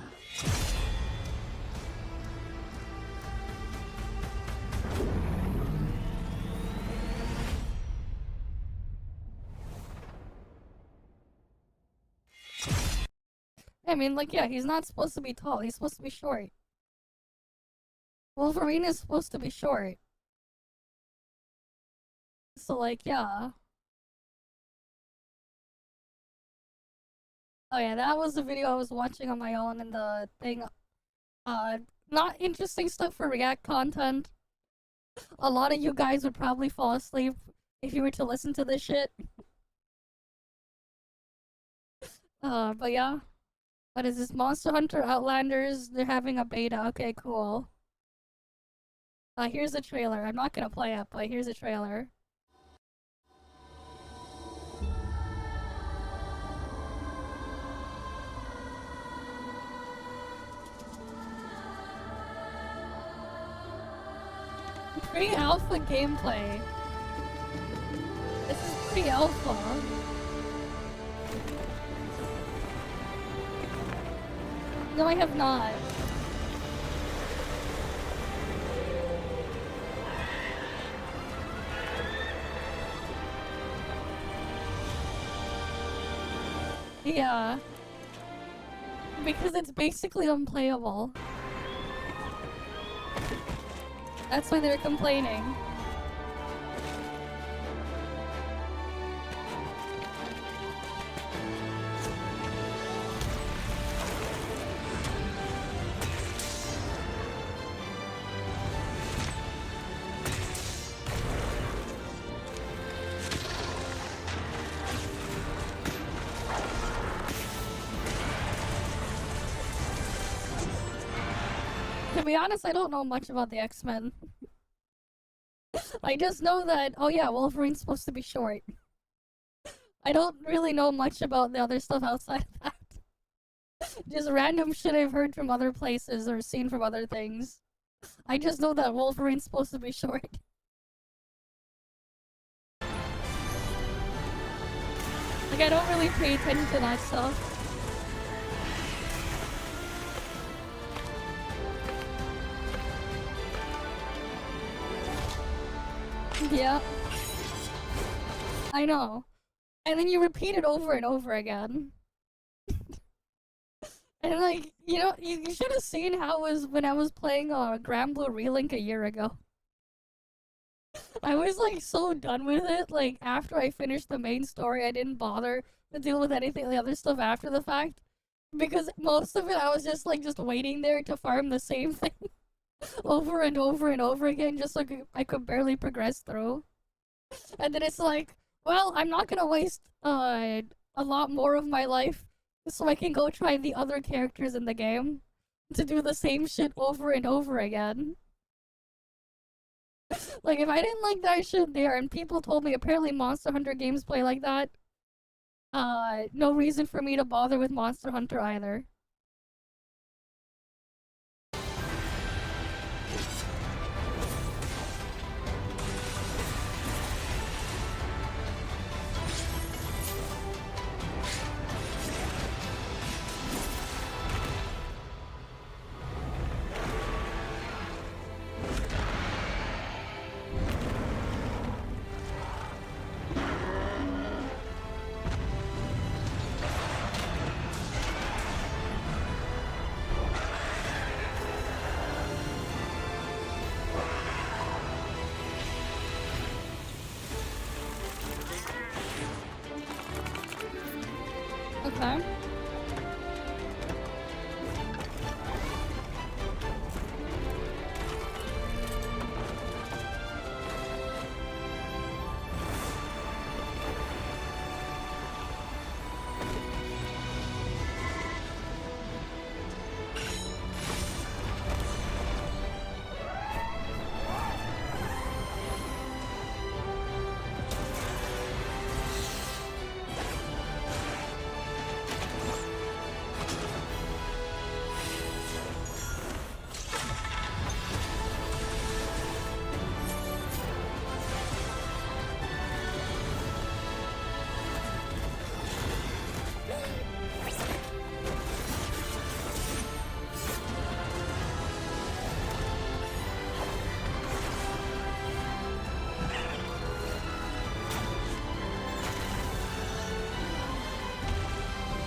I mean, like, yeah, he's not supposed to be tall. He's supposed to be short. Wolverine is supposed to be short. So, like, yeah. Oh yeah, that was the video I was watching on my own and the thing. Not interesting stuff for React content. A lot of you guys would probably fall asleep if you were to listen to this shit. But yeah. What is this? Monster Hunter Outlanders, they're having a beta. Okay, cool. Here's the trailer. I'm not gonna play it, but here's the trailer. Pre-alpha gameplay. This is pre-alpha. No, I have not. Yeah. because it's basically unplayable. That's why they're complaining. To be honest, I don't know much about the X-Men. I just know that, oh yeah, Wolverine's supposed to be short. I don't really know much about the other stuff outside of that. Just random shit I've heard from other places or seen from other things. I just know that Wolverine's supposed to be short. Like, I don't really pay attention to that stuff. Yeah. I know. And then you repeat it over and over again. And like, you know, you should have seen how it was when I was playing Grand Blue Relink a year ago. I was like so done with it. Like after I finished the main story, I didn't bother to deal with anything the other stuff after the fact. Because most of it I was just waiting there to farm the same thing. Over and over and over again, just so I could barely progress through. And then it's like, well, I'm not gonna waste a lot more of my life so I can go try the other characters in the game to do the same shit over and over again. Like, if I didn't like that shit there, and people told me apparently Monster Hunter games play like that, no reason for me to bother with Monster Hunter either. Okay.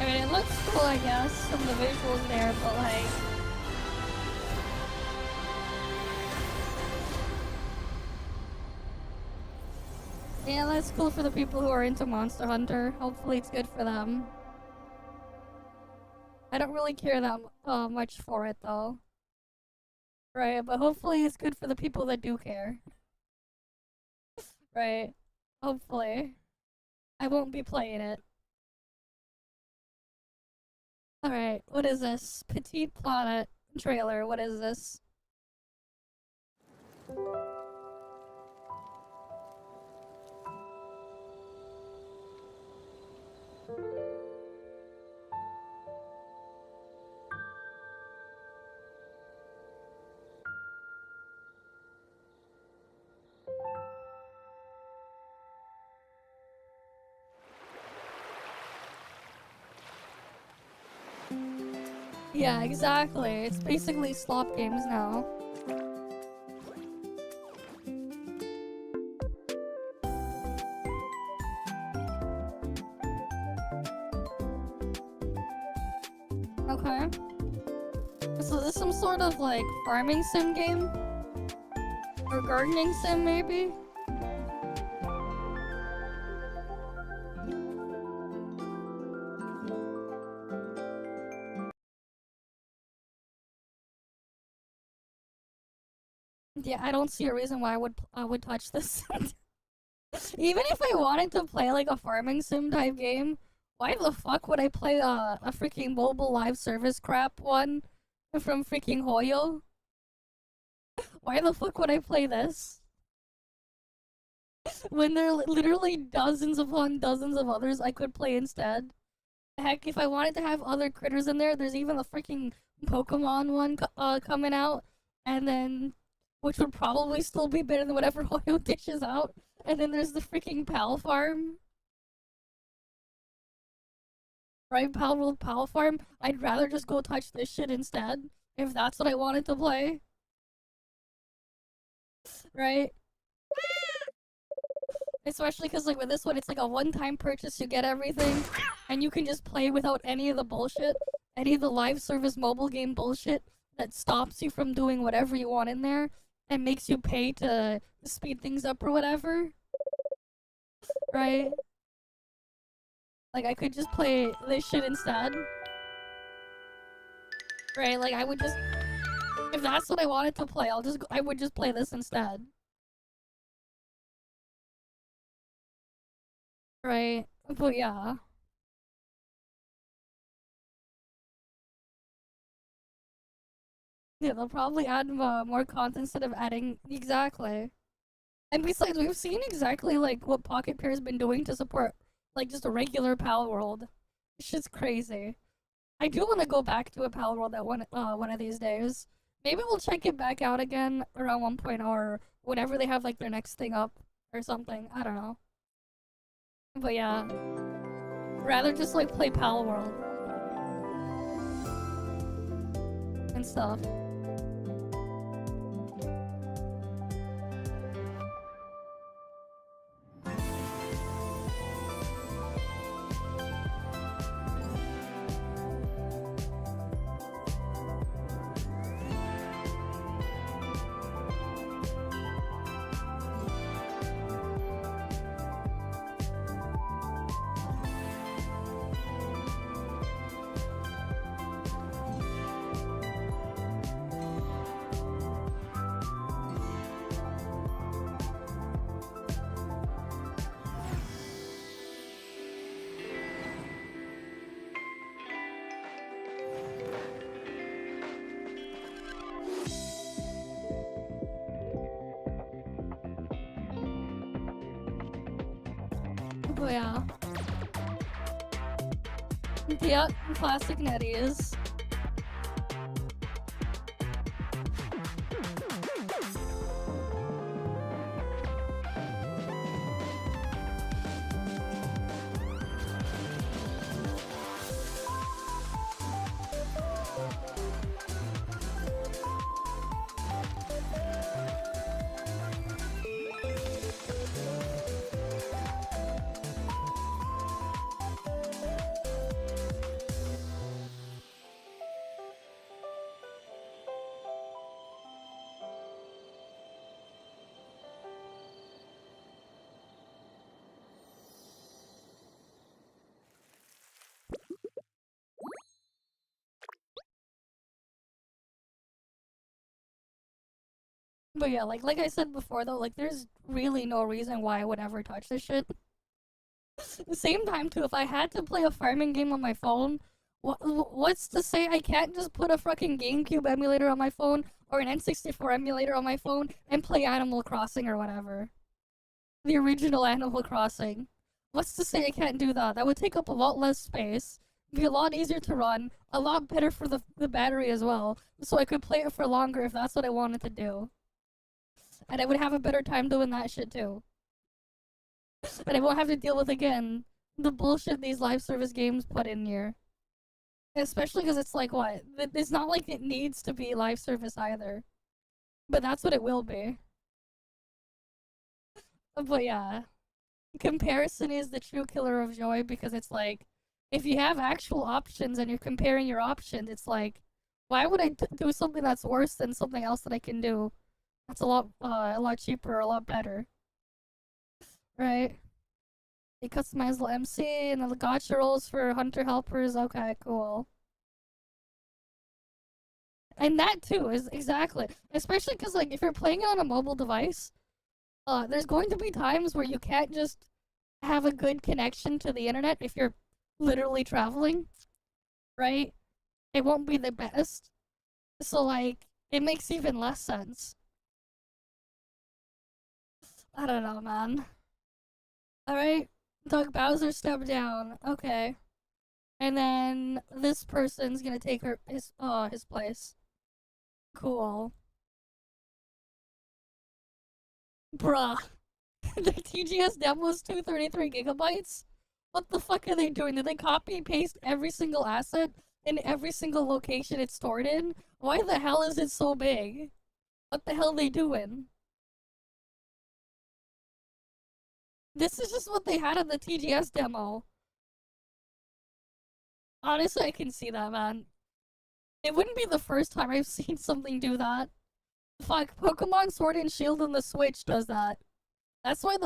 I mean, it looks cool, I guess, from the visuals there, but like... Yeah, that's cool for the people who are into Monster Hunter. Hopefully it's good for them. I don't really care that much for it, though. Right, but hopefully it's good for the people that do care. Right. Hopefully. I won't be playing it. Alright, what is this? Petite Planet trailer, what is this? Yeah, exactly. It's basically slop games now. Okay. So this is some sort of like farming sim game? Or gardening sim maybe? Yeah, I don't see a reason why I would touch this. Even if I wanted to play like a farming sim type game, why the fuck would I play a freaking mobile live service crap one from freaking Hoyo? Why the fuck would I play this? When there are literally dozens upon dozens of others I could play instead. Heck, if I wanted to have other critters in there, there's even a freaking Pokemon one coming out, and then which would probably still be better than whatever Hoyo dishes out. And then there's the freaking Pal Farm. Right, Pal World Pal Farm. I'd rather just go touch this shit instead, if that's what I wanted to play. Right? Especially because like with this one, it's like a one-time purchase, you get everything, and you can just play without any of the bullshit, any of the live service mobile game bullshit that stops you from doing whatever you want in there, and makes you pay to speed things up or whatever. Right? Like, I could just play this shit instead. Right, like, I would just... If that's what I wanted to play, I would just play this instead. Right, but yeah. Yeah, they'll probably add more content instead of adding... Exactly. And besides, we've seen exactly, like, what Pocket Pair's been doing to support, like, just a regular Pal World. It's just crazy. I do want to go back to a Pal World at one of these days. Maybe we'll check it back out again around 1.0 or whenever they have, like, their next thing up or something. I don't know. But yeah. Rather just, like, play Pal World. And stuff. But yeah. Yeah, classic netties. But yeah, like I said before though, like there's really no reason why I would ever touch this shit. At the same time too, if I had to play a farming game on my phone, what's to say I can't just put a fucking GameCube emulator on my phone or an N64 emulator on my phone and play Animal Crossing or whatever. The original Animal Crossing. What's to say I can't do that? That would take up a lot less space, be a lot easier to run, a lot better for the battery as well, so I could play it for longer if that's what I wanted to do. And I would have a better time doing that shit too. And I won't have to deal with, again, the bullshit these live service games put in here. Especially because it's like, what? It's not like it needs to be live service either. But that's what it will be. But yeah. Comparison is the true killer of joy because it's like, if you have actual options and you're comparing your options, it's like, why would I do something that's worse than something else that I can do? That's a lot cheaper, a lot better, right? You customize the MC and the gacha rolls for hunter helpers. Okay, cool. And that too is exactly, especially because like if you're playing it on a mobile device, there's going to be times where you can't just have a good connection to the internet if you're literally traveling, right? It won't be the best. So like, it makes even less sense. I don't know, man. Alright, Doug Bowser stepped down. Okay. And then this person's gonna take his place. Cool. Bruh. The TGS demo's 233 gigabytes? What the fuck are they doing? Did they copy and paste every single asset in every single location it's stored in? Why the hell is it so big? What the hell are they doing? This is just what they had in the TGS demo. Honestly, I can see that, man. It wouldn't be the first time I've seen something do that. Fuck, Pokemon Sword and Shield on the Switch does that. That's why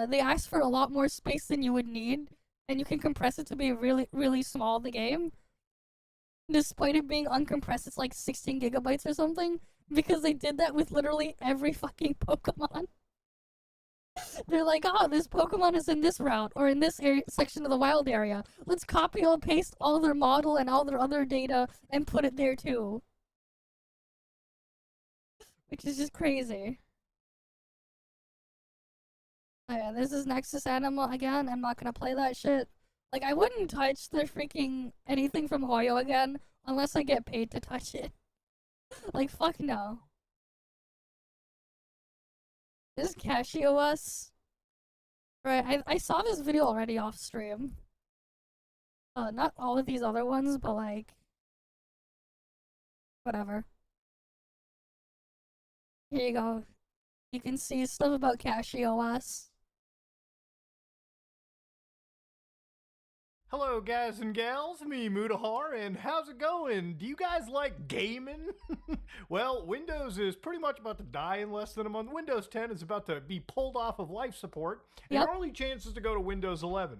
they ask for a lot more space than you would need, and you can compress it to be really, really small, the game. Despite it being uncompressed, it's like 16 gigabytes or something, because they did that with literally every fucking Pokemon. They're like, oh, this Pokemon is in this route, or in this section of the wild area. Let's copy and paste all their model and all their other data and put it there too. Which is just crazy. Oh yeah, this is Nexus Anima again. I'm not gonna play that shit. Like, I wouldn't touch the freaking anything from Hoyo again unless I get paid to touch it. Like, fuck no. This is CashieOS. Right, I saw this video already off stream. Not all of these other ones, but like, whatever. Here you go. You can see stuff about CashieOS. Hello guys and gals, me Mudahar, and how's it going? Do you guys like gaming? Well, Windows is pretty much about to die in less than a month. Windows 10 is about to be pulled off of life support, and your only chance is to go to Windows 11.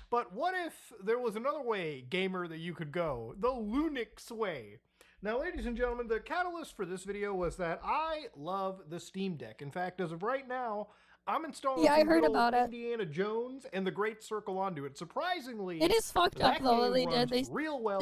But what if there was another way, gamer, that you could go? The Linux way. Now, ladies and gentlemen, the catalyst for this video was that I love the Steam Deck. In fact, as of right now, I'm installing I heard about it. Indiana Jones and the Great Circle onto it. Surprisingly, it is fucked up though that they did. They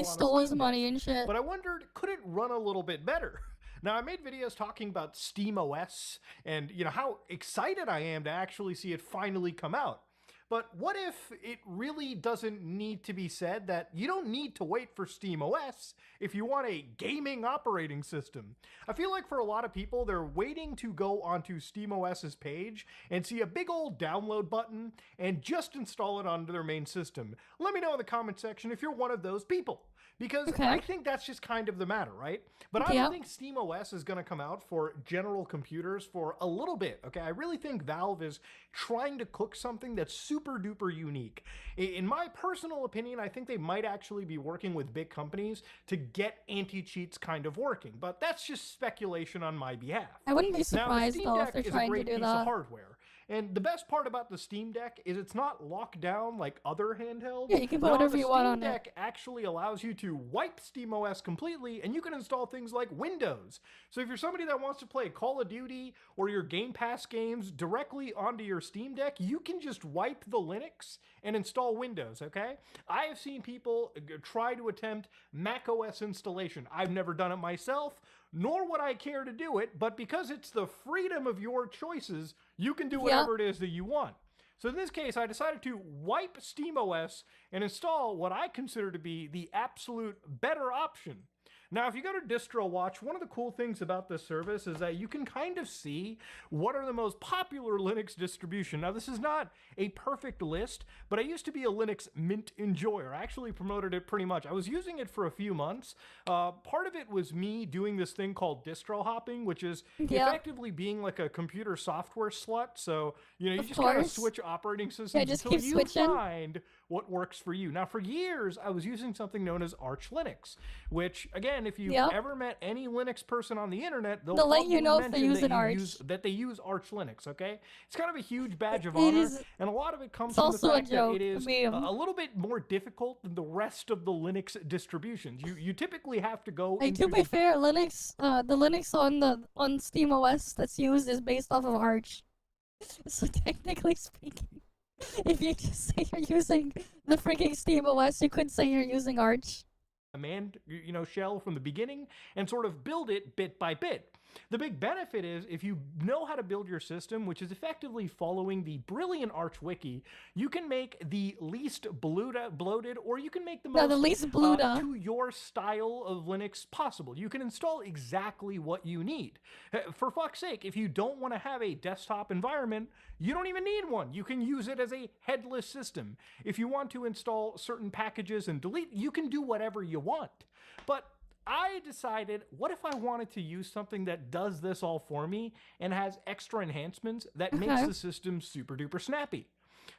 stole his money and shit. But I wondered, could it run a little bit better? Now, I made videos talking about SteamOS and, you know, how excited I am to actually see it finally come out. But what if it really doesn't need to be said that you don't need to wait for SteamOS if you want a gaming operating system? I feel like for a lot of people, they're waiting to go onto SteamOS's page and see a big old download button and just install it onto their main system. Let me know in the comment section if you're one of those people. Because I think that's just kind of the matter, right? But I don't think SteamOS is going to come out for general computers for a little bit, okay? I really think Valve is trying to cook something that's super duper unique. In my personal opinion, I think they might actually be working with big companies to get anti-cheats kind of working, but that's just speculation on my behalf. I wouldn't be surprised though if they're trying to do that. Of hardware. And the best part about the Steam Deck is it's not locked down like other handhelds. Yeah, you can put whatever you want on it. The Steam Deck actually allows you to wipe SteamOS completely, and you can install things like Windows. So if you're somebody that wants to play Call of Duty or your Game Pass games directly onto your Steam Deck, you can just wipe the Linux and install Windows, okay? I have seen people try to attempt macOS installation. I've never done it myself, nor would I care to do it, but because it's the freedom of your choices, you can do whatever it is that you want. So in this case, I decided to wipe SteamOS and install what I consider to be the absolute better option. Now, if you go to Distro Watch, one of the cool things about this service is that you can kind of see what are the most popular Linux distribution. Now, this is not a perfect list, but I used to be a Linux Mint enjoyer. I actually promoted it pretty much. I was using it for a few months. Part of it was me doing this thing called distro hopping, which is effectively being like a computer software slut. So, you know, you just kind of switch operating systems until you find what works for you. Now, for years, I was using something known as Arch Linux, which, again, if you've ever met any Linux person on the internet, they'll let you know if they use that they use Arch Linux, okay? It's kind of a huge badge of honor, and a lot of it comes from the fact that it is a little bit more difficult than the rest of the Linux distributions. You typically have to go into... To be fair, Linux, the Linux on SteamOS that's used is based off of Arch. So technically speaking, if you just say you're using the freaking SteamOS, you could say you're using Arch. Command, you know, shell from the beginning and sort of build it bit by bit. The big benefit is if you know how to build your system, which is effectively following the brilliant Arch Wiki, you can make the least bloated, or you can make the most the least to your style of Linux possible. You can install exactly what you need. For fuck's sake, if you don't want to have a desktop environment, you don't even need one. You can use it as a headless system. If you want to install certain packages and delete, you can do whatever you want. But I decided, what if I wanted to use something that does this all for me and has extra enhancements that makes the system super duper snappy?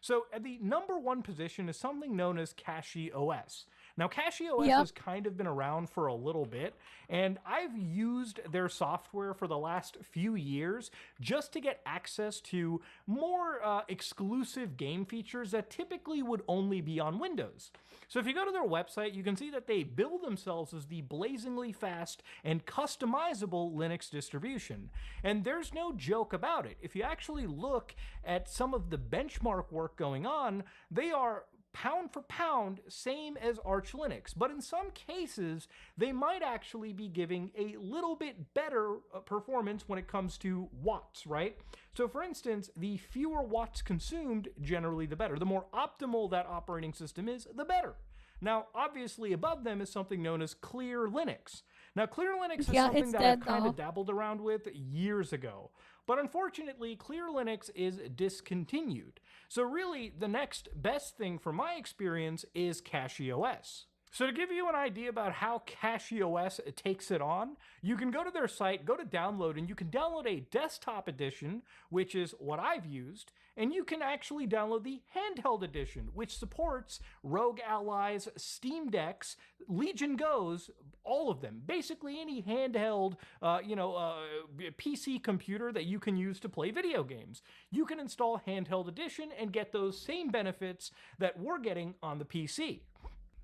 So at the #1 position is something known as CachyOS. Now, CachyOS has kind of been around for a little bit, and I've used their software for the last few years just to get access to more exclusive game features that typically would only be on Windows. So if you go to their website, you can see that they bill themselves as the blazingly fast and customizable Linux distribution. And there's no joke about it. If you actually look at some of the benchmark work going on, they are pound for pound same as Arch Linux, but in some cases they might actually be giving a little bit better performance when it comes to watts, right? So for instance, the fewer watts consumed, generally the better. The more optimal that operating system is, the better. Now, obviously above them is something known as Clear Linux. Now, Clear Linux is something that I've kind of dabbled around with years ago. But unfortunately, Clear Linux is discontinued. So really, the next best thing from my experience is CachyOS. So to give you an idea about how CachyOS takes it on, you can go to their site, go to download, and you can download a desktop edition, which is what I've used, and you can actually download the handheld edition, which supports Rogue Allies, Steam Decks, Legion Go's, all of them. Basically any handheld, PC computer that you can use to play video games. You can install handheld edition and get those same benefits that we're getting on the PC.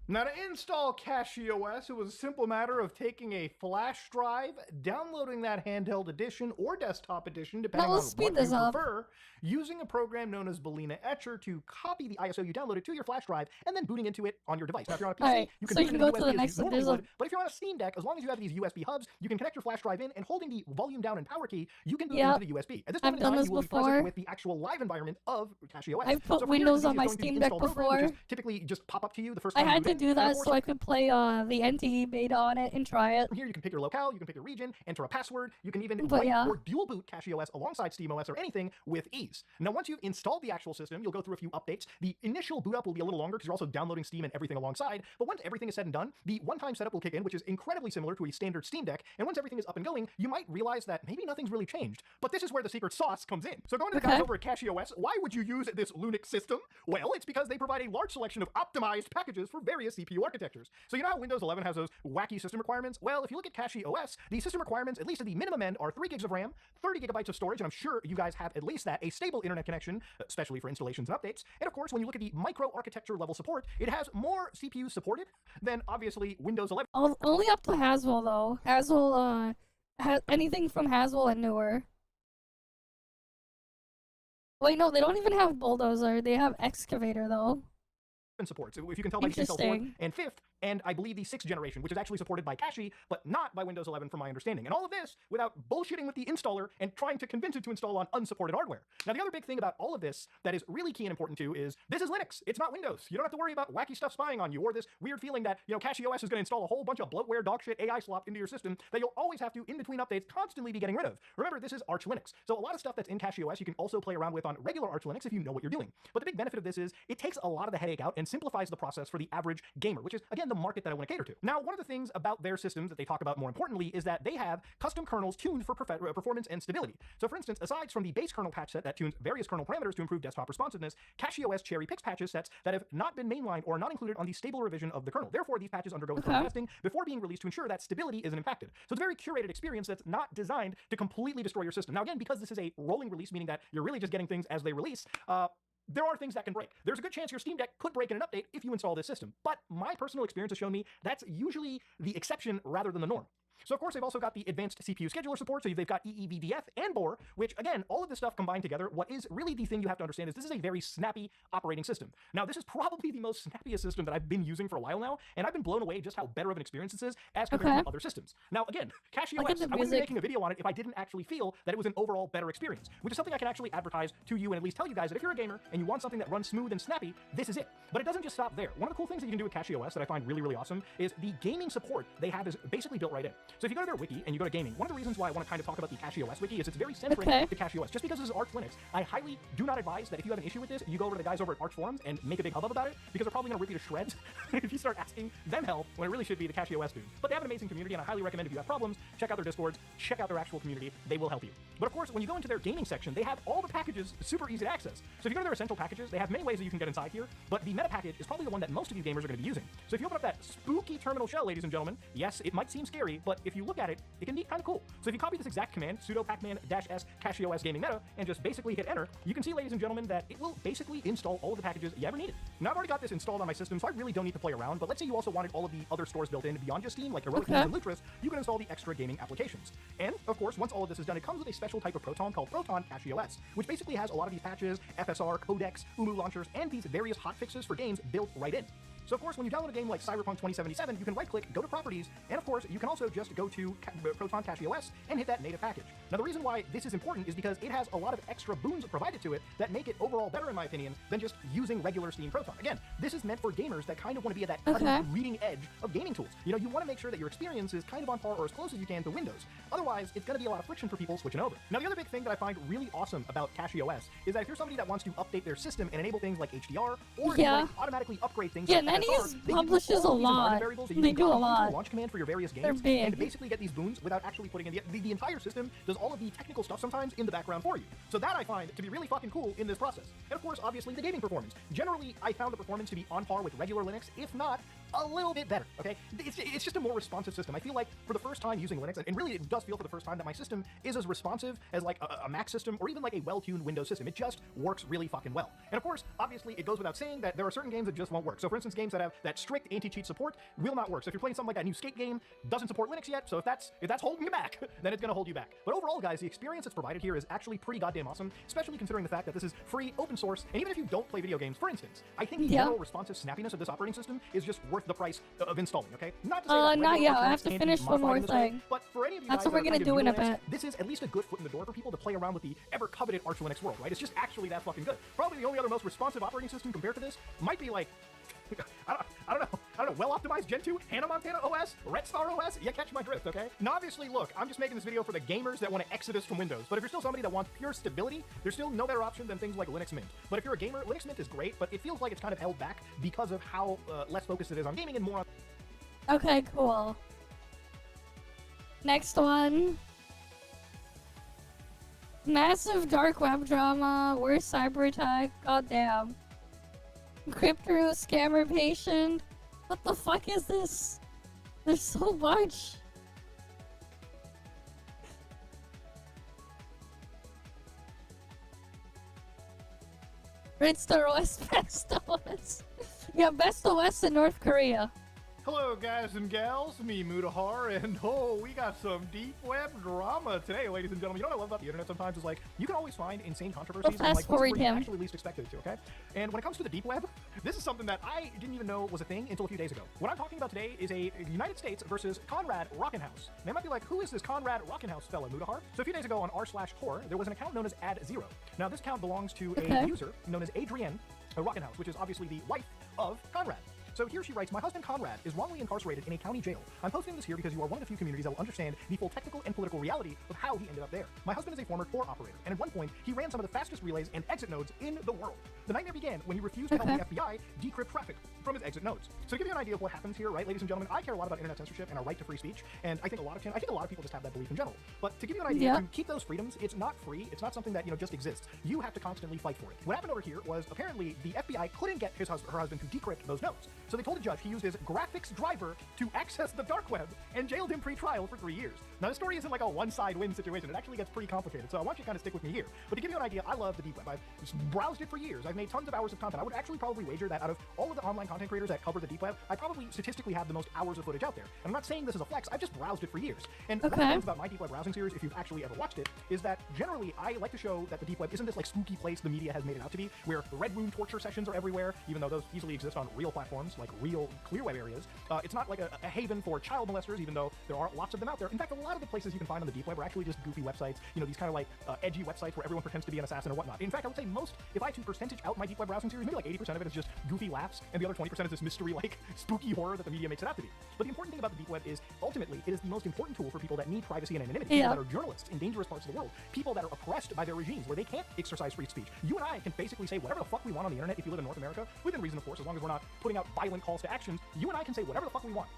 Now, to install CachyOS, it was a simple matter of taking a flash drive, downloading that handheld edition or desktop edition, depending on what you prefer, using a program known as Balena Etcher to copy the ISO you downloaded to your flash drive, and then booting into it on your device. Now, if you're on a PC, you can boot into USB as you normally would, but if you're on a Steam Deck, as long as you have these USB hubs, you can connect your flash drive in, and holding the volume down and power key, you can boot into the USB. At this point in time, you will be present with the actual live environment of CachyOS. I've put Windows on my Steam Deck before. Typically, just pop up to you the first time I had to do that so I could play the NTE beta on it and try it. Here you can pick your locale, you can pick your region, enter a password, you can even write or dual boot CachyOS alongside SteamOS or anything with ease. Now, once you've installed the actual system, you'll go through a few updates. The initial boot up will be a little longer because you're also downloading Steam and everything alongside, but once everything is said and done, the one-time setup will kick in, which is incredibly similar to a standard Steam Deck, and once everything is up and going, you might realize that maybe nothing's really changed. But this is where the secret sauce comes in. So going to the guys over at CachyOS, why would you use this Linux system? Well, it's because they provide a large selection of optimized packages for various CPU architectures. So you know how Windows 11 has those wacky system requirements? Well, if you look at CachyOS, the system requirements, at least at the minimum end, are 3 gigs of RAM, 30 gigabytes of storage, and I'm sure you guys have at least that, a stable internet connection, especially for installations and updates. And of course, when you look at the micro-architecture level support, it has more CPUs supported than, obviously, Windows 11. Only up to Haswell, though. Haswell, anything from Haswell and newer. Wait, no, they don't even have Bulldozer. They have Excavator, though. Supports, if you can tell by detail 4. And fifth, and I believe the 6th generation, which is actually supported by Cache, but not by Windows 11 from my understanding. And all of this without bullshitting with the installer and trying to convince it to install on unsupported hardware. Now, the other big thing about all of this that is really key and important too is this is Linux. It's not Windows. You don't have to worry about wacky stuff spying on you or this weird feeling that, Cache OS is going to install a whole bunch of bloatware, dogshit, AI slop into your system that you'll always have to, in between updates, constantly be getting rid of. Remember, this is Arch Linux. So a lot of stuff that's in Cache OS you can also play around with on regular Arch Linux if you know what you're doing. But the big benefit of this is it takes a lot of the headache out and simplifies the process for the average gamer, which is, again, the market that I want to cater to. Now, one of the things about their systems that they talk about more importantly is that they have custom kernels tuned for performance and stability. So for instance, aside from the base kernel patch set that tunes various kernel parameters to improve desktop responsiveness, Cache OS cherry picks patches sets that have not been mainlined or not included on the stable revision of the kernel. Therefore, these patches undergo internal testing before being released to ensure that stability isn't impacted. So it's a very curated experience that's not designed to completely destroy your system. Now, again, because this is a rolling release, meaning that you're really just getting things as they release, there are things that can break. There's a good chance your Steam Deck could break in an update if you install this system. But my personal experience has shown me that's usually the exception rather than the norm. So of course they've also got the advanced CPU scheduler support, so they've got EEVDF and BOR, which again, all of this stuff combined together, what is really the thing you have to understand is this is a very snappy operating system. Now this is probably the most snappiest system that I've been using for a while now, and I've been blown away just how better of an experience this is as compared to other systems. Now again, Cache OS, I wouldn't be making a video on it if I didn't actually feel that it was an overall better experience, which is something I can actually advertise to you and at least tell you guys that if you're a gamer and you want something that runs smooth and snappy, this is it. But it doesn't just stop there. One of the cool things that you can do with Cache OS that I find really, really awesome is the gaming support they have is basically built right in. So if you go to their wiki and you go to gaming, one of the reasons why I want to kind of talk about the Cache OS wiki is it's very centric to Cache OS. Just because this is Arch Linux, I highly do not advise that if you have an issue with this, you go over to the guys over at Arch Forums and make a big hubbub about it, because they're probably going to rip you to shreds if you start asking them help when it really should be the Cache OS dudes. But they have an amazing community, and I highly recommend if you have problems, check out their Discords, check out their actual community. They will help you. But of course, when you go into their gaming section, they have all the packages super easy to access. So if you go to their essential packages, they have many ways that you can get inside here, but the meta package is probably the one that most of you gamers are going to be using. So if you open up that spooky terminal shell, ladies and gentlemen, yes, it might seem scary, but if you look at it, it can be kind of cool. So if you copy this exact command, sudo pacman-s Cache OS gaming meta, and just basically hit enter, you can see, ladies and gentlemen, that it will basically install all of the packages you ever needed. Now, I've already got this installed on my system, so I really don't need to play around, but let's say you also wanted all of the other stores built in beyond just Steam, like Heroic Games and Lutris, you can install the extra gaming applications. And, of course, once all of this is done, it comes with a special type of Proton called Proton Cache OS, which basically has a lot of these patches, FSR, codecs, UMU launchers, and these various hotfixes for games built right in. So of course, when you download a game like Cyberpunk 2077, you can right-click, go to Properties, and of course, you can also just go to Proton Cache OS and hit that native package. Now, the reason why this is important is because it has a lot of extra boons provided to it that make it overall better, in my opinion, than just using regular Steam Proton. Again, this is meant for gamers that kind of want to be at that leading edge of gaming tools. You know, you want to make sure that your experience is kind of on par or as close as you can to Windows. Otherwise, it's going to be a lot of friction for people switching over. Now, the other big thing that I find really awesome about Cache OS is that if you're somebody that wants to update their system and enable things like HDR, or automatically upgrade things like FSR, publishes a lot. They do a lot. Launch command for your various games and basically get these boons without actually putting in the entire system does all of the technical stuff sometimes in the background for you. So that I find to be really fucking cool in this process. And of course, obviously, the gaming performance. Generally, I found the performance to be on par with regular Linux, if not a little bit better, okay? It's just a more responsive system. I feel like for the first time using Linux, and really it does feel for the first time that my system is as responsive as like a Mac system or even like a well-tuned Windows system. It just works really fucking well. And of course, obviously, it goes without saying that there are certain games that just won't work. So for instance, games that have that strict anti-cheat support will not work. So if you're playing something like that new skate game, doesn't support Linux yet, so if that's holding you back, then it's gonna hold you back. But overall, guys, the experience that's provided here is actually pretty goddamn awesome, especially considering the fact that this is free, open source, and even if you don't play video games, for instance, I think the general responsive snappiness of this operating system is just worth the price of installing, okay? Not to say that not yet. I have to finish one more thing. But for any of you That's guys what we're gonna do in a bit. This is at least a good foot in the door for people to play around with the ever-coveted Arch Linux world, right? It's just actually that fucking good. Probably the only other most responsive operating system compared to this might be like, I don't know, well-optimized Gen 2, Hannah Montana OS, Red Star OS, you catch my drift, okay? Now, obviously, look, I'm just making this video for the gamers that want to exodus from Windows, but if you're still somebody that wants pure stability, there's still no better option than things like Linux Mint. But if you're a gamer, Linux Mint is great, but it feels like it's kind of held back because of how less focused it is on gaming and more on... Okay, cool. Next one. Massive dark web drama, worst cyber attack, goddamn. Crypto scammer patient. What the fuck is this? There's so much. Red Star OS, Best OS. Yeah, Best OS in North Korea. Hello, guys and gals, me Mutahar, and we got some deep web drama today, ladies and gentlemen. You know what I love about the internet sometimes is like, you can always find insane controversies and like places where you actually least expected it to, okay? And when it comes to the deep web, this is something that I didn't even know was a thing until a few days ago. What I'm talking about today is a United States versus Conrad Rockenhouse. They might be like, who is this Conrad Rockenhouse fella, Mutahar? So a few days ago on r/tor, there was an account known as Ad0. Now this account belongs to a user known as Adrienne Rockenhouse, which is obviously the wife of Conrad. So here she writes, my husband Conrad is wrongly incarcerated in a county jail. I'm posting this here because you are one of the few communities that will understand the full technical and political reality of how he ended up there. My husband is a former Tor operator, and at one point, he ran some of the fastest relays and exit nodes in the world. The nightmare began when he refused to help the FBI decrypt traffic from his exit nodes. So to give you an idea of what happens here, right, ladies and gentlemen, I care a lot about internet censorship and our right to free speech, and I think a lot of people just have that belief in general. But to give you an idea, to keep those freedoms, it's not free. It's not something that, you know, just exists. You have to constantly fight for it. What happened over here was apparently the FBI couldn't get her husband to decrypt those nodes. So they told the judge he used his graphics driver to access the dark web and jailed him pre-trial for 3 years. Now, the story isn't like a one-side win situation. It actually gets pretty complicated, so I want you to kind of stick with me here. But to give you an idea, I love the deep web. I've browsed it for years. I've made tons of hours of content. I would actually probably wager that out of all of the online content creators that cover the deep web, I probably statistically have the most hours of footage out there. And I'm not saying this is a flex. I've just browsed it for years. And one of the things about my deep web browsing series, if you've actually ever watched it, is that generally I like to show that the deep web isn't this like spooky place the media has made it out to be, where red room torture sessions are everywhere, even though those easily exist on real platforms, like real clear web areas. It's not like a haven for child molesters, even though there are lots of them out there. In fact, a lot of the places you can find on the deep web are actually just goofy websites, you know, these kind of like edgy websites where everyone pretends to be an assassin or whatnot. In fact, I would say most, if I had to percentage out my deep web browsing series, maybe like 80% of it is just goofy laughs, and the other 20% is this mystery, like spooky horror that the media makes it out to be. But the important thing about the deep web is, ultimately, it is the most important tool for people that need privacy and anonymity, people that are journalists in dangerous parts of the world, people that are oppressed by their regimes, where they can't exercise free speech. You and I can basically say whatever the fuck we want on the internet if you live in North America, within reason, of course, as long as we're not putting out violent calls to actions. You and I can say whatever the fuck we want.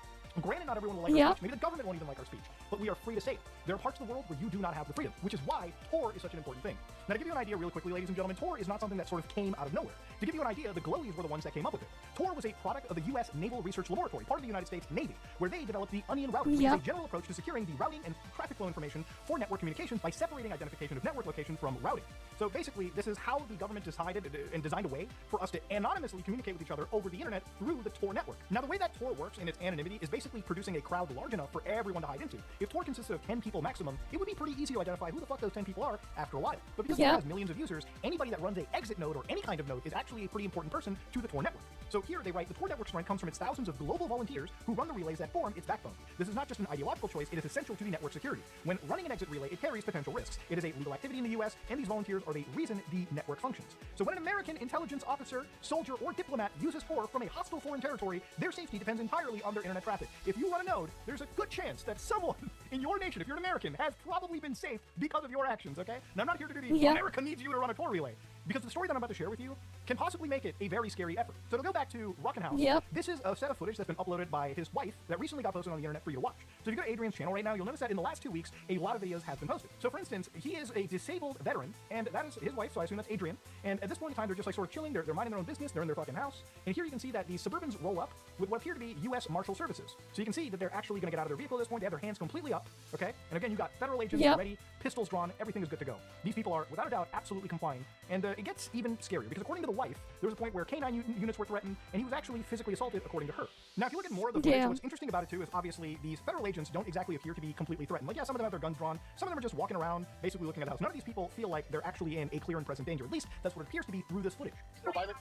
Granted, not everyone will like our speech. Maybe the government won't even like our speech, but we are free to say it. There are parts of the world where you do not have the freedom, which is why Tor is such an important thing. Now, to give you an idea really quickly, ladies and gentlemen, Tor is not something that sort of came out of nowhere. To give you an idea, the Glowies were the ones that came up with it. Tor was a product of the U.S. Naval Research Laboratory, part of the United States Navy, where they developed the Onion router, which is a general approach to securing the routing and traffic flow information for network communications by separating identification of network location from routing. So basically, this is how the government decided and designed a way for us to anonymously communicate with each other over the internet through the Tor network. Now, the way that Tor works in its anonymity is basically producing a crowd large enough for everyone to hide into. If Tor consisted of 10 people maximum, it would be pretty easy to identify who the fuck those 10 people are after a while. But because it has millions of users, anybody that runs a exit node or any kind of node is actually a pretty important person to the Tor network. So here they write, the Tor network strength comes from its thousands of global volunteers who run the relays that form its backbone. This is not just an ideological choice, it is essential to the network security. When running an exit relay, it carries potential risks. It is a legal activity in the US, and these volunteers are the reason the network functions. So when an American intelligence officer, soldier, or diplomat uses Tor from a hostile foreign territory, their safety depends entirely on their internet traffic. If you run a node, there's a good chance that someone in your nation, if you're an American, has probably been safe because of your actions, okay? Now, I'm not here to do the America needs you to run a Tor relay, because the story that I'm about to share with you can possibly make it a very scary effort. So to go back to Rockenhouse, this is a set of footage that's been uploaded by his wife that recently got posted on the internet for you to watch. So if you go to Adrian's channel right now, you'll notice that in the last 2 weeks, a lot of videos have been posted. So for instance, he is a disabled veteran, and that is his wife, so I assume that's Adrian. And at this point in time, they're just like sort of chilling, they're minding their own business, they're in their fucking house. And here you can see that these Suburbans roll up with what appear to be U.S. Marshal Services. So you can see that they're actually going to get out of their vehicle at this point. They have their hands completely up, okay? And again, you've got federal agents ready, pistols drawn, everything is good to go. These people are, without a doubt, absolutely complying. And it gets even scarier, because according to the wife, there was a point where K-9 units were threatened, and he was actually physically assaulted, according to her. Now, if you look at more of the footage, what's interesting about it, too, is obviously these federal agents don't exactly appear to be completely threatened. Like, yeah, some of them have their guns drawn, some of them are just walking around, basically looking at the house. None of these people feel like they're actually in a clear and present danger. At least, that's what it appears to be through this footage.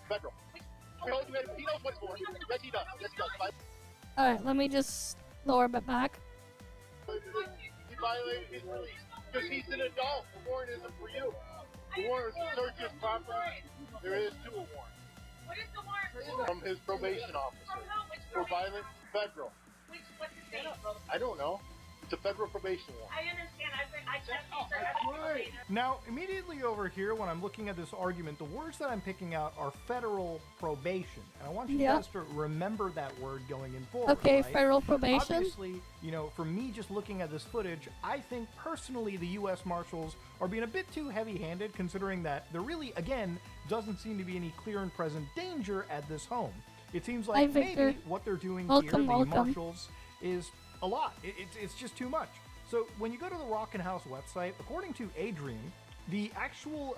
Federal. He knows what's going on. Yes, he does. Yes, he does. Alright, let me just lower it back. He violated his release because he's an adult. The warrant isn't for you. The warrant is to search his property. There is to a warrant. What is the warrant for? From his probation officer. For violent federal. What's his name? I don't know. It's a federal probation warrant. I understand. I checked for every Now, immediately over here, when I'm looking at this argument, the words that I'm picking out are federal probation. And I want you guys to remember that word going in forward. Okay, right? federal probation. Obviously, you know, for me just looking at this footage, I think personally the U.S. Marshals are being a bit too heavy-handed, considering that there really, again, doesn't seem to be any clear and present danger at this home. It seems like maybe what they're doing here, the Marshals, is a lot. It's just too much. So when you go to the Rockenhouse website, according to Adrian, the actual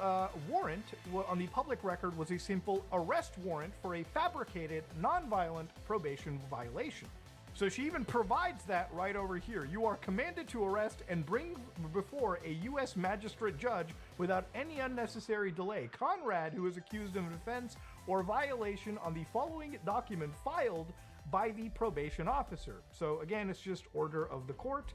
warrant on the public record was a simple arrest warrant for a fabricated, non-violent probation violation. So she even provides that right over here. You are commanded to arrest and bring before a U.S. magistrate judge without any unnecessary delay Conrad, who is accused of an offense or violation on the following document filed by the probation officer. So again, it's just order of the court.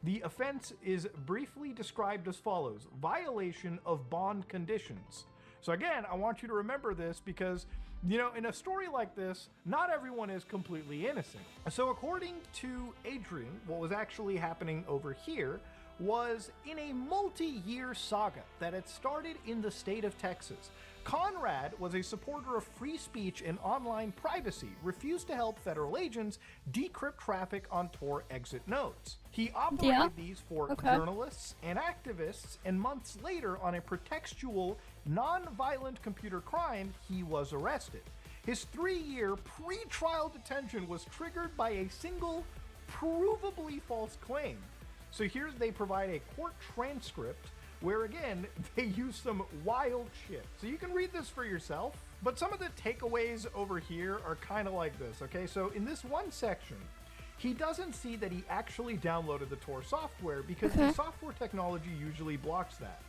The offense is briefly described as follows: violation of bond conditions. So again, I want you to remember this because, you know, in a story like this, not everyone is completely innocent. So according to Adrian, what was actually happening over here was in a multi-year saga that had started in the state of Texas. Conrad was a supporter of free speech and online privacy, refused to help federal agents decrypt traffic on Tor exit nodes. He operated these for journalists and activists, and months later, on a pretextual, non-violent computer crime, he was arrested. His 3-year pre-trial detention was triggered by a single, provably false claim. So here they provide a court transcript where, again, they use some wild shit. So you can read this for yourself, but some of the takeaways over here are kind of like this, okay? So in this one section, he doesn't see that he actually downloaded the Tor software because the software technology usually blocks that.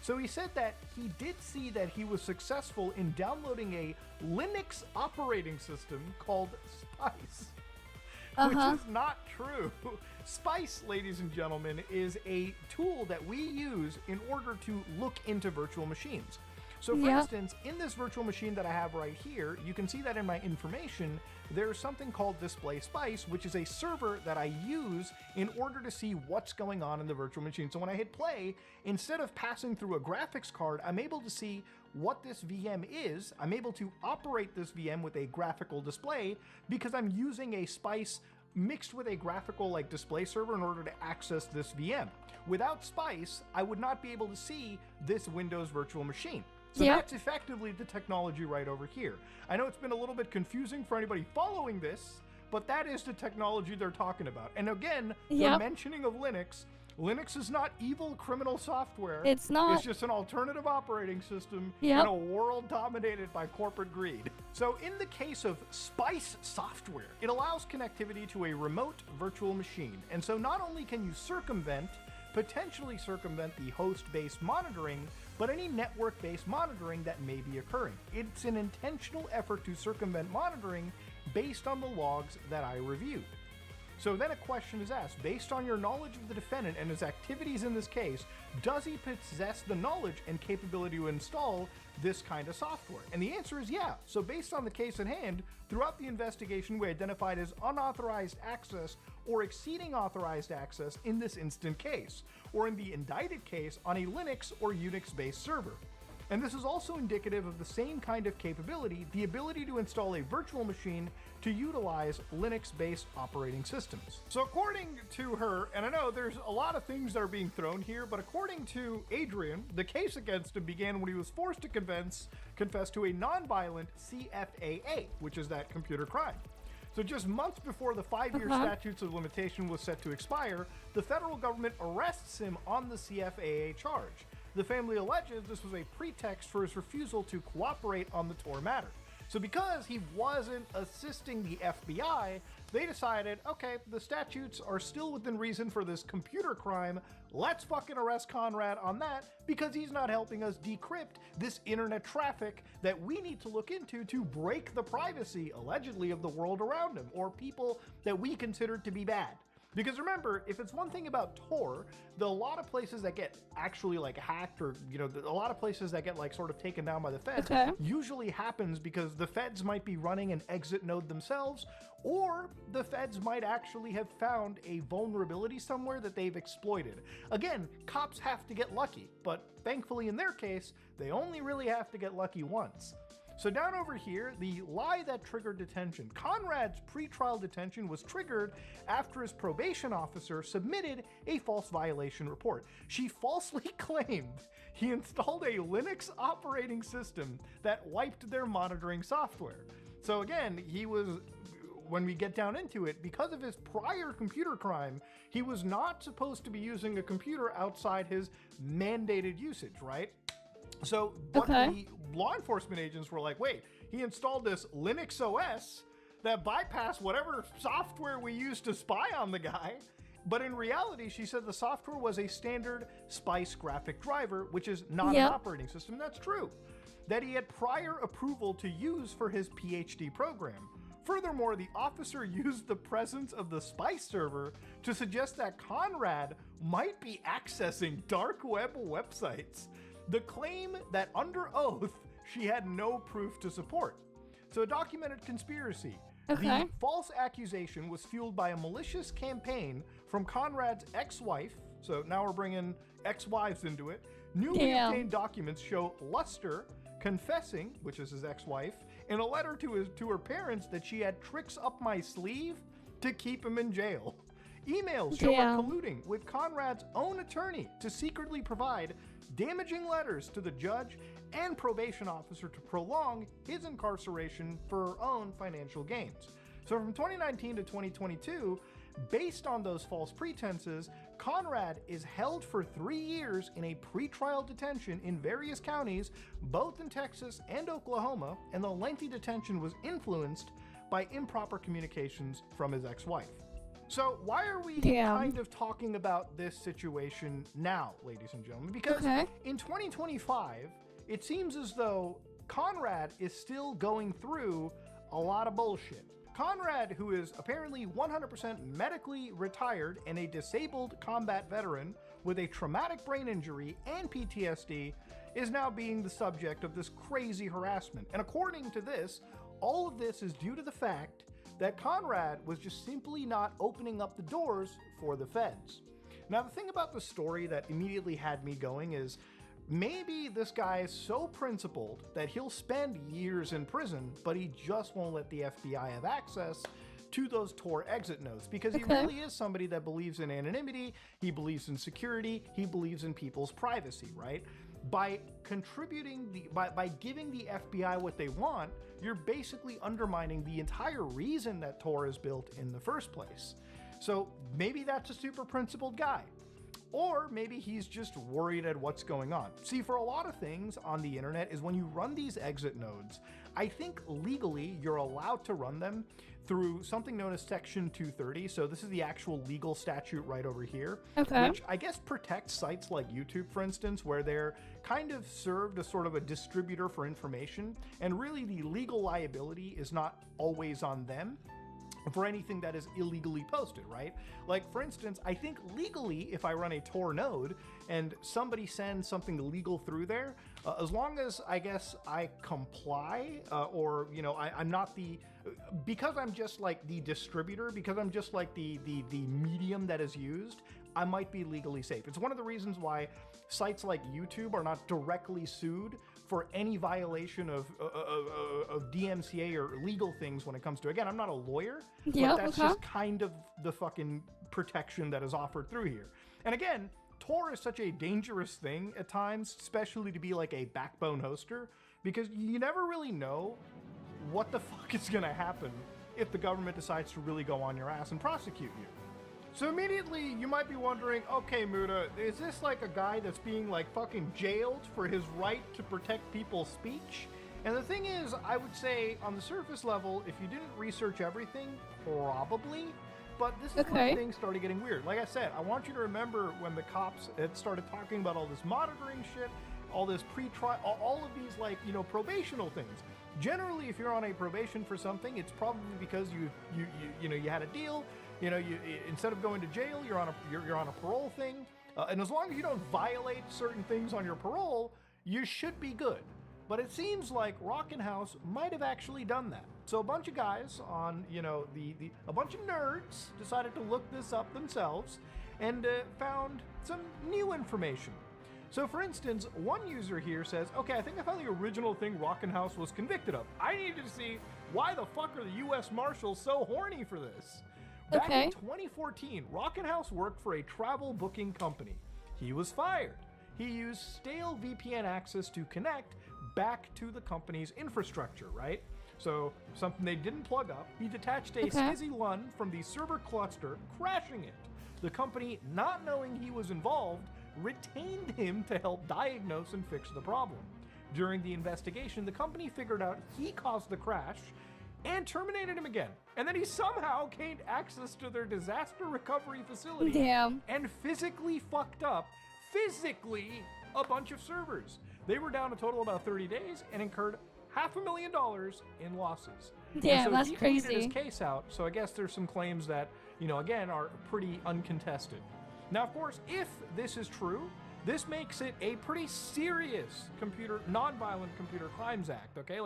So he said that he did see that he was successful in downloading a Linux operating system called Spice. Which is not true. Spice, ladies and gentlemen, is a tool that we use in order to look into virtual machines. So for instance, in this virtual machine that I have right here, you can see that in my information, there's something called Display Spice, which is a server that I use in order to see what's going on in the virtual machine. So when I hit play, instead of passing through a graphics card, I'm able to see what this VM is. I'm able to operate this VM with a graphical display because I'm using a Spice mixed with a graphical like display server in order to access this VM. Without Spice, I would not be able to see this Windows virtual machine. So that's effectively the technology right over here. I know it's been a little bit confusing for anybody following this, but that is the technology they're talking about. And again, the mentioning of Linux, Linux is not evil criminal software. It's not. It's just an alternative operating system in a world dominated by corporate greed. So in the case of Spice software, it allows connectivity to a remote virtual machine. And so not only can you potentially circumvent the host-based monitoring, but any network-based monitoring that may be occurring. It's an intentional effort to circumvent monitoring based on the logs that I reviewed. So then a question is asked, based on your knowledge of the defendant and his activities in this case, does he possess the knowledge and capability to install this kind of software? And the answer is yeah. So based on the case at hand, throughout the investigation, we identified as unauthorized access or exceeding authorized access in this instant case, or in the indicted case on a Linux or Unix-based server. And this is also indicative of the same kind of capability, the ability to install a virtual machine to utilize Linux-based operating systems. So according to her, and I know there's a lot of things that are being thrown here, but according to Adrian, the case against him began when he was forced to confess to a non-violent CFAA, which is that computer crime. So just months before the 5-year statutes of limitation was set to expire, the federal government arrests him on the CFAA charge. The family alleges this was a pretext for his refusal to cooperate on the Tor matter. So because he wasn't assisting the FBI, they decided, okay, the statutes are still within reason for this computer crime. Let's fucking arrest Conrad on that because he's not helping us decrypt this internet traffic that we need to look into to break the privacy, allegedly, of the world around him or people that we consider to be bad. Because remember, if it's one thing about Tor, a lot of places that get actually like hacked or, you know, a lot of places that get like sort of taken down by the feds usually happens because the feds might be running an exit node themselves, or the feds might actually have found a vulnerability somewhere that they've exploited. Again, cops have to get lucky, but thankfully in their case, they only really have to get lucky once. So down over here, the lie that triggered detention. Conrad's pretrial detention was triggered after his probation officer submitted a false violation report. She falsely claimed he installed a Linux operating system that wiped their monitoring software. So again, when we get down into it, because of his prior computer crime, he was not supposed to be using a computer outside his mandated usage, right? So what the law enforcement agents were like, wait, he installed this Linux OS that bypass whatever software we used to spy on the guy. But in reality, she said the software was a standard SPICE graphic driver, which is not an operating system. That's true. That he had prior approval to use for his PhD program. Furthermore, the officer used the presence of the SPICE server to suggest that Conrad might be accessing dark web websites. The claim that under oath, she had no proof to support. So a documented conspiracy. The false accusation was fueled by a malicious campaign from Conrad's ex-wife. So now we're bringing ex-wives into it. Newly obtained documents show Luster confessing, which is his ex-wife, in a letter to her parents that she had tricks up my sleeve to keep him in jail. Emails show her colluding with Conrad's own attorney to secretly provide damaging letters to the judge and probation officer to prolong his incarceration for her own financial gains. So from 2019 to 2022, based on those false pretenses, Conrad is held for 3 years in a pretrial detention in various counties, both in Texas and Oklahoma, and the lengthy detention was influenced by improper communications from his ex-wife. So why are we kind of talking about this situation now, ladies and gentlemen? Because in 2025, it seems as though Conrad is still going through a lot of bullshit. Conrad, who is apparently 100% medically retired and a disabled combat veteran with a traumatic brain injury and PTSD, is now being the subject of this crazy harassment. And according to this, all of this is due to the fact that Conrad was just simply not opening up the doors for the feds. Now, the thing about the story that immediately had me going is maybe this guy is so principled that he'll spend years in prison, but he just won't let the FBI have access to those Tor exit nodes because he really is somebody that believes in anonymity, he believes in security, he believes in people's privacy, right? By contributing, by giving the FBI what they want, you're basically undermining the entire reason that Tor is built in the first place. So maybe that's a super principled guy. Or maybe he's just worried at what's going on. See, for a lot of things on the internet is when you run these exit nodes, I think legally you're allowed to run them through something known as Section 230. So this is the actual legal statute right over here, which I guess protects sites like YouTube, for instance, where they're kind of served as sort of a distributor for information. And really the legal liability is not always on them for anything that is illegally posted, right? Like, for instance, I think legally, if I run a Tor node and somebody sends something illegal through there, as long as I guess I comply, or, you know, I'm not the, because I'm just like the distributor, because I'm just like the medium that is used, I might be legally safe. It's one of the reasons why sites like YouTube are not directly sued for any violation of DMCA or legal things when it comes to, again, I'm not a lawyer, but that's just kind of the fucking protection that is offered through here. And again, Tor is such a dangerous thing at times, especially to be like a backbone hoster, because you never really know what the fuck is gonna happen if the government decides to really go on your ass and prosecute you. So immediately you might be wondering, okay, Muda, is this like a guy that's being like fucking jailed for his right to protect people's speech? And the thing is, I would say on the surface level, if you didn't research everything, probably, but this is when things started getting weird. Like I said, I want you to remember when the cops had started talking about all this monitoring shit, all this pre-trial, all of these like, you know, probational things. Generally, if you're on a probation for something, it's probably because you had a deal. You know, you instead of going to jail, you're on a parole thing, and as long as you don't violate certain things on your parole, you should be good. But it seems like Rockin' House might have actually done that. So a bunch of guys on, you know, a bunch of nerds decided to look this up themselves and found some new information. So for instance, one user here says, okay, I think I found the original thing Rockin' House was convicted of. I needed to see why the fuck are the U.S. Marshals so horny for this? Back in 2014, Rockin' House worked for a travel booking company. He was fired. He used stale VPN access to connect back to the company's infrastructure, right? So something they didn't plug up. He detached a SCSI LUN from the server cluster, crashing it. The company, not knowing he was involved, retained him to help diagnose and fix the problem. During the investigation, the company figured out he caused the crash, and terminated him again. And then he somehow gained access to their disaster recovery facility. Damn. And physically fucked up, a bunch of servers. They were down a total of about 30 days and incurred $500,000 in losses. Damn, so that's he crazy. pleaded his case out, so I guess there's some claims that, again, are pretty uncontested. Now, of course, if this is true, this makes it a pretty serious non-violent computer crimes act, okay?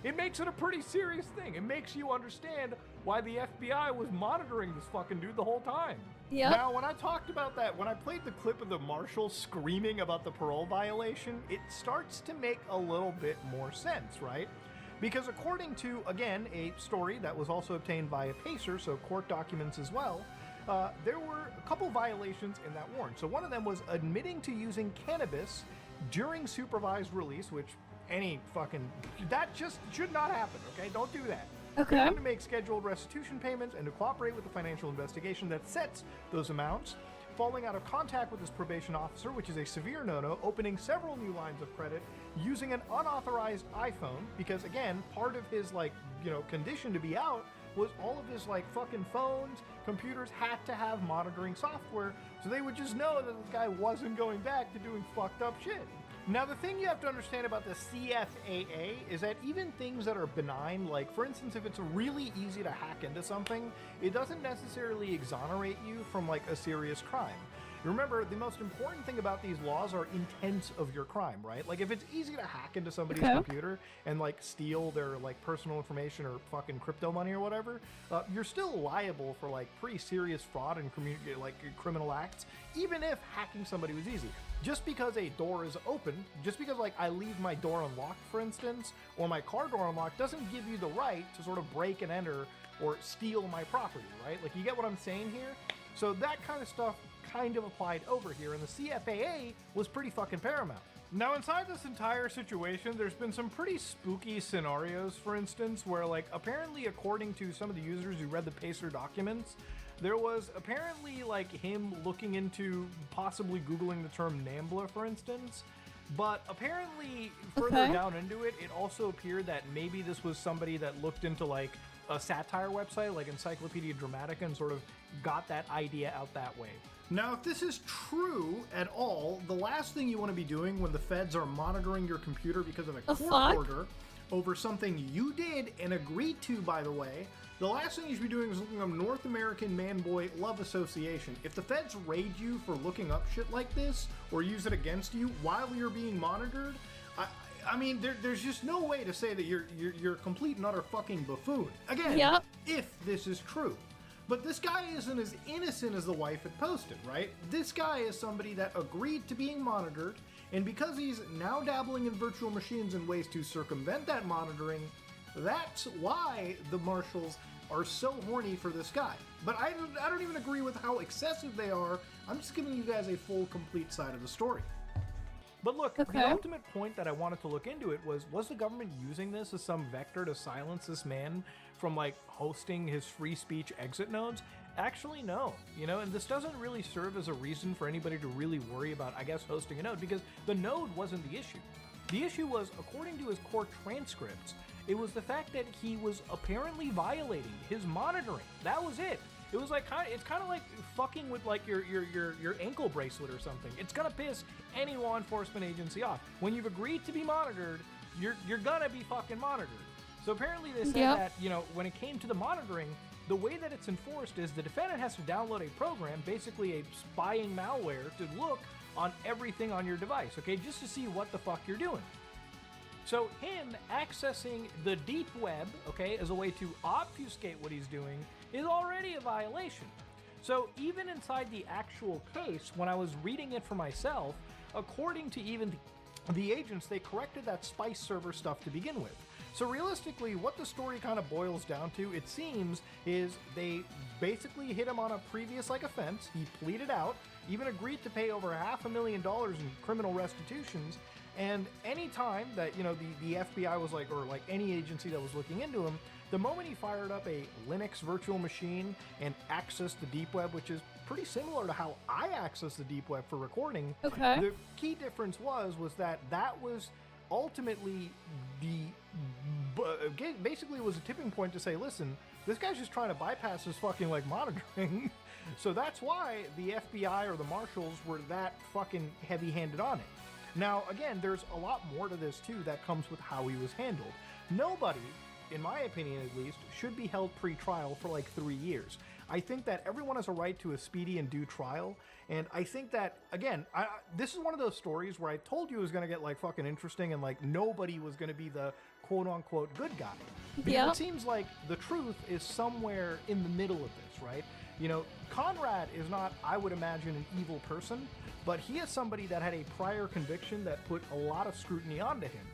It makes it a pretty serious thing. It makes you understand why the FBI was monitoring this fucking dude the whole time. Yep. Now, when I talked about that, when I played the clip of the marshal screaming about the parole violation, it starts to make a little bit more sense, right? Because according to, again, a story that was also obtained via Pacer, so court documents as well, there were a couple violations in that warrant. So one of them was admitting to using cannabis during supervised release, which that just should not happen, okay? Don't do that. Okay. You need to make scheduled restitution payments and to cooperate with the financial investigation that sets those amounts. Falling out of contact with his probation officer, which is a severe no-no, opening several new lines of credit, using an unauthorized iPhone, because again, part of his condition to be out was all of his fucking phones, computers had to have monitoring software, so they would just know that this guy wasn't going back to doing fucked up shit. Now, the thing you have to understand about the CFAA is that even things that are benign, like for instance, if it's really easy to hack into something, it doesn't necessarily exonerate you from a serious crime. Remember, the most important thing about these laws are intents of your crime, right? If it's easy to hack into somebody's computer and steal their personal information or fucking crypto money or whatever, you're still liable for pretty serious fraud and criminal acts, even if hacking somebody was easy. Just because a door is open, just because I leave my door unlocked, for instance, or my car door unlocked, doesn't give you the right to sort of break and enter or steal my property, right? You get what I'm saying here? So that kind of stuff kind of applied over here, and the CFAA was pretty fucking paramount. Now, inside this entire situation, there's been some pretty spooky scenarios, for instance, where apparently, according to some of the users who read the Pacer documents, there was apparently him looking into possibly Googling the term Nambla, for instance, but apparently further down into it, it also appeared that maybe this was somebody that looked into a satire website like Encyclopedia Dramatica and sort of got that idea out that way. Now, if this is true at all, the last thing you want to be doing when the feds are monitoring your computer because of a court order over something you did and agreed to, by the way, the last thing you should be doing is looking up North American Man-Boy Love Association. If the feds raid you for looking up shit like this or use it against you while you're being monitored, I mean, there's just no way to say that you're a complete and utter fucking buffoon. Again, if this is true. But this guy isn't as innocent as the wife had posted, right? This guy is somebody that agreed to being monitored, and because he's now dabbling in virtual machines and ways to circumvent that monitoring, that's why the marshals are so horny for this guy. But I don't even agree with how excessive they are. I'm just giving you guys a full, complete side of the story. But look, the ultimate point that I wanted to look into it was the government using this as some vector to silence this man from hosting his free speech exit nodes? Actually, no. And this doesn't really serve as a reason for anybody to really worry about, I guess, hosting a node, because the node wasn't the issue. The issue was, according to his court transcripts, it was the fact that he was apparently violating his monitoring. That was it. It was it's kind of like fucking with your ankle bracelet or something. It's gonna piss any law enforcement agency off. When you've agreed to be monitored, you're gonna be fucking monitored. So apparently they said that, when it came to the monitoring, the way that it's enforced is the defendant has to download a program, basically a spying malware, to look on everything on your device, okay, just to see what the fuck you're doing. So him accessing the deep web, okay, as a way to obfuscate what he's doing is already a violation. So even inside the actual case, when I was reading it for myself, according to even the agents, they corrected that Spice server stuff to begin with. So realistically, what the story kind of boils down to, it seems, is they basically hit him on a previous offense. He pleaded out, even agreed to pay over $500,000 in criminal restitutions. And any time that, the FBI was or any agency that was looking into him, the moment he fired up a Linux virtual machine and accessed the deep web, which is pretty similar to how I access the deep web for recording, the key difference was that was ultimately the basically was a tipping point to say, listen, this guy's just trying to bypass this fucking like monitoring. So that's why the FBI or the marshals were that fucking heavy-handed on it. Now, again, there's a lot more to this too that comes with how he was handled. Nobody, in my opinion at least, should be held pre-trial for like 3 years. I think that everyone has a right to a speedy and due trial, and I think that, again, this is one of those stories where I told you it was going to get like fucking interesting and like nobody was going to be the quote-unquote good guy. Because it seems like the truth is somewhere in the middle of this, right? You know, Conrad is not, I would imagine, an evil person, but he is somebody that had a prior conviction that put a lot of scrutiny onto him.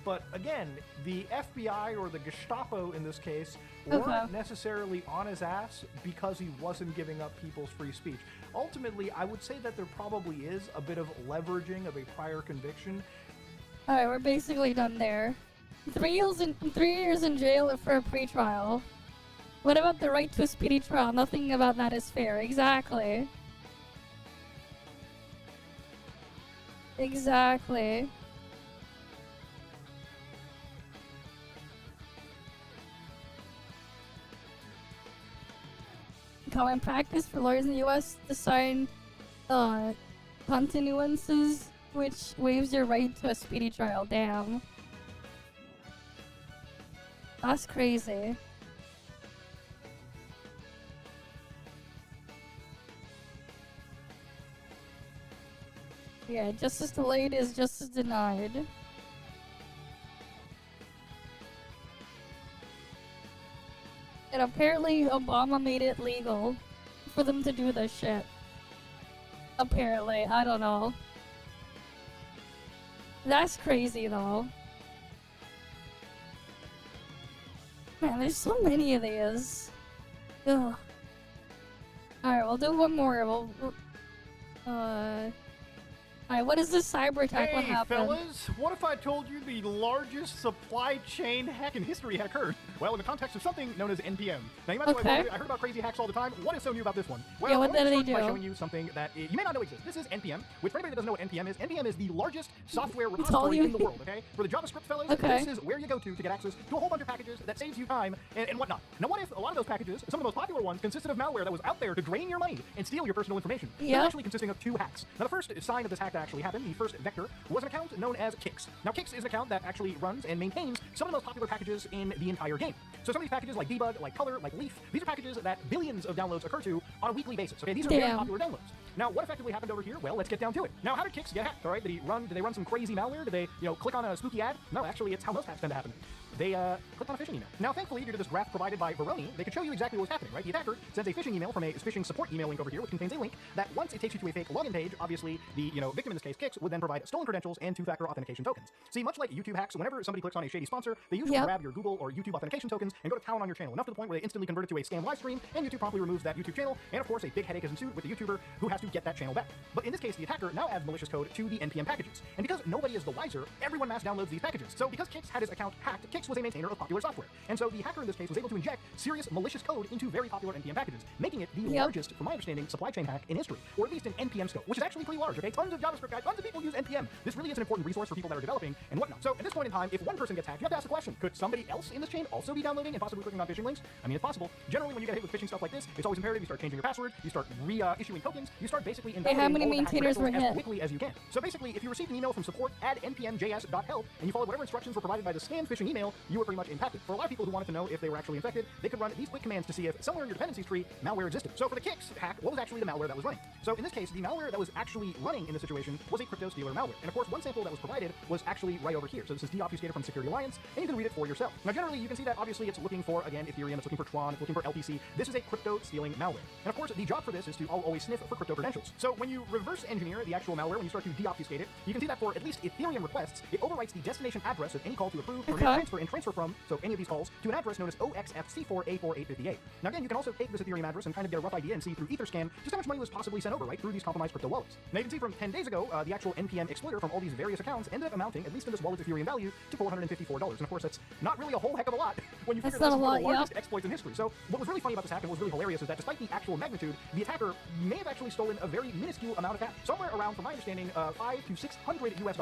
But again, the FBI or the Gestapo in this case weren't necessarily on his ass because he wasn't giving up people's free speech. Ultimately, I would say that there probably is a bit of leveraging of a prior conviction. Alright, we're basically done there. 3 years in jail for a pre-trial. What about the right to a speedy trial? Nothing about that is fair. Exactly. Exactly. Common practice for lawyers in the U.S. to sign continuances, which waives your right to a speedy trial. Damn. That's crazy. Yeah, justice delayed is justice denied. And apparently Obama made it legal for them to do this shit. Apparently, I don't know. That's crazy though. Man, there's so many of these. Ugh. Alright, we'll do one more. Alright, what is this cyber attack? What happened? Fellas, what if I told you the largest supply chain hack in history had occurred? Well, in the context of something known as NPM. Now, you might be like, well, I heard about crazy hacks all the time. What is so new about this one? Well, yeah, what did they do? By showing you something that you may not know exists. This is NPM, which for anybody that doesn't know what NPM is the largest software repository in the world, okay? For the JavaScript fellows, this is where you go to get access to a whole bunch of packages that saves you time and whatnot. Now, what if a lot of those packages, some of the most popular ones, consisted of malware that was out there to drain your money and steal your personal information? This is actually consisting of 2 hacks. Now, the first sign of this hack that actually happened, the first vector, was an account known as Kix. Now, Kix is an account that actually runs and maintains some of the most popular packages in the entire game. So some of these packages like debug, like color, like leaf, these are packages that billions of downloads occur to on a weekly basis. Okay, these are very popular downloads. Now, what effectively happened over here? Well, let's get down to it. Now, how did Kix get hacked? All right, did they run some crazy malware? Did they, click on a spooky ad? No, actually, it's how most hacks tend to happen. They clicked on a phishing email. Now, thankfully, due to this graph provided by Veroni, they could show you exactly what was happening, right? The attacker sends a phishing email from a phishing support email link over here, which contains a link that once it takes you to a fake login page, obviously the victim in this case, Kix, would then provide stolen credentials and 2-factor authentication tokens. See, much like YouTube hacks, whenever somebody clicks on a shady sponsor, they usually grab your Google or YouTube authentication tokens and go to town on your channel, enough to the point where they instantly convert it to a scam live stream, and YouTube promptly removes that YouTube channel, and of course, a big headache is ensued with the YouTuber who has to get that channel back. But in this case, the attacker now adds malicious code to the NPM packages. And because nobody is the wiser, everyone mass downloads these packages. So because Kix had his account hacked, Kix was a maintainer of popular software. And so the hacker in this case was able to inject serious malicious code into very popular NPM packages, making it the largest, from my understanding, supply chain hack in history, or at least in NPM scope, which is actually pretty large, okay? Tons of JavaScript guys, tons of people use NPM. This really is an important resource for people that are developing and whatnot. So at this point in time, if one person gets hacked, you have to ask the question, could somebody else in this chain also be downloading and possibly clicking on phishing links? I mean, it's possible. Generally, when you get hit with phishing stuff like this, it's always imperative you start changing your password, you start reissuing tokens, you start basically invalidating how many all the maintainers were hit? as quickly as you can. So basically, if you received an email from support at npmjs.help and you followed whatever instructions were provided by the scanned phishing email, you were pretty much impacted. For a lot of people who wanted to know if they were actually infected, they could run these quick commands to see if somewhere in your dependencies tree malware existed. So for the Kix hack, what was actually the malware that was running? So in this case, the malware that was actually running in this situation was a crypto stealer malware. And of course, one sample that was provided was actually right over here. So this is deobfuscated from Security Alliance, and you can read it for yourself. Now generally, you can see that obviously it's looking for, again, Ethereum, it's looking for Tron, it's looking for LPC. This is a crypto stealing malware. And of course, the job for this is to always sniff for crypto credentials. So when you reverse engineer the actual malware, when you start to deobfuscate it, you can see that for at least Ethereum requests, it overwrites the destination address of any call to approve, or transfer and transfer from, so any of these calls, to an address known as OXFC4A4858. Now again, you can also take this Ethereum address and kind of get a rough idea and see through Etherscan just how much money was possibly sent over, right, through these compromised crypto wallets. Now you can see from 10 days ago, the actual NPM exploiter from all these various accounts ended up amounting, at least in this wallet's Ethereum value, to $454. And of course, that's not really a whole heck of a lot when you figure that's one of the largest exploits in history. So what was really funny about this hack and what was really hilarious is that despite the actual magnitude, the attacker may have actually stolen a very minuscule amount of cash, somewhere around, from my understanding, $500 to $600 US.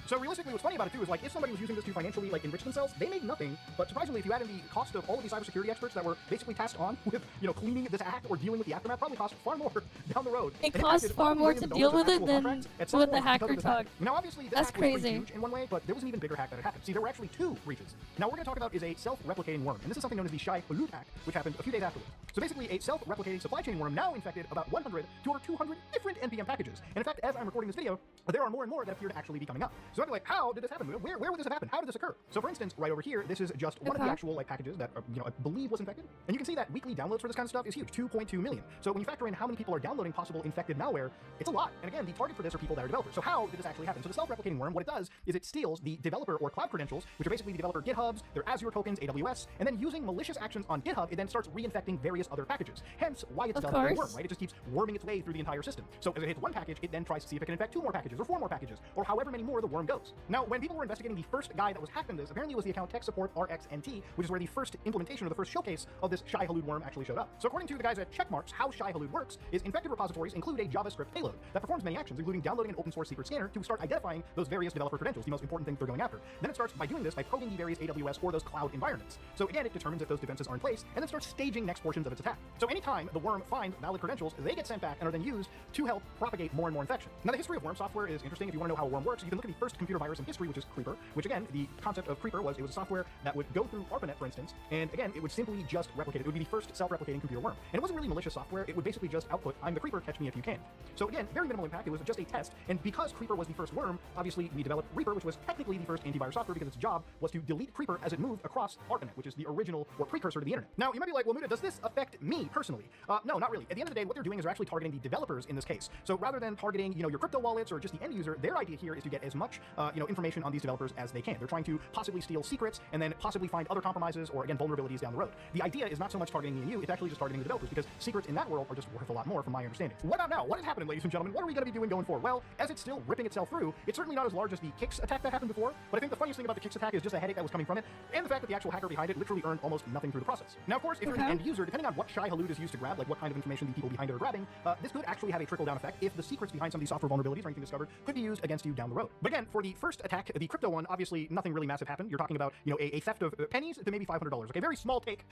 So realistically, what's funny about it too is like if somebody was using this to financially like enrich themselves, they made nothing, but surprisingly, if you add in the cost of all of these cybersecurity experts that were basically tasked on with, cleaning this act or dealing with the aftermath, probably cost far more down the road. It costs far more to deal with it than what the hacker took. Now, obviously, this hack was pretty huge in one way, but there was an even bigger hack that had happened. See, there were actually 2 breaches. Now, what we're going to talk about is a self-replicating worm, and this is something known as the Shai-Hulud hack, which happened a few days afterwards. So basically, a self-replicating supply chain worm now infected about 100 to over 200 different NPM packages. And in fact, as I'm recording this video, there are more and more that appear to actually be coming up. So I'd be like, how did this happen? Where would this have happened? How did this occur? So for instance, right over here, this is just one of the actual packages that I believe was infected. And you can see that weekly downloads for this kind of stuff is huge, 2.2 million. So when you factor in how many people are downloading possible infected malware, it's a lot. And again, the target for this are people that are developers. So how did this actually happen? So the self-replicating worm, what it does is it steals the developer or cloud credentials, which are basically the developer GitHubs, their Azure tokens, AWS, and then using malicious actions on GitHub, it then starts reinfecting various other packages. Hence why it's a self-replicating worm, right? It just keeps worming its way through the entire system. So as it hits one package, it then tries to see if it can infect 2 more packages or 4 more packages, or however many more the worm goes. Now, when people were investigating the first guy that was hacked in this, apparently it was the account tech support RXNT, which is where the first implementation or the first showcase of this Shai-Hulud worm actually showed up. So according to the guys at Checkmarks, how Shai-Hulud works is infected repositories include a JavaScript payload that performs many actions, including downloading an open source secret scanner to start identifying those various developer credentials, the most important things they're going after. Then it starts by doing this by probing the various AWS or those cloud environments. So again, it determines if those defenses are in place and then starts staging next portions of its attack. So anytime the worm finds valid credentials, they get sent back and are then used to help propagate more and more infection. Now, the history of worm software is interesting. If you want to know how a worm works, you can look at the first computer virus in history, which is Creeper, which again, the concept of Creeper was it was a software that would go through ARPANET, for instance, and again, it would simply just replicate it. It would be the first self-replicating computer worm. And it wasn't really malicious software. It would basically just output, I'm the Creeper, catch me if you can. So again, very minimal impact. It was just a test. And because Creeper was the first worm, obviously we developed Reaper, which was technically the first antivirus software because its job was to delete Creeper as it moved across ARPANET, which is the original or precursor to the internet. Now, you might be like, well, Muda, does this affect me personally? No, not really. At the end of the day, what they're doing is they're actually targeting the developers in this case. So rather than targeting, your crypto wallets or just the end user, their idea here is to get as much, information on these developers as they can. They're trying to possibly steal secrets and then possibly find other compromises or, again, vulnerabilities down the road. The idea is not so much targeting me and you, it's actually just targeting the developers because secrets in that world are just worth a lot more from my understanding. What about now? What is happening, ladies and gentlemen? What are we going to be doing going forward? Well, as it's still ripping itself through, it's certainly not as large as the Kix attack that happened before, but I think the funniest thing about the Kix attack is just the headache that was coming from it and the fact that the actual hacker behind it literally earned almost nothing through the process. Now, of course, if you're the end user, depending on what Shai-Hulud is used to grab, like what kind of information the people behind it are grabbing, this could actually have a trickle-down effect if the secrets behind some of these software vulnerabilities or anything discovered could be used against you down the road. But again, for the first attack, the crypto one, obviously nothing really massive happened. You're talking about, a theft of pennies to maybe $500. Okay, very small take,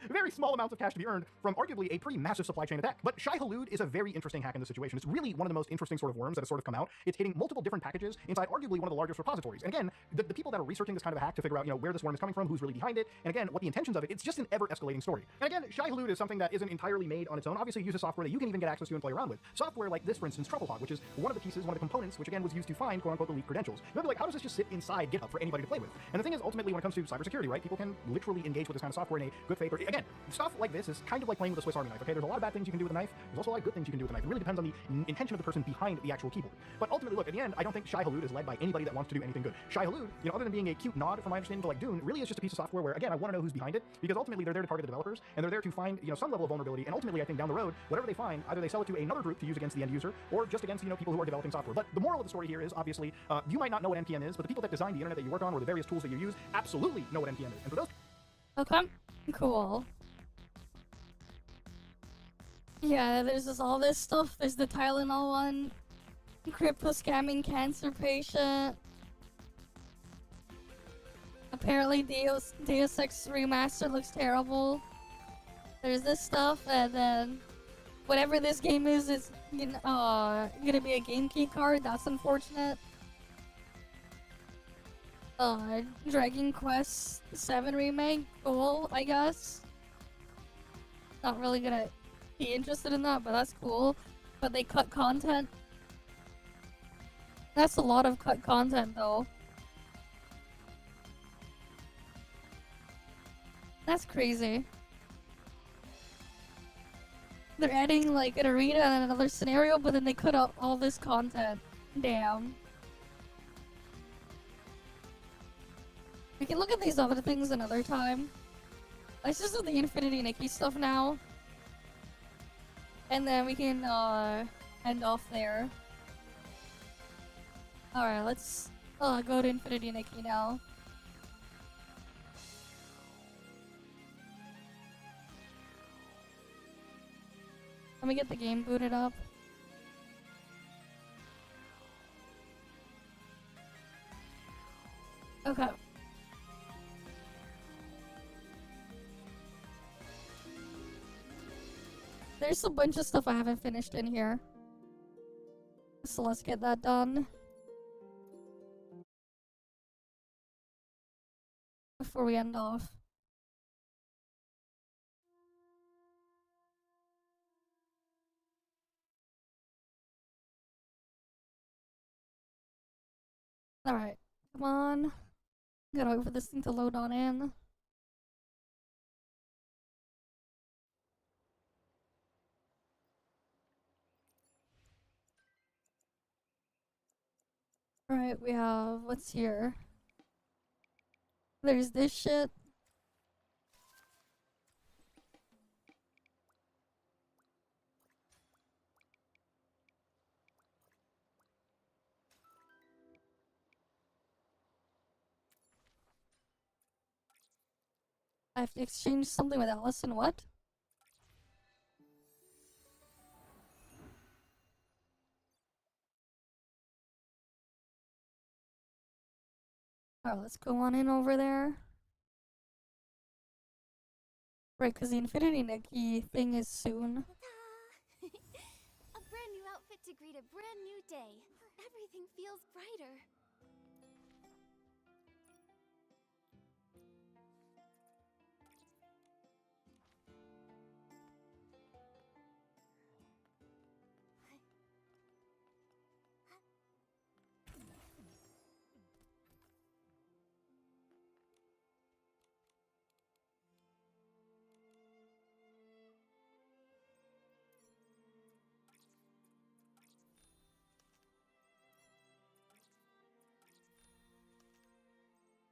very small amounts of cash to be earned from arguably a pretty massive supply chain attack. But Shai-Hulud is a very interesting hack in this situation. It's really one of the most interesting sort of worms that has sort of come out. It's hitting multiple different packages inside arguably one of the largest repositories. And again, the people that are researching this kind of a hack to figure out, where this worm is coming from, who's really behind it, and again, what the intentions of it, it's just an ever-escalating story. And again, Shai-Hulud is something that isn't entirely made on its own. Obviously, it uses software that you can even get access to and play around with. Software like this, for instance, TruffleHog, which is one of the pieces, one of the components, which again was used to find quote-unquote the leaked credentials. You'll be like, how does this just sit inside GitHub for anybody to play with? And the thing is, ultimately, when it comes to cybersecurity, right, people can literally engage with this kind of software in a good faith. Or again, stuff like this is kind of like playing with a Swiss Army knife. Okay, there's a lot of bad things you can do with a knife. There's also a lot of good things you can do with a knife. It really depends on the intention of the person behind the actual keyboard. But ultimately, look, at the end, I don't think Shai-Hulud is led by anybody that wants to do anything good. Shai-Hulud, other than being a cute nod from my understanding to like Dune, really is just a piece of software where, again, I want to know who's behind it because ultimately they're there to target the developers and they're there to find, some level of vulnerability. And ultimately, I think down the road, whatever they find, either they sell it to another group to use against the end user or just against, people who are developing software. But the moral of the story here is obviously, you might not know what NPM is, but the people that design the internet that you work on or the various tools that you use absolutely know what NPM is. And for those... Okay, cool. Yeah, there's just all this stuff. There's the Tylenol one. Crypto scamming cancer patient. Apparently Deus Ex Remaster looks terrible. There's this stuff, and then whatever this game is gonna be a game key card. That's unfortunate. Dragon Quest 7 remake, cool, I guess. Not really gonna be interested in that, but that's cool. But they cut content. That's a lot of cut content, though. That's crazy. They're adding like an arena and another scenario, but then they cut out all this content. Damn. We can look at these other things another time. Let's just do the Infinity Nikki stuff now. And then we can end off there. Alright, let's go to Infinity Nikki now. Let me get the game booted up. Okay. There's a bunch of stuff I haven't finished in here. So let's get that done. Before we end off. Alright, come on. Gotta wait for this thing to load on in. Alright, we have, what's here? There's this shit. I have to exchange something with Allison, what? Alright, let's go on in over there. Right, because the Infinity Nikki thing is soon. A brand new outfit to greet a brand new day. Everything feels brighter.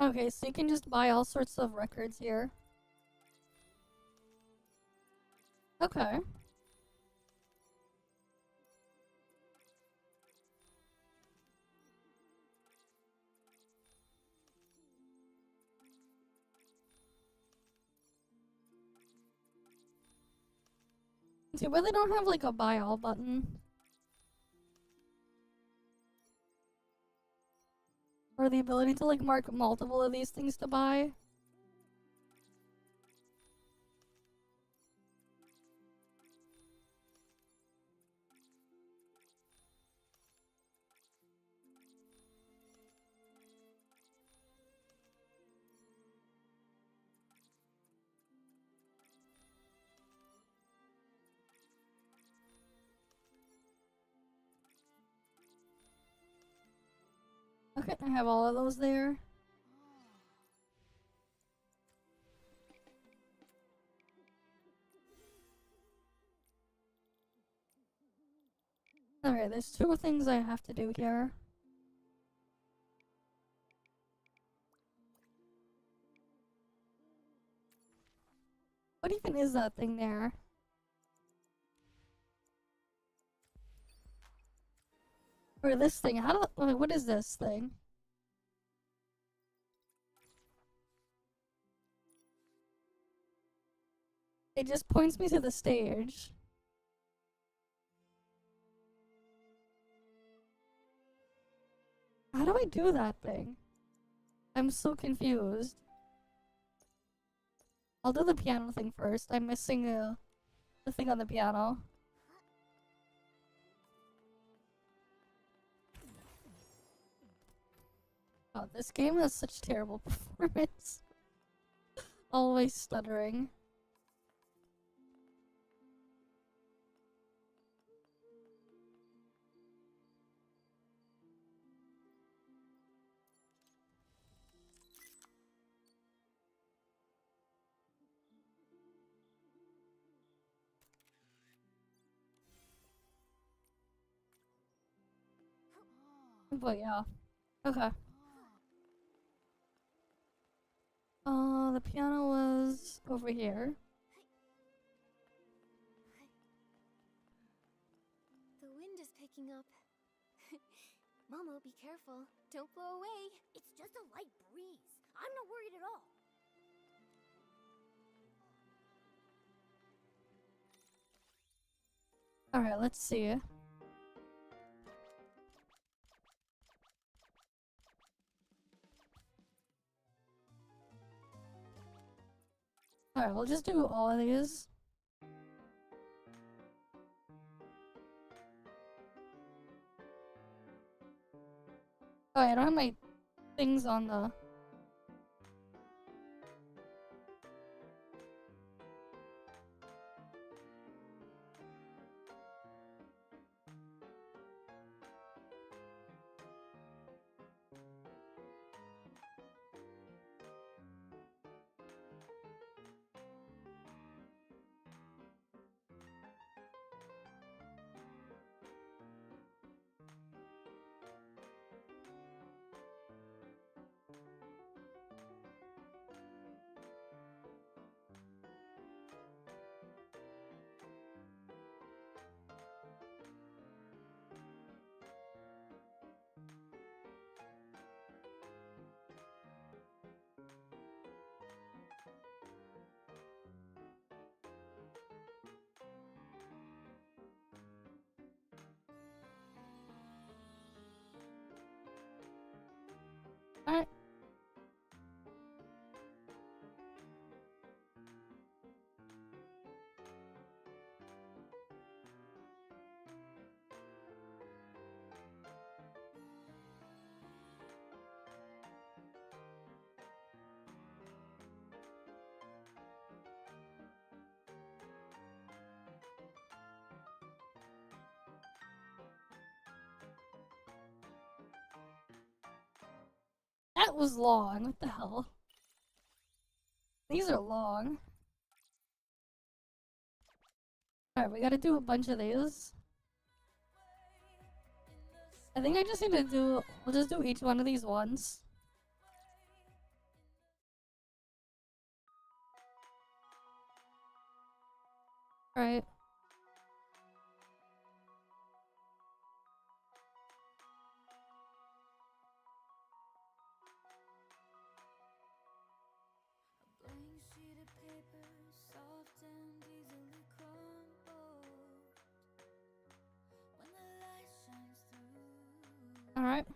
Okay, so you can just buy all sorts of records here. Okay. See, why they don't have like a buy all button? Or the ability to like mark multiple of these things to buy? Okay, I have all of those there. Alright, there's two things I have to do here. What even is that thing there? Or this thing, how do, like, what is this thing? It just points me to the stage. How do I do that thing? I'm so confused. I'll do the piano thing first. I'm missing the thing on the piano. Oh, this game has such terrible performance. Always stuttering. But yeah. Okay. The piano was over here. The wind is picking up. Momo, be careful. Don't blow away. It's just a light breeze. I'm not worried at all. Alright, let's see. Alright, we'll just do all of these. Oh, I don't have my things on the... Alright. That was long. What the hell? These are long. Alright, we gotta do a bunch of these. I think I just need to do... We'll just do each one of these once. Right. Alright.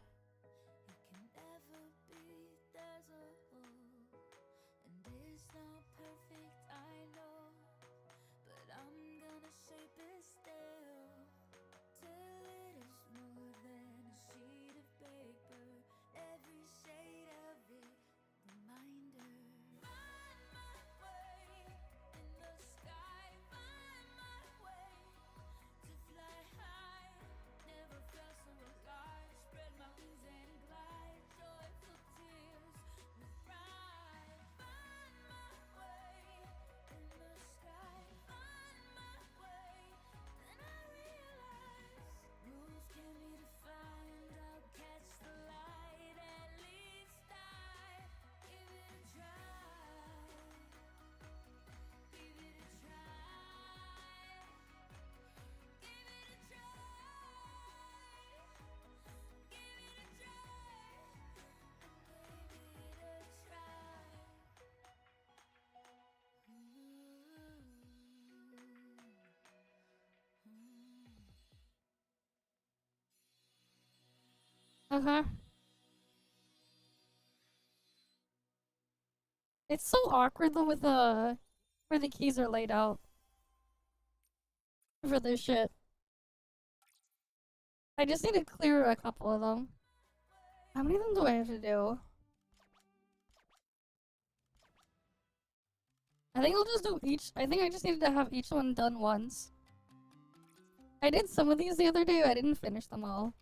Okay. It's so awkward though with the where the keys are laid out for this shit. I just need to clear a couple of them. How many of them do I have to do? I think I'll just do each. I think I just needed to have each one done once. I did some of these the other day, but I didn't finish them all.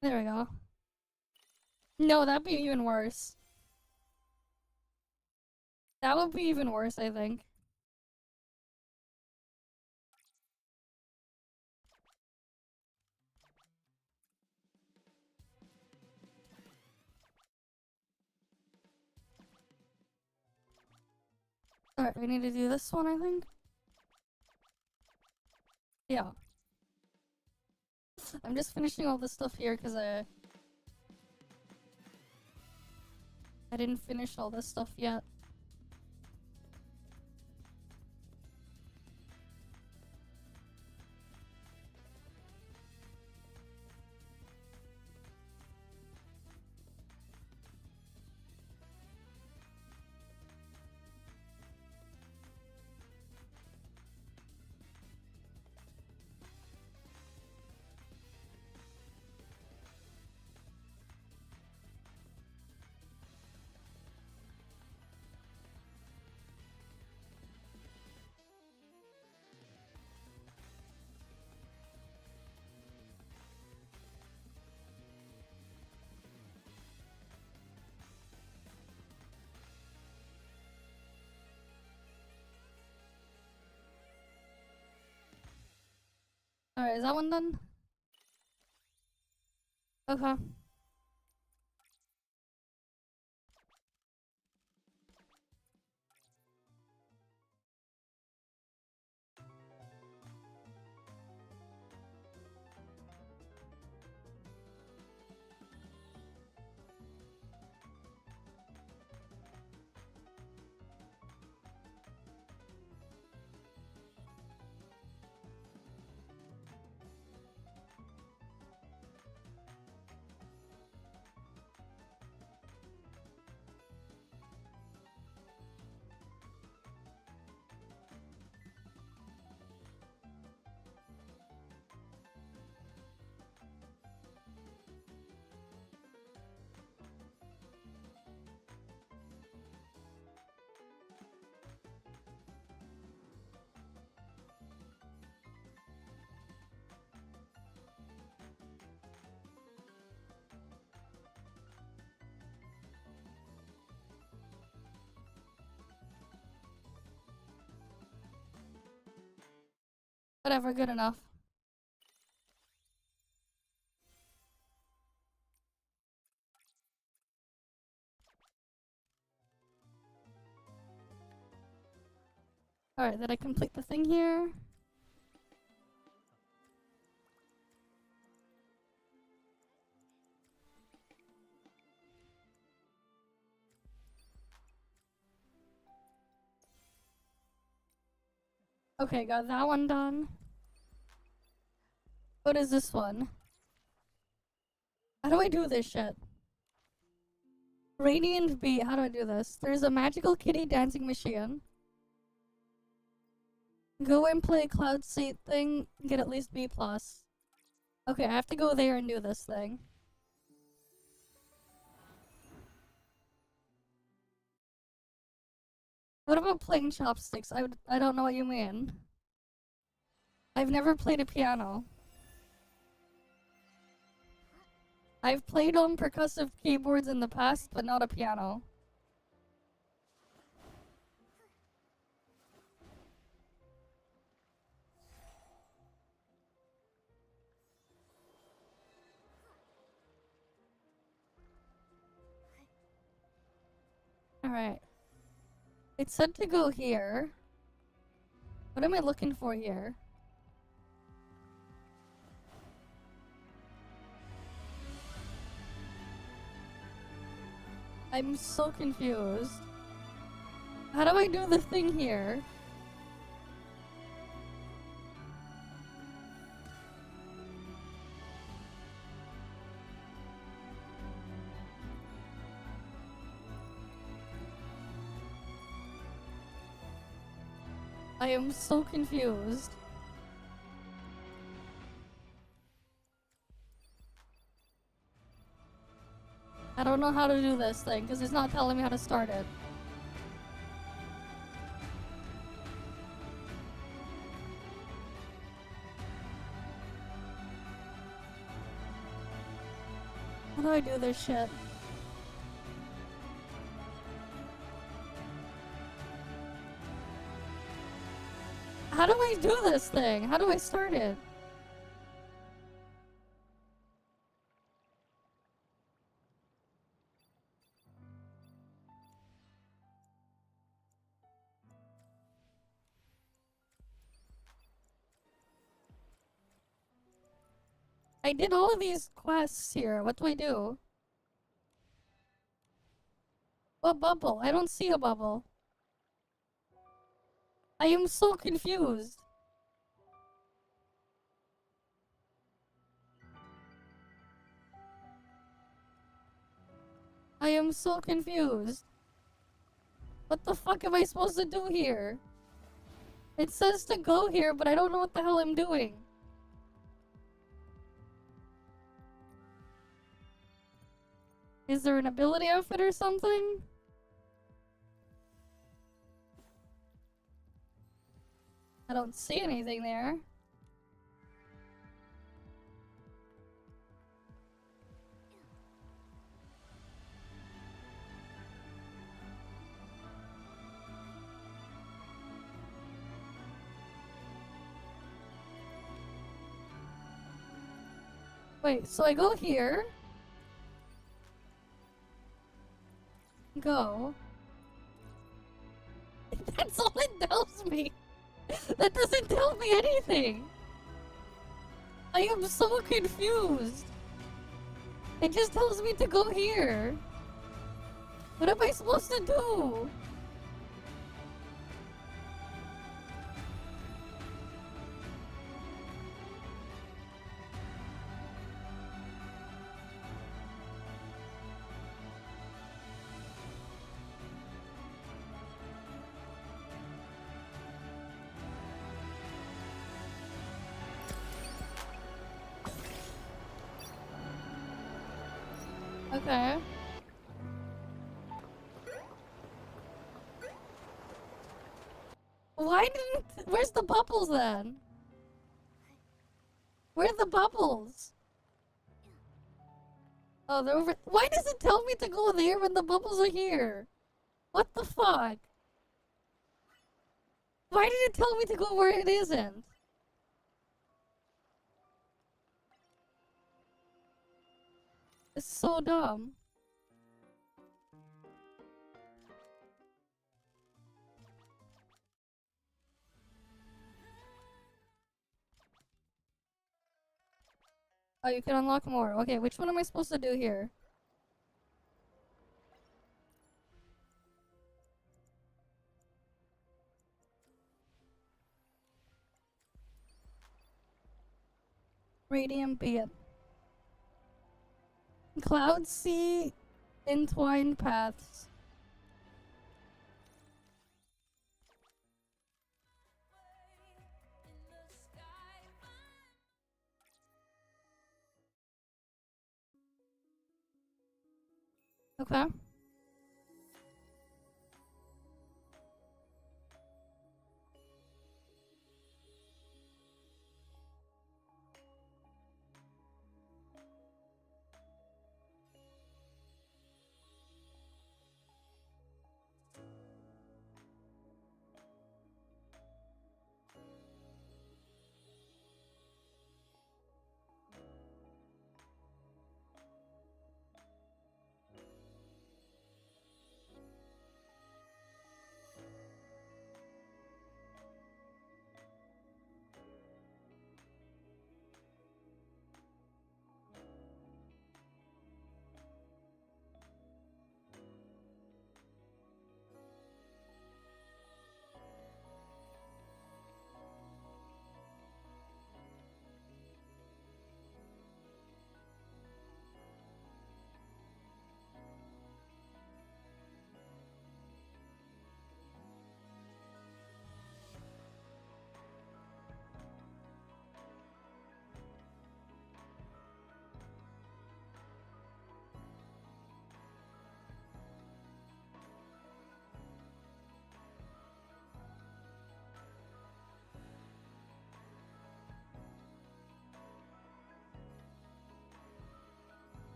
There we go. No, that'd be even worse. That would be even worse, I think. Alright, we need to do this one, I think. Yeah. I'm just finishing all this stuff here because I didn't finish all this stuff yet. Alright, is that one done? Okay. Whatever, good enough. Alright, did I complete the thing here? Okay, got that one done. What is this one? How do I do this shit? Radiant Bee, how do I do this? There's a magical kitty dancing machine. Go and play Cloud Seat thing, get at least B+. Okay, I have to go there and do this thing. What about playing chopsticks? I don't know what you mean. I've never played a piano. I've played on percussive keyboards in the past, but not a piano. Alright. It said to go here. What am I looking for here? I'm so confused. How do I do the thing here? I am so confused. I don't know how to do this thing because it's not telling me how to start it. How do I do this shit? How do I do this thing? How do I start it? I did all of these quests here. What do I do? What bubble? I don't see a bubble. I am so confused. I am so confused. What the fuck am I supposed to do here? It says to go here, but I don't know what the hell I'm doing. Is there an ability outfit or something? I don't see anything there. Wait, so I go here. Go. That's all it tells me. That doesn't tell me anything. I am so confused. It just tells me to go here. What am I supposed to do? Okay. Why didn't... Where's the bubbles then? Where are the bubbles? Oh, they're over... Why does it tell me to go there when the bubbles are here? What the fuck? Why did it tell me to go where it isn't? It's so dumb. Oh, you can unlock more. Okay, which one am I supposed to do here? Radiant Beat. Cloud Sea Entwined Paths. Okay.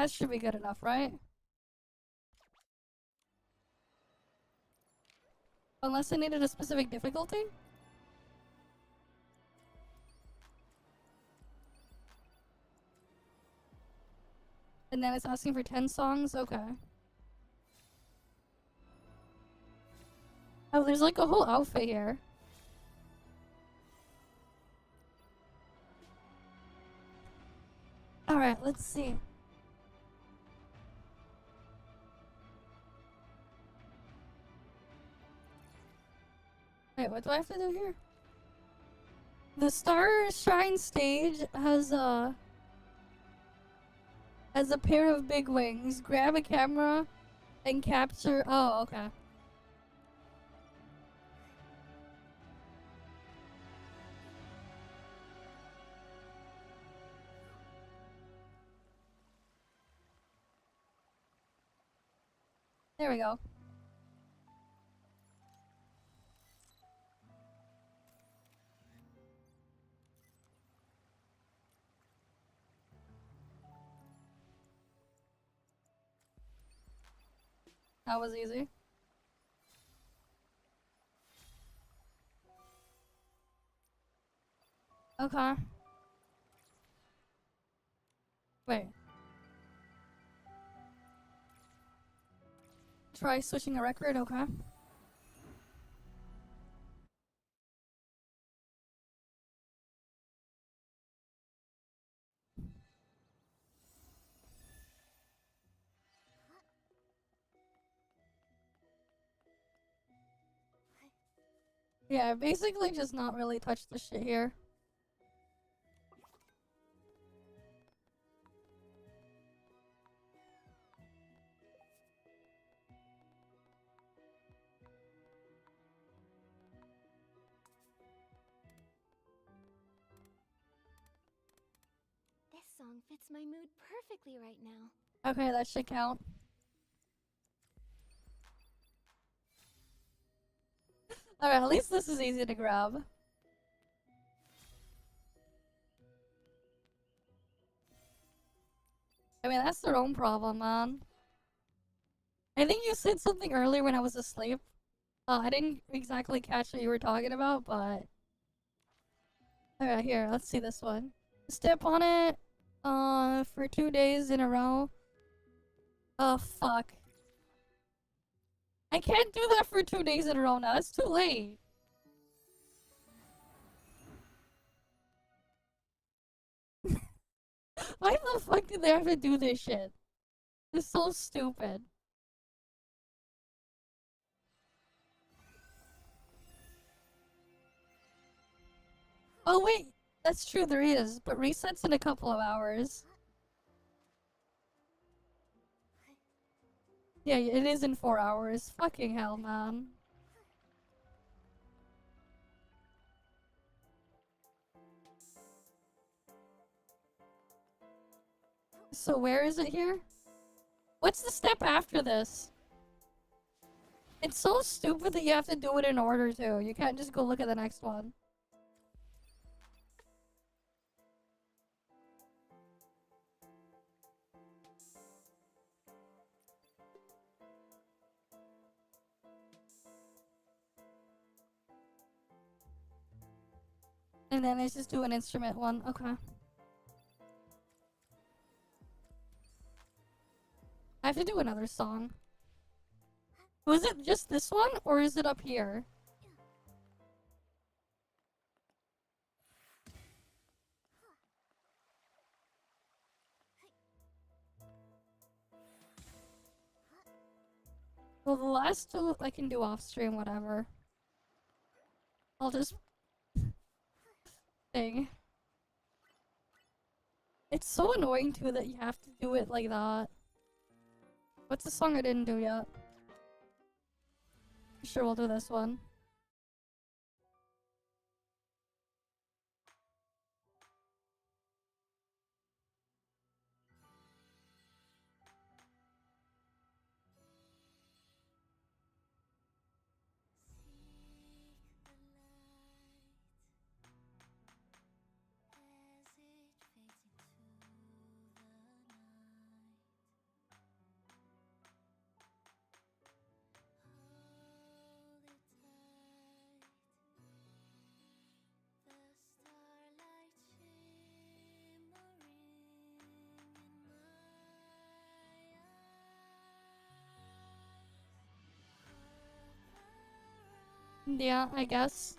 That should be good enough, right? Unless I needed a specific difficulty? And then it's asking for 10 songs? Okay. Oh, there's like a whole outfit here. Alright, let's see. Wait, what do I have to do here? The Star Shrine stage has a pair of big wings. Grab a camera and capture. Oh, okay. There we go. That was easy. Okay. Wait. Try switching a record, okay. Yeah, basically just not really touch the shit here. This song fits my mood perfectly right now. Okay, that should count. Alright, at least this is easy to grab. I mean, that's their own problem, man. I think you said something earlier when I was asleep. I didn't exactly catch what you were talking about, but... Alright, here, let's see this one. Step on it, for 2 days in a row. Oh, fuck. I can't do that for 2 days in a row now, it's too late. Why the fuck did they have to do this shit? It's so stupid. Oh wait, that's true, there is, but resets in a couple of hours. Yeah, it is in 4 hours. Fucking hell, man. So where is it here? What's the step after this? It's so stupid that you have to do it in order too. You can't just go look at the next one. And then let's just do an instrument one. Okay. I have to do another song. Was it just this one, or is it up here? Well, the last two I can do off stream, whatever. I'll just... thing. It's so annoying too that you have to do it like that. What's the song I didn't do yet? Sure, we'll do this one. Yeah, I guess.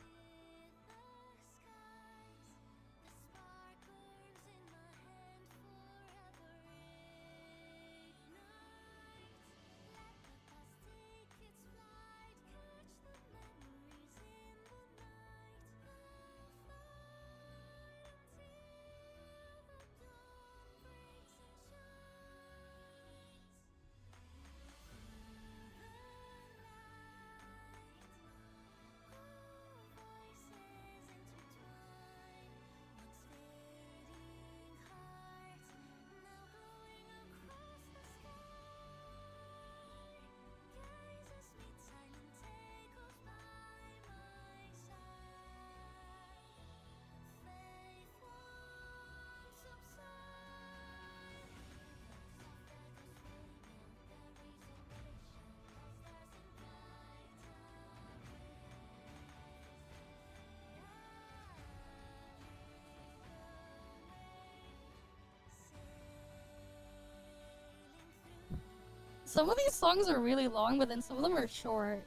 Some of these songs are really long, but then some of them are short.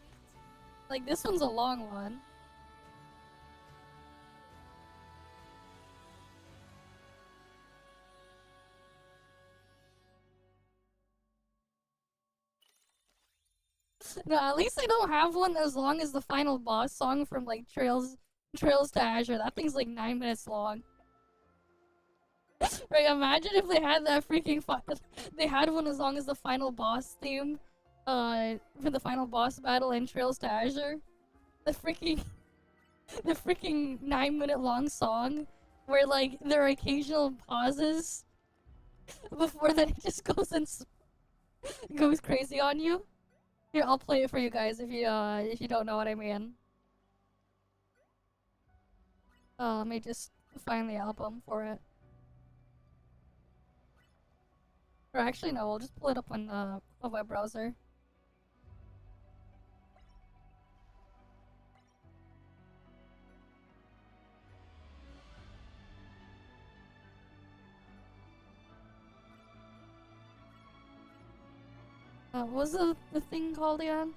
Like, this one's a long one. No, at least I don't have one as long as the final boss song from, like, Trails to Azure. That thing's like 9 minutes long. Right, imagine if they had that freaking they had one as long as the final boss theme, for the final boss battle in Trails to Azure. The freaking 9-minute long song, where like there are occasional pauses before then it just goes crazy on you. Here, I'll play it for you guys if you don't know what I mean. Let me just find the album for it. Or actually, no, we'll just pull it up on a web browser. What was the thing called again?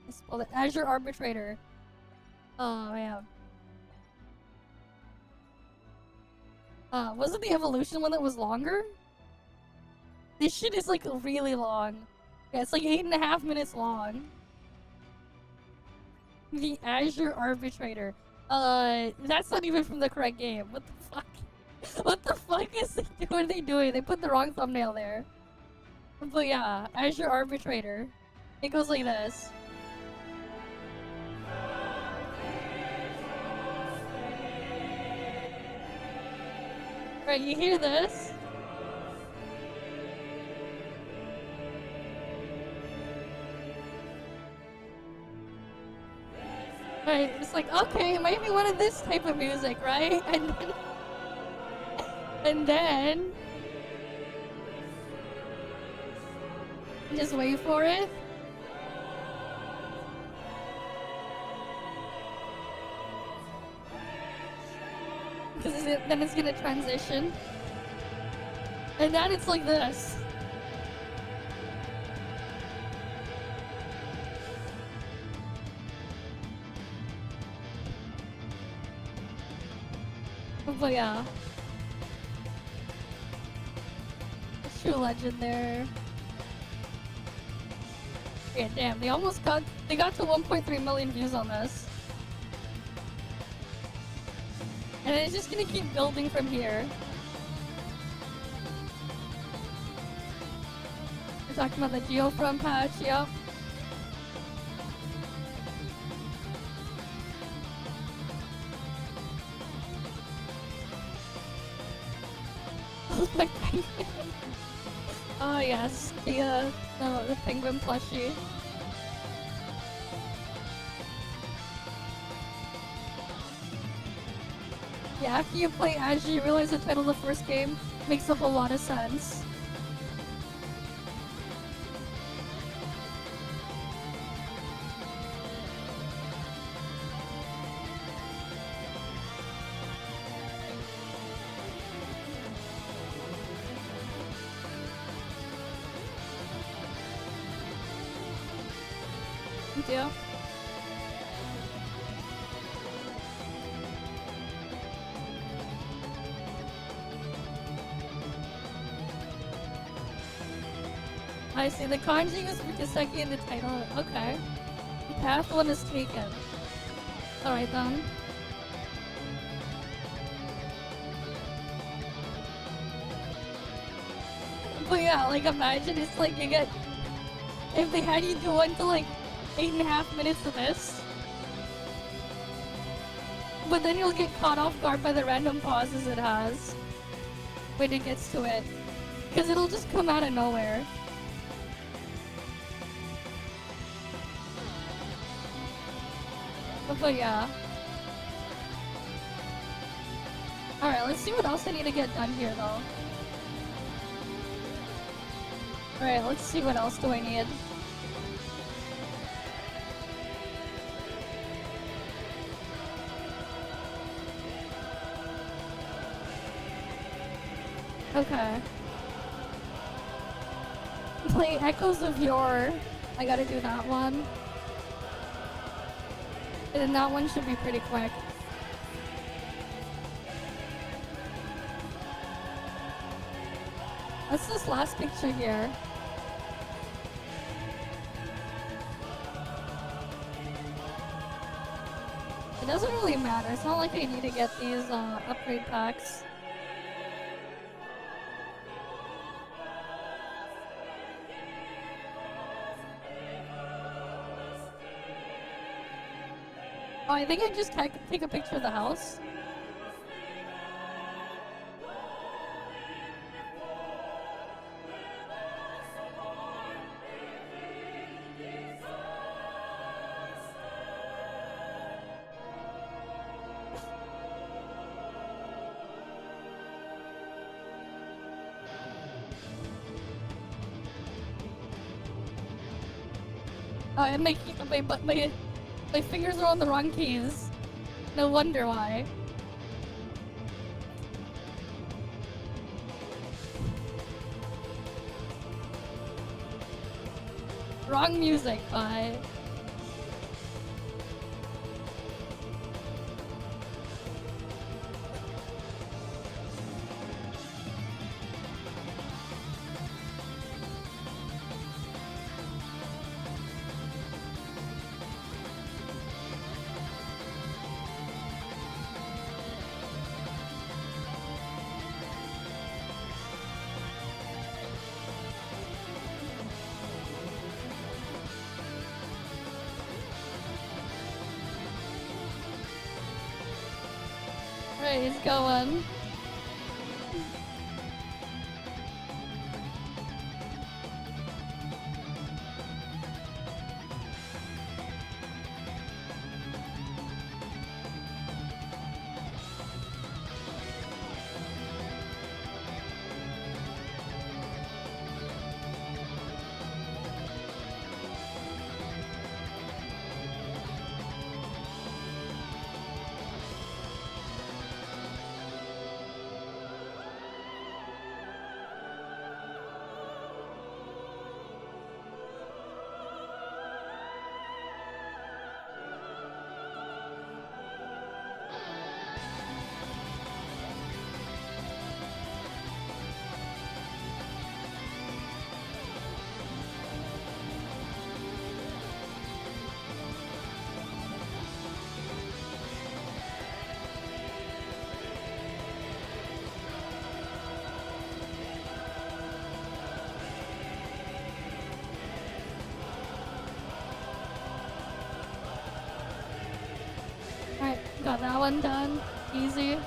I spelled it Azure Arbitrator. Oh, yeah. Was it the evolution one that was longer? This shit is like really long. Yeah, it's like 8.5 minutes long. The Azure Arbitrator. That's not even from the correct game. What the fuck? What the fuck what are they doing? They put the wrong thumbnail there. But yeah, Azure Arbitrator. It goes like this. Right, you hear this? Right, it's like, okay, maybe one of this type of music, right? And then just wait for it. Because then it's gonna transition. And then it's like this. But yeah. True legend there. Yeah, damn, they got to 1.3 million views on this. And it's just gonna keep building from here. We're talking about the Geofront patch, yep. Oh yes, the penguin plushie. Yeah, after you play Azure, you realize the title of the first game makes a whole lot of sense. You do? I see, the kanji is for Kiseki in the title. Okay. Path 1 is taken. Alright then. But yeah, like imagine it's like you get... If they had you do one to like 8.5 minutes of this. But then you'll get caught off guard by the random pauses it has. When it gets to it. Because it'll just come out of nowhere. But yeah. Alright, let's see what else I need to get done here though. Alright, let's see what else do I need. Okay. Play Echoes of Yore. I gotta do that one. And then that one should be pretty quick. What's this last picture here? It doesn't really matter. It's not like I need to get these upgrade packs. Oh, I think I just take a picture of the house. Oh, and my fingers are on the wrong keys. No wonder why. Wrong music, bye. Alright, he's going. Alright, got that one done. Easy.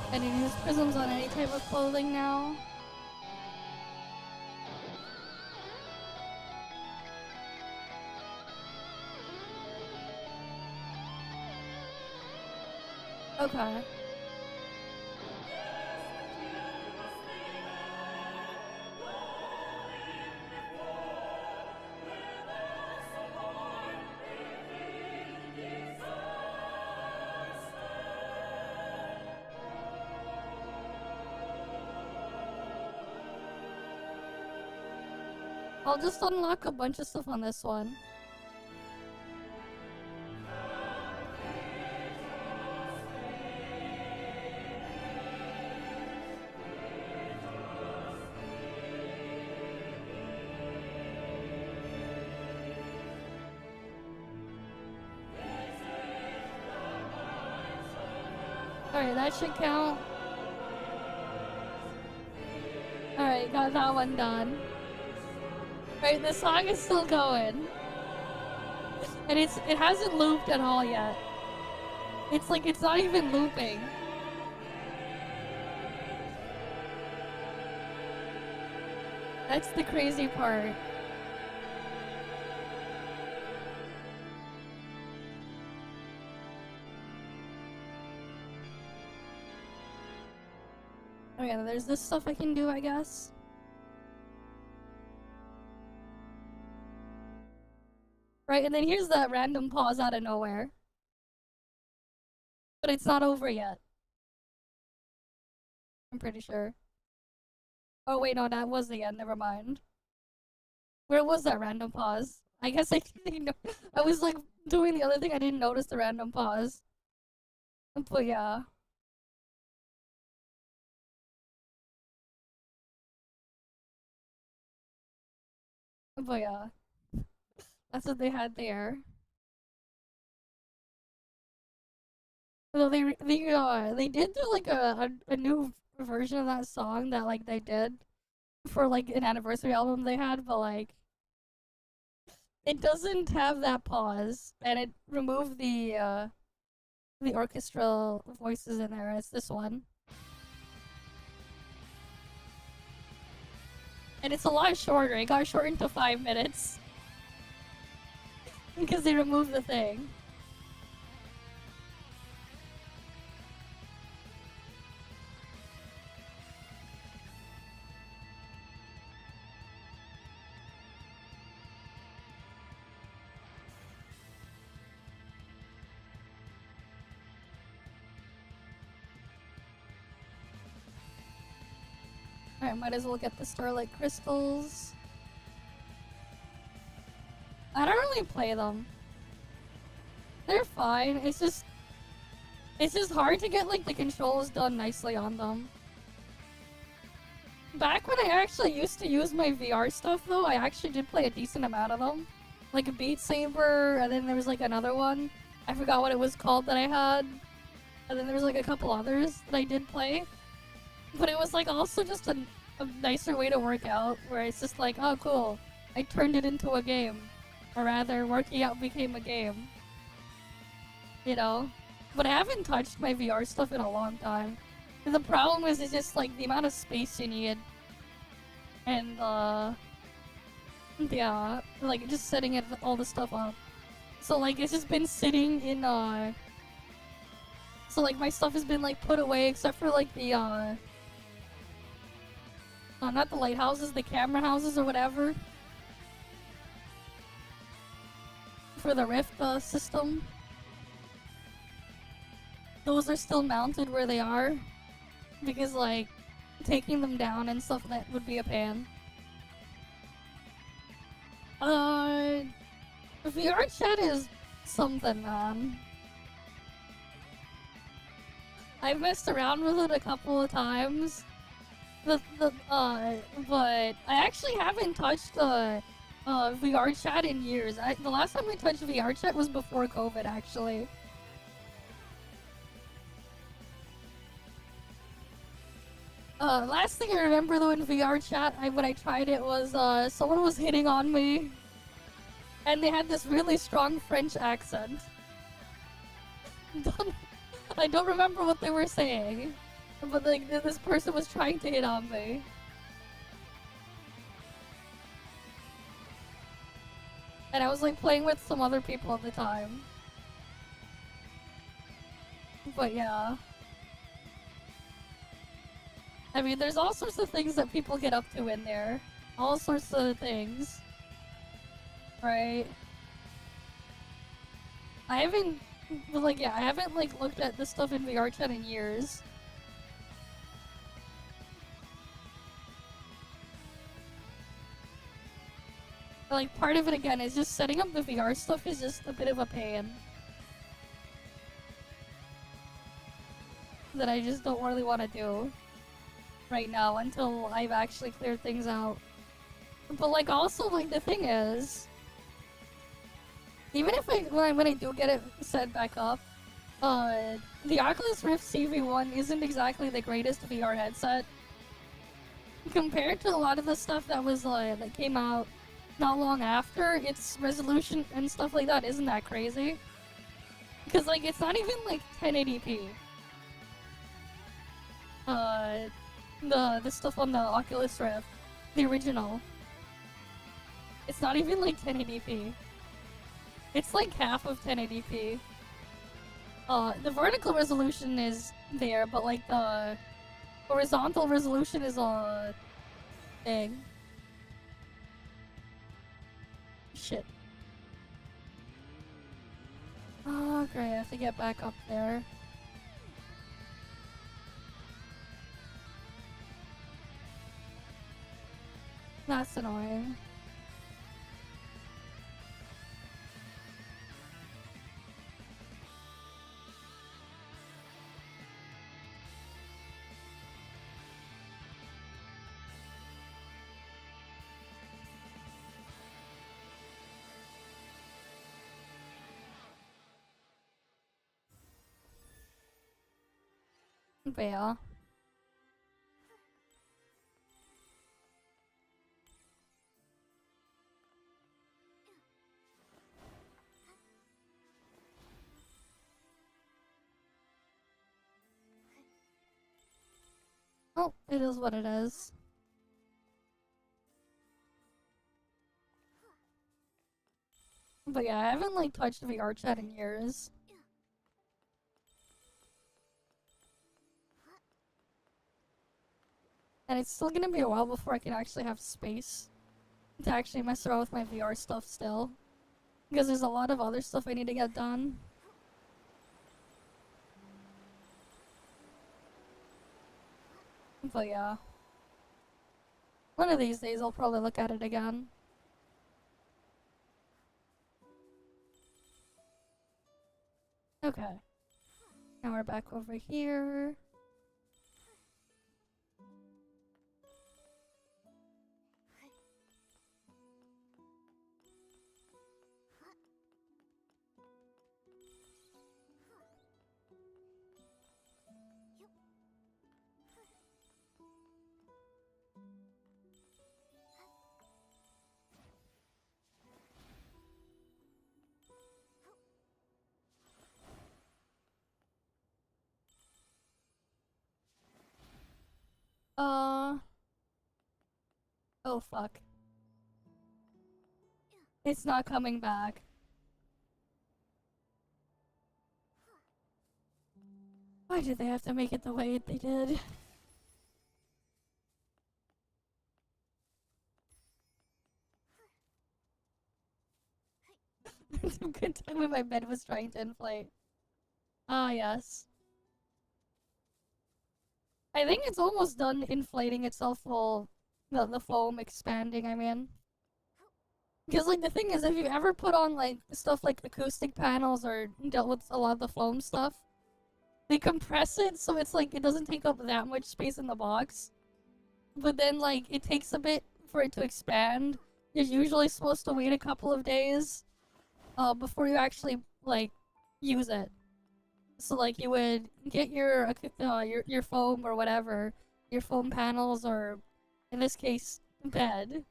I need to use prisms on any type of clothing now. Okay. I'll just unlock a bunch of stuff on this one. Alright, that should count. Alright, got that one done. Right, the song is still going. And it hasn't looped at all yet. It's like, it's not even looping. That's the crazy part. Okay, there's this stuff I can do, I guess. Right, and then here's that random pause out of nowhere. But it's not over yet. I'm pretty sure. Oh wait, no, that was the end, never mind. Where was that random pause? I guess I didn't know. I was like doing the other thing, I didn't notice the random pause. But yeah. But yeah. That's what they had there. So they did do like a new version of that song that like they did for like an anniversary album they had, but like it doesn't have that pause, and it removed the orchestral voices in there. It's this one. And it's a lot shorter. It got shortened to 5 minutes. Because they removed the thing. Alright, might as well get the Starlight Crystals. I don't really play them. They're fine, it's just hard to get like the controls done nicely on them. Back when I actually used to use my VR stuff though, I actually did play a decent amount of them. Like a Beat Saber, and then there was like another one. I forgot what it was called that I had. And then there was like a couple others that I did play. But it was like also just a nicer way to work out, where it's just like, oh cool, I turned it into a game. Or rather, working out became a game. You know? But I haven't touched my VR stuff in a long time. And the problem is, it's just like the amount of space you need. And yeah, like just setting it, all the stuff up. So like it's just been sitting in so like my stuff has been like put away except for like the not the lighthouses, the camera houses or whatever. For the Rift system. Those are still mounted where they are. Because like, taking them down and stuff, that would be a pain. VR chat is something, man. I've messed around with it a couple of times. But I actually haven't touched VR chat in years. The last time I touched VR chat was before COVID, actually. Last thing I remember though in VR chat, when I tried it was, someone was hitting on me. And they had this really strong French accent. I don't remember what they were saying. But like, this person was trying to hit on me. And I was like playing with some other people at the time. But yeah. I mean, there's all sorts of things that people get up to in there. All sorts of things. Right? I haven't, like, yeah, I haven't, like, looked at this stuff in VR chat in years. Like, part of it again is just setting up the VR stuff is just a bit of a pain. That I just don't really want to do right now until I've actually cleared things out. But like, also, like, the thing is, even if when I do get it set back up, the Oculus Rift CV1 isn't exactly the greatest VR headset compared to a lot of the stuff that was that came out not long after. Its resolution and stuff like that isn't that crazy, because like it's not even like 1080p. The stuff on the Oculus Rift, the original, it's not even like 1080p. It's like half of 1080p. The vertical resolution is there, but like the horizontal resolution is a thing. Shit. Oh, great, I have to get back up there. That's annoying. But yeah. Oh, it is what it is. But yeah, I haven't like touched VR chat in years. And it's still gonna be a while before I can actually have space to actually mess around with my VR stuff still. Because there's a lot of other stuff I need to get done. But yeah. One of these days I'll probably look at it again. Okay. Now we're back over here. Oh fuck. It's not coming back. Why did they have to make it the way they did? A good time when my bed was trying to inflate. Ah, yes. I think it's almost done inflating itself while the foam expanding, I mean. Because, like, the thing is, if you ever put on, like, stuff like acoustic panels or dealt with a lot of the foam stuff, they compress it so it's like it doesn't take up that much space in the box. But then, like, it takes a bit for it to expand. You're usually supposed to wait a couple of days before you actually, like, use it. So, like, you would get your foam or whatever, your foam panels, or in this case, bed,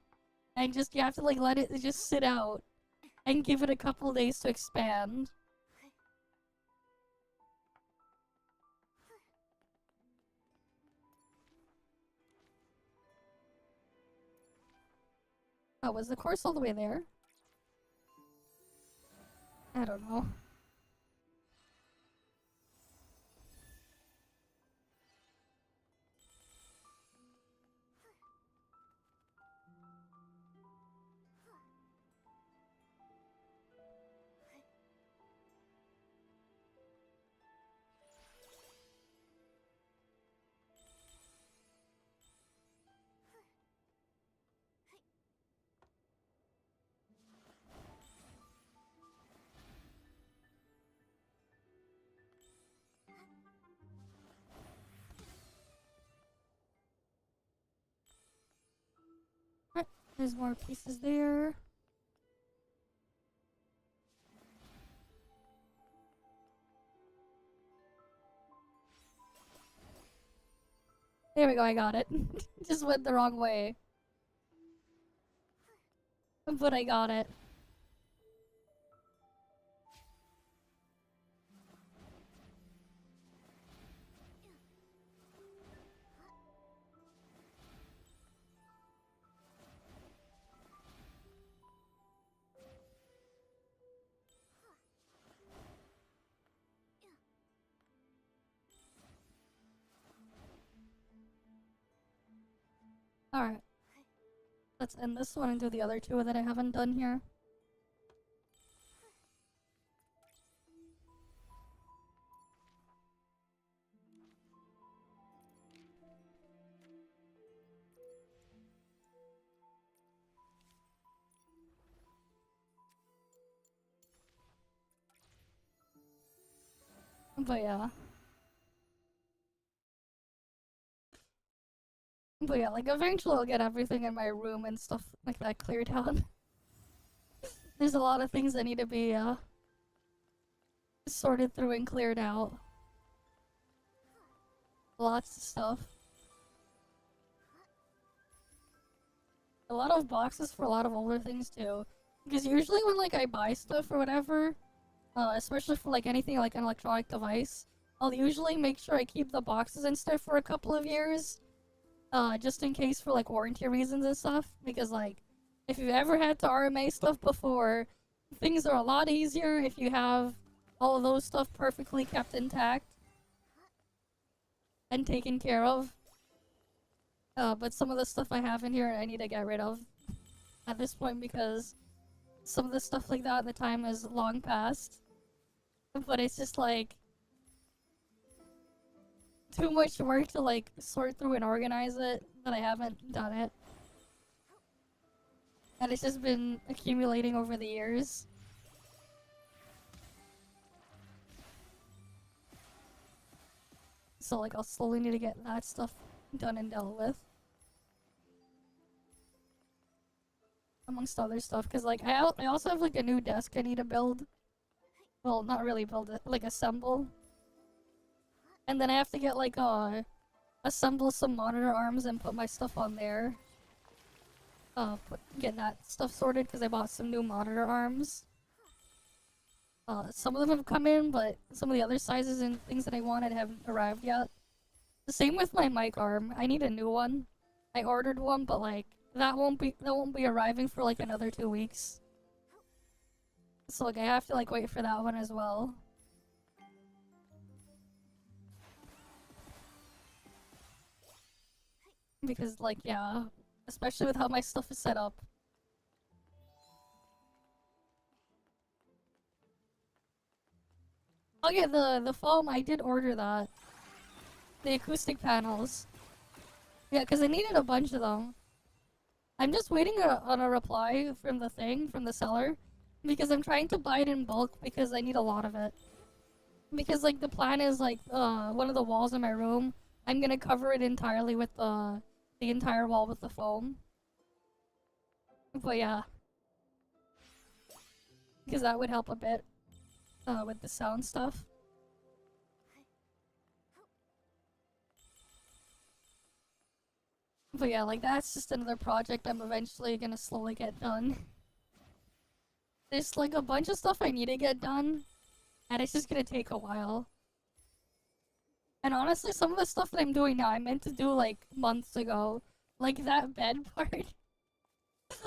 and just you have to like let it just sit out and give it a couple days to expand. Oh, was the course all the way there? I don't know. There's more pieces there. There we go, I got it. Just went the wrong way. But I got it. Alright. Let's end this one and do the other two that I haven't done here. But yeah. But yeah, like eventually I'll get everything in my room and stuff like that cleared out. There's a lot of things that need to be sorted through and cleared out. Lots of stuff. A lot of boxes for a lot of older things too. Because usually when like I buy stuff or whatever, especially for like anything like an electronic device, I'll usually make sure I keep the boxes and stuff for a couple of years. Just in case for like warranty reasons and stuff, because like if you've ever had to RMA stuff before, things are a lot easier if you have all of those stuff perfectly kept intact and taken care of. But some of the stuff I have in here I need to get rid of at this point because some of the stuff like that at the time is long past. But it's just like too much work to like sort through and organize it that I haven't done it. And it's just been accumulating over the years. So like I'll slowly need to get that stuff done and dealt with. Amongst other stuff, because like I also have like a new desk I need to build. Well, not really build it, like assemble. And then I have to get like assemble some monitor arms and put my stuff on there. Get that stuff sorted because I bought some new monitor arms. Some of them have come in, but some of the other sizes and things that I wanted haven't arrived yet. The same with my mic arm. I need a new one. I ordered one, but like that won't be arriving for like another 2 weeks. So like I have to like wait for that one as well. Because like yeah, especially with how my stuff is set up. Oh yeah, the foam, I did order that. The acoustic panels. Yeah, because I needed a bunch of them. I'm just waiting on a reply from the seller. Because I'm trying to buy it in bulk because I need a lot of it. Because like the plan is like one of the walls in my room, I'm gonna cover it entirely with the entire wall with the foam. But yeah. Because that would help a bit with the sound stuff. But yeah, like that's just another project I'm eventually gonna slowly get done. There's like a bunch of stuff I need to get done, and it's just gonna take a while. And honestly, some of the stuff that I'm doing now, I meant to do like months ago. Like that bed part.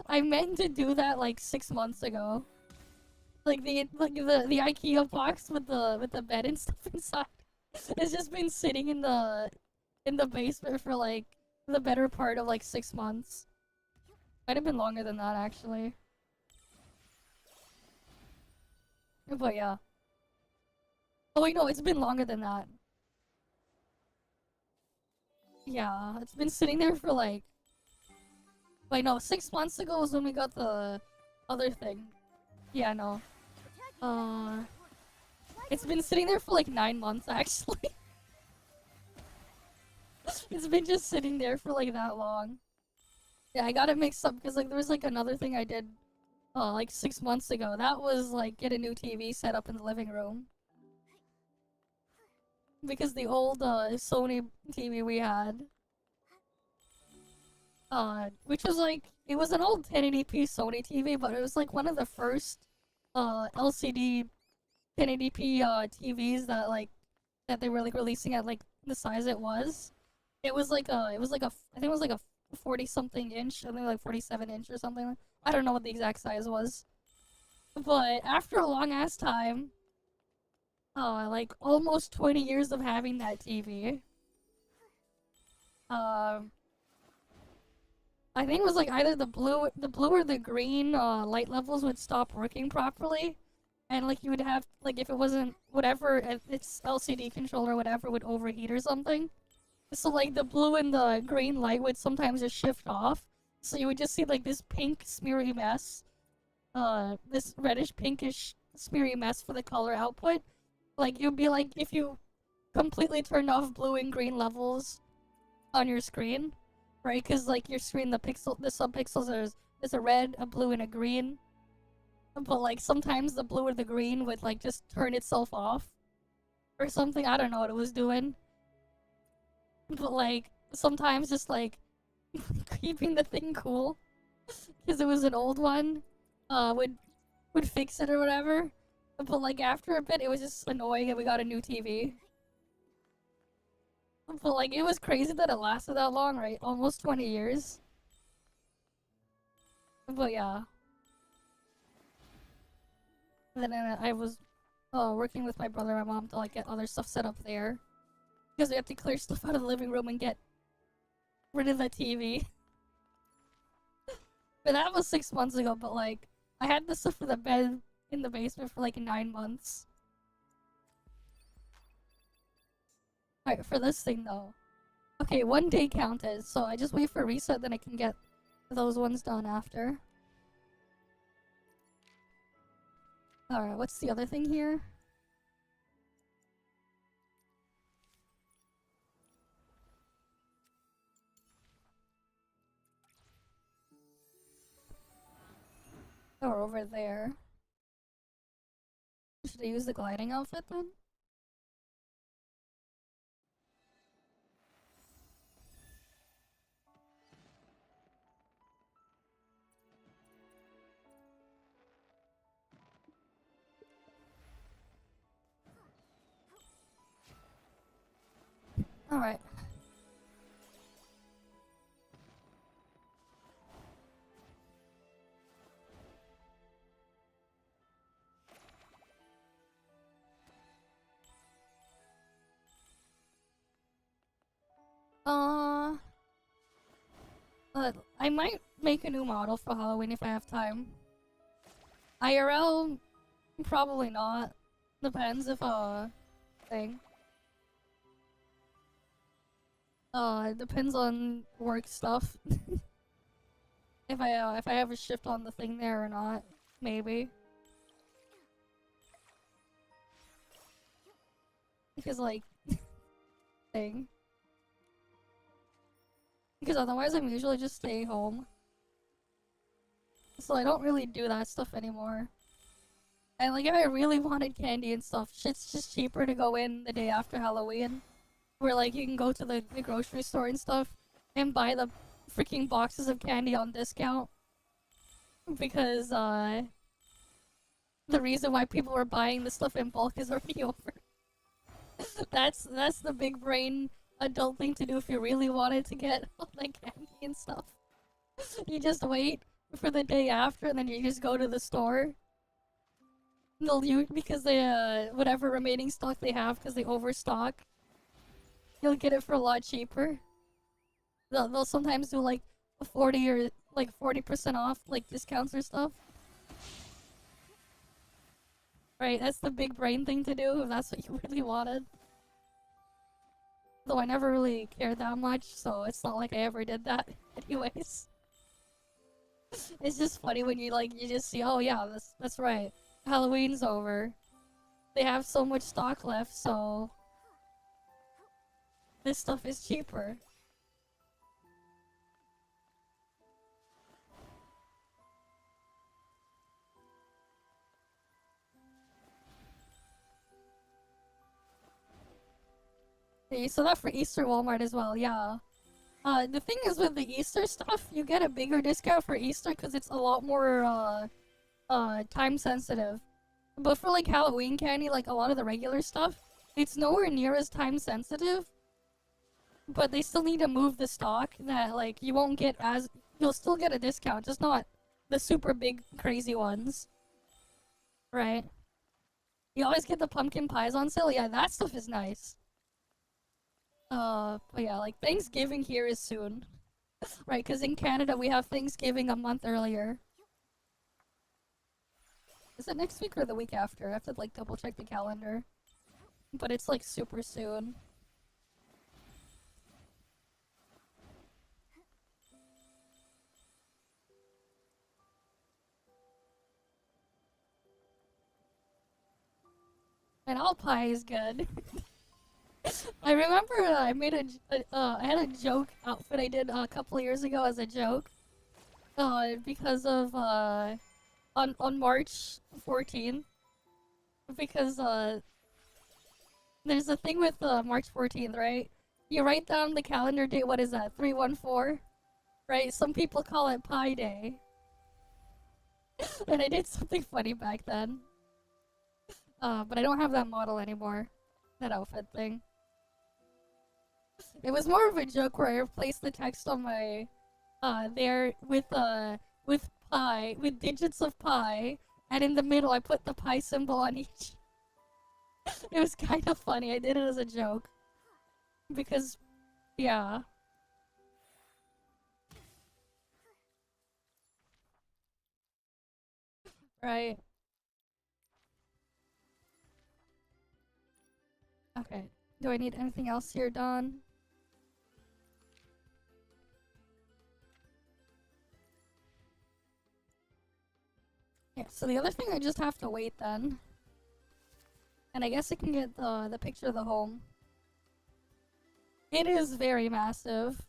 I meant to do that like 6 months ago. Like the IKEA box with the bed and stuff inside. It's just been sitting in the basement for like the better part of like 6 months. Might have been longer than that actually. But yeah. Oh wait, no, it's been longer than that. Yeah, it's been sitting there for like... Wait, no, 6 months ago was when we got the other thing. Yeah, no. It's been sitting there for like 9 months actually. It's been just sitting there for like that long. Yeah, I got it mixed up because like there was like another thing I did like 6 months ago. That was like get a new TV set up in the living room. Because the old Sony TV we had, which was like, it was an old 1080p Sony TV, but it was like one of the first LCD 1080p TVs that like that they were like releasing at like the size it was. It was like a I think it was like a 40 something inch, I think like 47 inch or something. I don't know what the exact size was. But after a long ass time, like almost 20 years of having that TV, I think it was like either the blue or the green light levels would stop working properly, and like you would have like if it wasn't whatever its LCD controller or whatever would overheat or something. So like the blue and the green light would sometimes just shift off, so you would just see like this pink smeary mess, this reddish pinkish smeary mess for the color output. Like you'd be like if you completely turned off blue and green levels on your screen. Right, because like your screen, the subpixels there's a red, a blue, and a green. But like sometimes the blue or the green would like just turn itself off, or something. I don't know what it was doing. But like sometimes just like keeping the thing cool, because it was an old one, would fix it or whatever. But like after a bit, it was just annoying, and we got a new TV. But like, it was crazy that it lasted that long, right? Almost 20 years. But yeah. And then I was working with my brother and my mom to like get other stuff set up there. Because we have to clear stuff out of the living room and get rid of the TV. But that was 6 months ago, but like, I had this stuff for the bed in the basement for like 9 months. Alright, for this thing though. Okay, 1 day counted, so I just wait for reset, then I can get those ones done after. Alright, what's the other thing here? Oh, over there. Should I use the gliding outfit then? Alright. I might make a new model for Halloween if I have time. IRL, probably not. Depends if thing. It depends on work stuff. if I have a shift on the thing there or not, maybe. Because like thing. Because otherwise I'm usually just stay home. So I don't really do that stuff anymore. And like if I really wanted candy and stuff, shit's just cheaper to go in the day after Halloween. Where like you can go to the grocery store and stuff and buy the freaking boxes of candy on discount. Because the reason why people are buying this stuff in bulk is already over. That's the big brain adult thing to do if you really wanted to get like candy and stuff. You just wait for the day after and then you just go to the store. Because they whatever remaining stock they have because they overstock. You'll get it for a lot cheaper. They'll sometimes do like 40 or like 40% off like discounts or stuff. Right, that's the big brain thing to do if that's what you really wanted. Though I never really cared that much, so it's not like I ever did that anyways. It's just funny when you just see, oh yeah, that's right. Halloween's over. They have so much stock left, so this stuff is cheaper. Yeah, you saw that for Easter Walmart as well, yeah. The thing is with the Easter stuff, you get a bigger discount for Easter because it's a lot more, time sensitive. But for, like, Halloween candy, like, a lot of the regular stuff, it's nowhere near as time sensitive. But they still need to move the stock that, like, you won't get as... You'll still get a discount, just not the super big, crazy ones. Right. You always get the pumpkin pies on sale. Yeah, that stuff is nice. But yeah, like, Thanksgiving here is soon. Right, because in Canada we have Thanksgiving a month earlier. Is it next week or the week after? I have to, like, double check the calendar. But it's, like, super soon. And all pie is good. I remember I made I had a joke outfit I did a couple years ago as a joke. Because of, on March 14th. Because, there's a thing with, March 14th, right? You write down the calendar date, what is that, 314? Right? Some people call it Pie Day. And I did something funny back then. But I don't have that model anymore. That outfit thing. It was more of a joke where I replaced the text on my, there with pi, with digits of pi, and in the middle I put the pi symbol on each. It was kind of funny, I did it as a joke. Because, yeah. Right. Okay. Do I need anything else here, Don? Yeah, so the other thing I just have to wait then. And I guess I can get the picture of the home. It is very massive.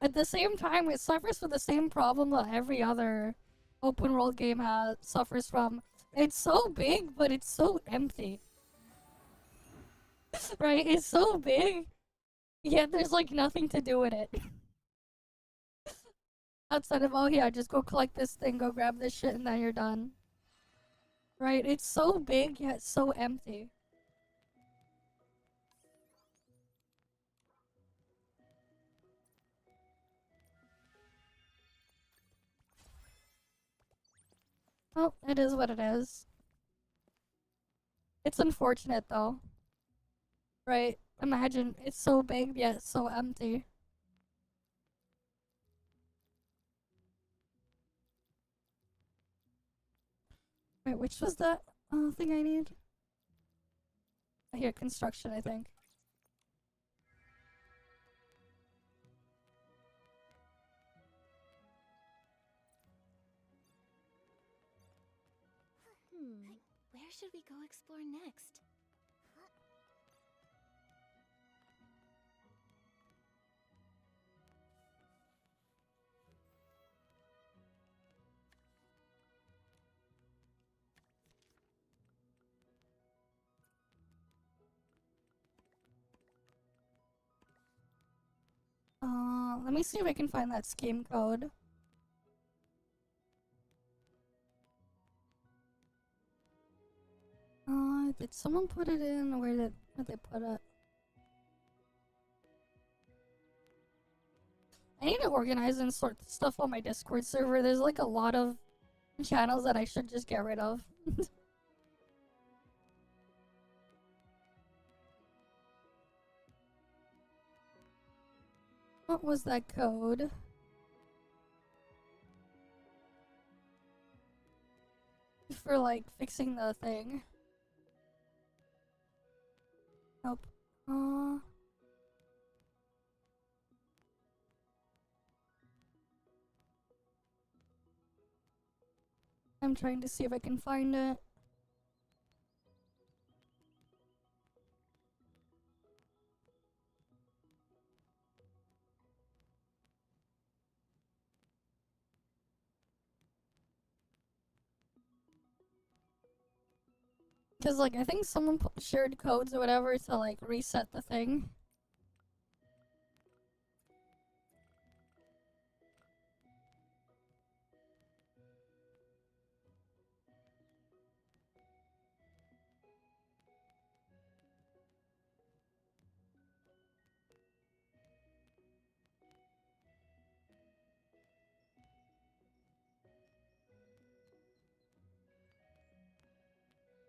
At the same time, it suffers from the same problem that every other open world game suffers from. It's so big, but it's so empty. Right? It's so big, yet there's like nothing to do with it. Outside of, oh yeah, just go collect this thing, go grab this shit, and then you're done. Right? It's so big, yet so empty. Oh, it is what it is. It's unfortunate though. Right? Imagine, it's so big, yet so empty. Wait, which was that thing I need? Here, construction, I think. Where should we go explore next? Let me see if I can find that scheme code. Did someone put it in? Where did they put it? I need to organize and sort stuff on my Discord server. There's like a lot of channels that I should just get rid of. What was that code? For like fixing the thing. Nope. I'm trying to see if I can find it. Because, like, I think someone shared codes or whatever to, like, reset the thing.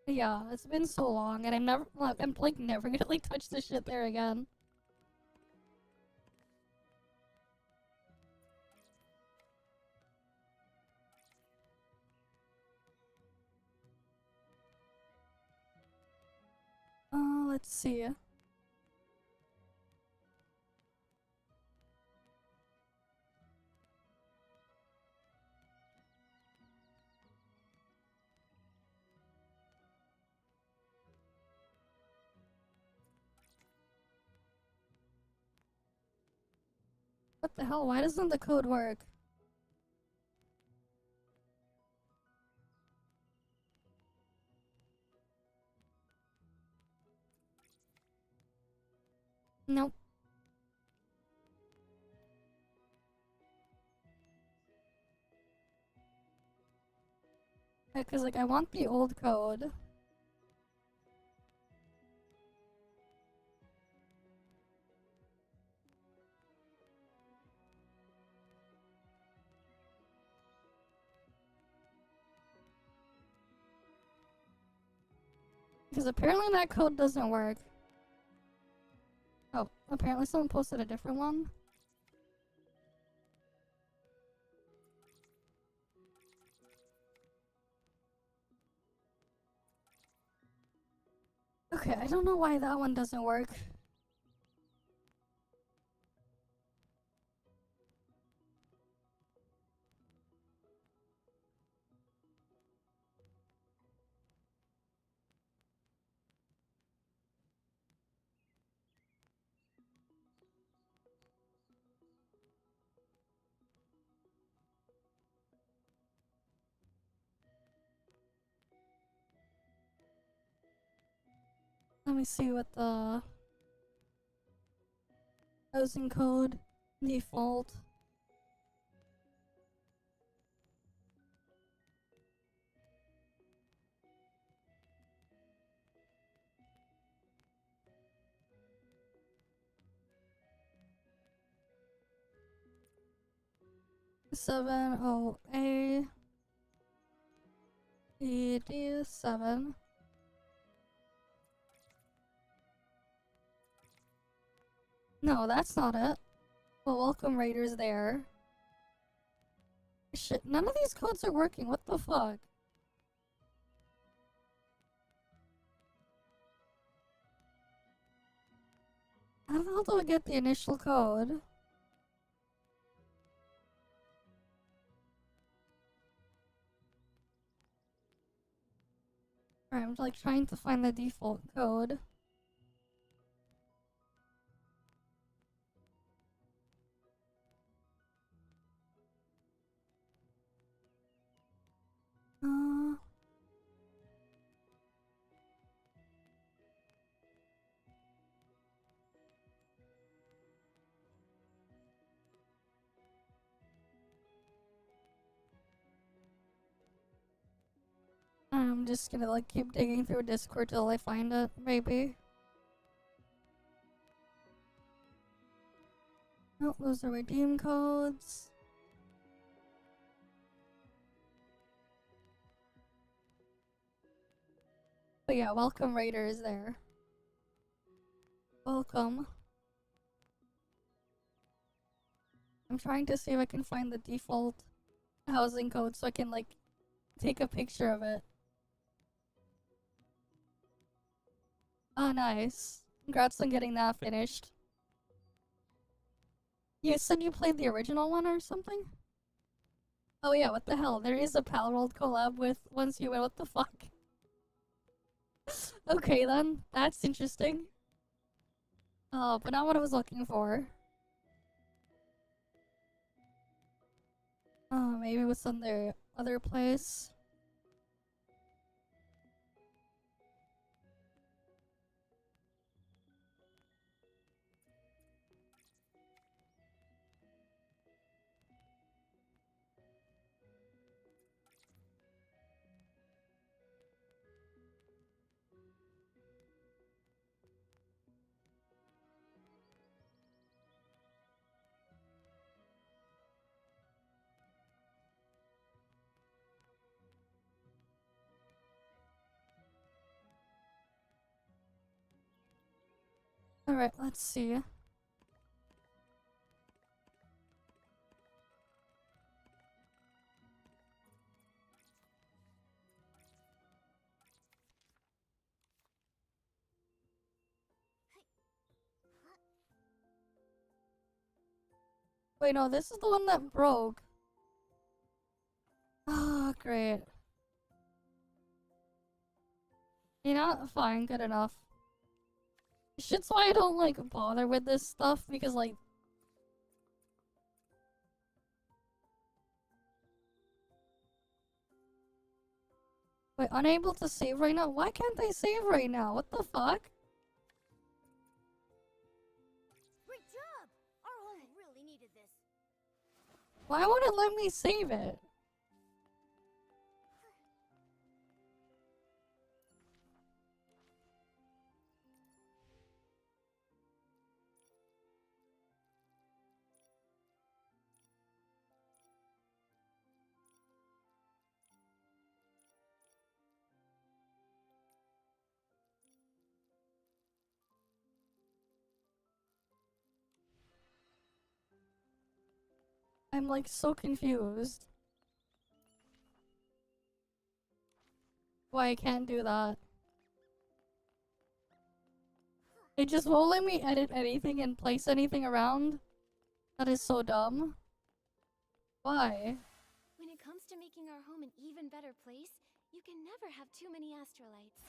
Yeah, it's been so long, and I'm never never gonna like touch this shit there again. Let's see. What the hell? Why doesn't the code work? Nope. Because, like, I want the old code. Because apparently that code doesn't work. Oh, apparently someone posted a different one. Okay, I don't know why that one doesn't work. Let me see what the housing code default. $70887. No, that's not it. Well, welcome raiders there. Shit, none of these codes are working. What the fuck? How the hell do I get the initial code? Alright, I'm like trying to find the default code. I'm just gonna like keep digging through Discord till I find it, maybe. Oh, those are redeem codes. But yeah, welcome raiders there. Welcome. I'm trying to see if I can find the default housing code so I can like take a picture of it. Oh, nice. Congrats on getting that finished. You said you played the original one or something? Oh yeah, what the hell? There is a Palworld collab with Once Human, what the fuck? Okay then, that's interesting. Oh, but not what I was looking for. Oh, maybe it was some other place. Alright, let's see. Wait, no, this is the one that broke. Oh, great. You know, fine, good enough. Shit's why I don't, like, bother with this stuff, because, like... Wait, unable to save right now? Why can't I save right now? What the fuck? Great job! Our home really needed this. Why won't it let me save it? I'm like so confused. Why I can't do that. It just won't let me edit anything and place anything around. That is so dumb. Why? When it comes to making our home an even better place, you can never have too many astrolites.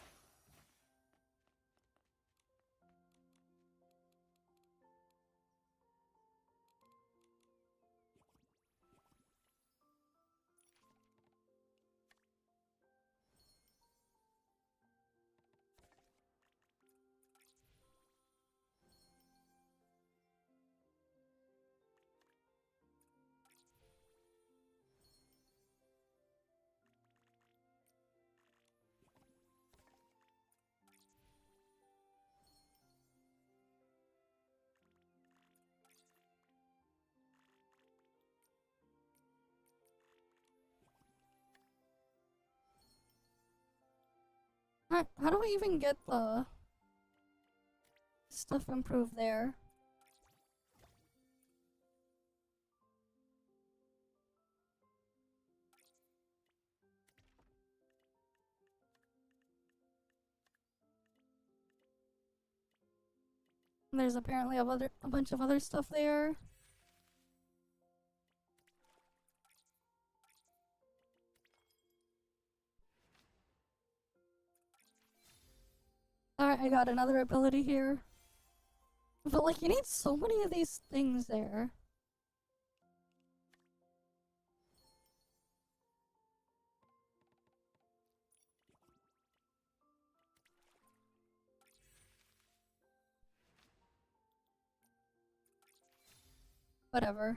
How do I even get the stuff improved there? There's apparently a bunch of other stuff there. Alright, I got another ability here. But like, you need so many of these things there. Whatever.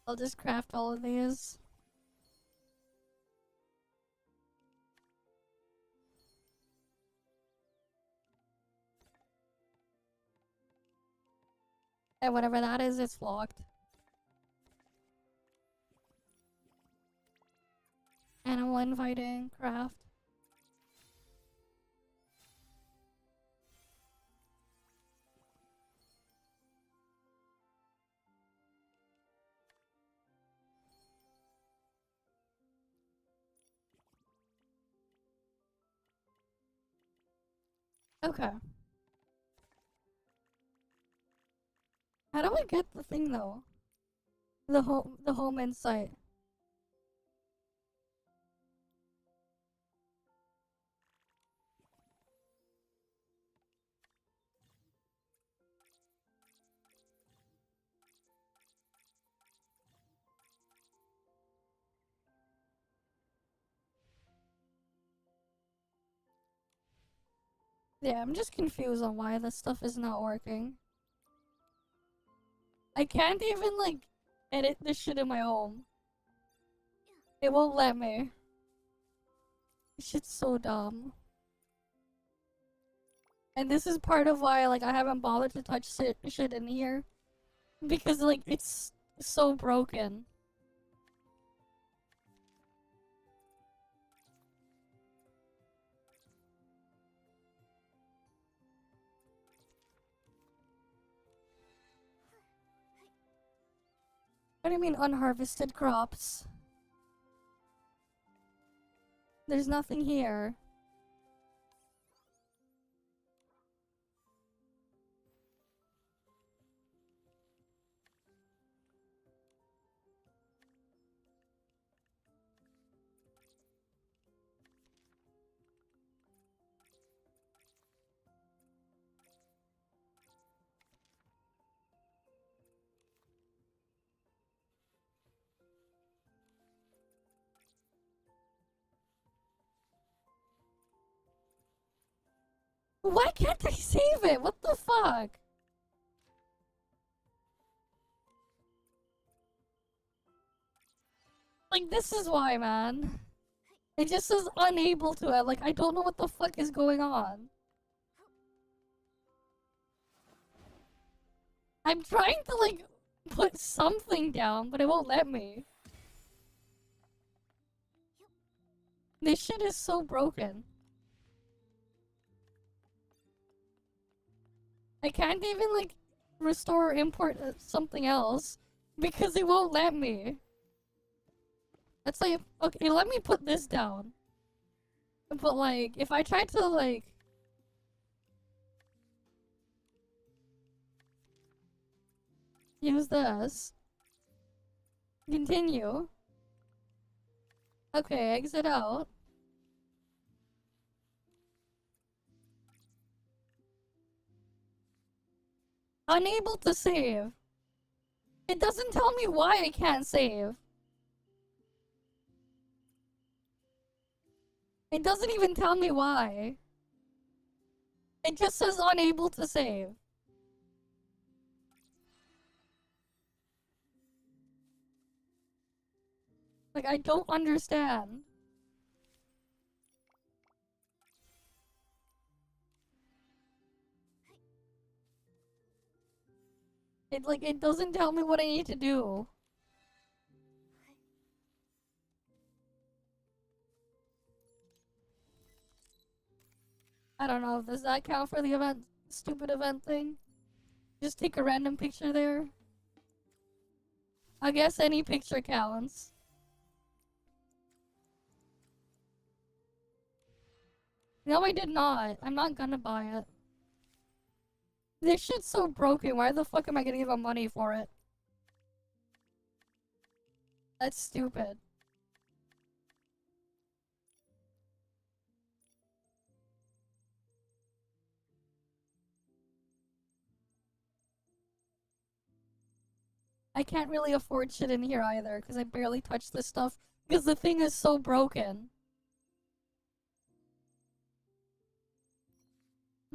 I'll just craft all of these. And whatever that is, it's locked. Animal inviting, craft. Okay. How do I get the thing though? The home insight. Yeah, I'm just confused on why this stuff is not working. I can't even, like, edit this shit in my home. It won't let me. This shit's so dumb. And this is part of why, like, I haven't bothered to touch shit in here. Because, like, it's so broken. What do you mean unharvested crops? There's nothing here. Why can't I save it? What the fuck? Like, this is why, man. It just says unable to. Like, I don't know what the fuck is going on. I'm trying to, like, put something down, but it won't let me. This shit is so broken. I can't even, like, restore or import something else because it won't let me. That's like, okay, let me put this down. But, like, if I try to, like... use this. Continue. Okay, exit out. Unable to save. It doesn't tell me why I can't save. It doesn't even tell me why. It just says unable to save. Like, I don't understand. It doesn't tell me what I need to do. I don't know, does that count for the event, stupid event thing? Just take a random picture there? I guess any picture counts. No, I did not. I'm not gonna buy it. This shit's so broken. Why the fuck am I gonna give him money for it? That's stupid. I can't really afford shit in here either, because I barely touch this stuff, because the thing is so broken.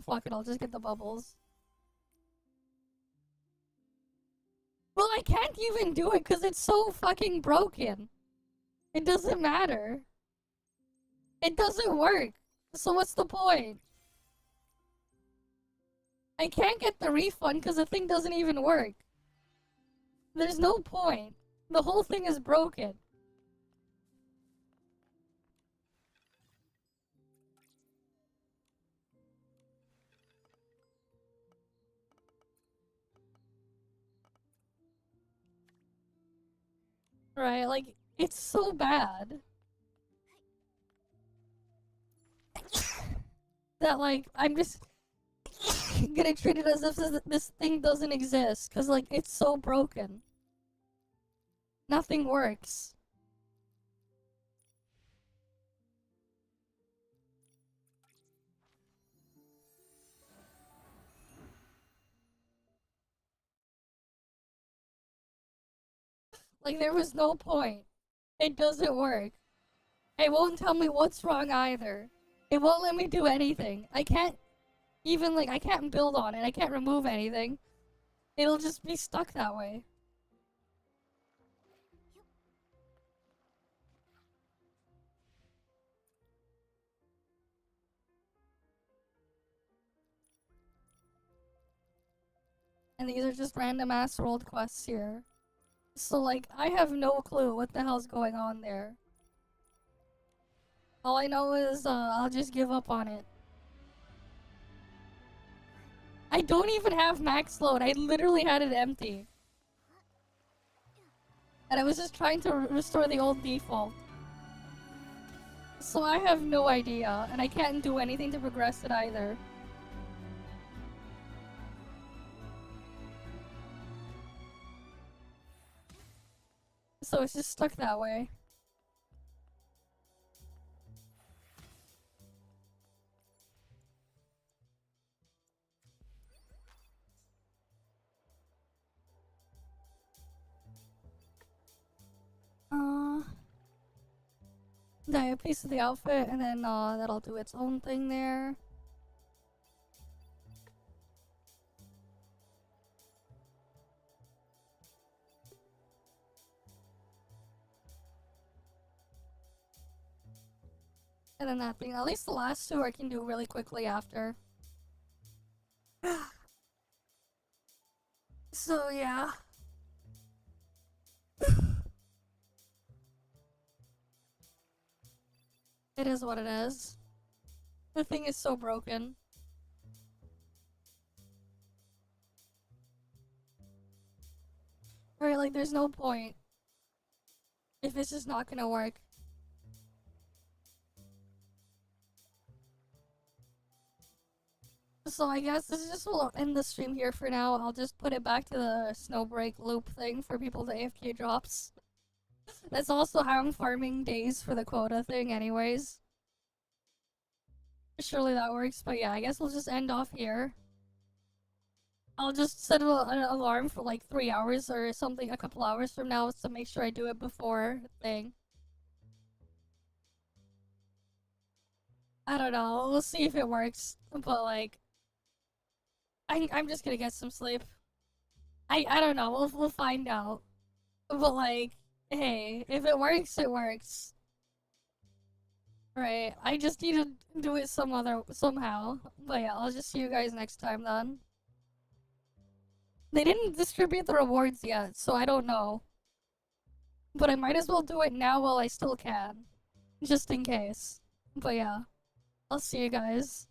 Fuck it, I'll just get the bubbles. Well, I can't even do it because it's so fucking broken. It doesn't matter. It doesn't work. So what's the point? I can't get the refund because the thing doesn't even work. There's no point. The whole thing is broken. Right, like, it's so bad. That, like, I'm just gonna treat it as if this thing doesn't exist. Because, like, it's so broken. Nothing works. Like, there was no point. It doesn't work. It won't tell me what's wrong either. It won't let me do anything. I can't even, like, I can't build on it. I can't remove anything. It'll just be stuck that way. And these are just random ass world quests here. So, like, I have no clue what the hell's going on there. All I know is, I'll just give up on it. I don't even have max load. I literally had it empty. and I was just trying to restore the old default. So I have no idea, and I can't do anything to progress it either. So it's just stuck that way. Dye a piece of the outfit, and then that'll do its own thing there. And then that thing. At least the last two I can do really quickly after. So yeah. It is what it is. The thing is so broken. Right, like there's no point if it's just not gonna work. So I guess this is just will end the stream here for now. I'll just put it back to the Snowbreak loop thing for people to AFK drops. That's also how I'm farming days for the quota thing anyways. Surely that works, but yeah, I guess we'll just end off here. I'll just set an alarm for like 3 hours or something a couple hours from now to make sure I do it before the thing. I don't know, we'll see if it works, but like... I'm just gonna get some sleep. I don't know, we'll find out. But like, hey, if it works, it works. Right, I just need to do it somehow. But yeah, I'll just see you guys next time then. They didn't distribute the rewards yet, so I don't know. But I might as well do it now while I still can. Just in case. But yeah, I'll see you guys.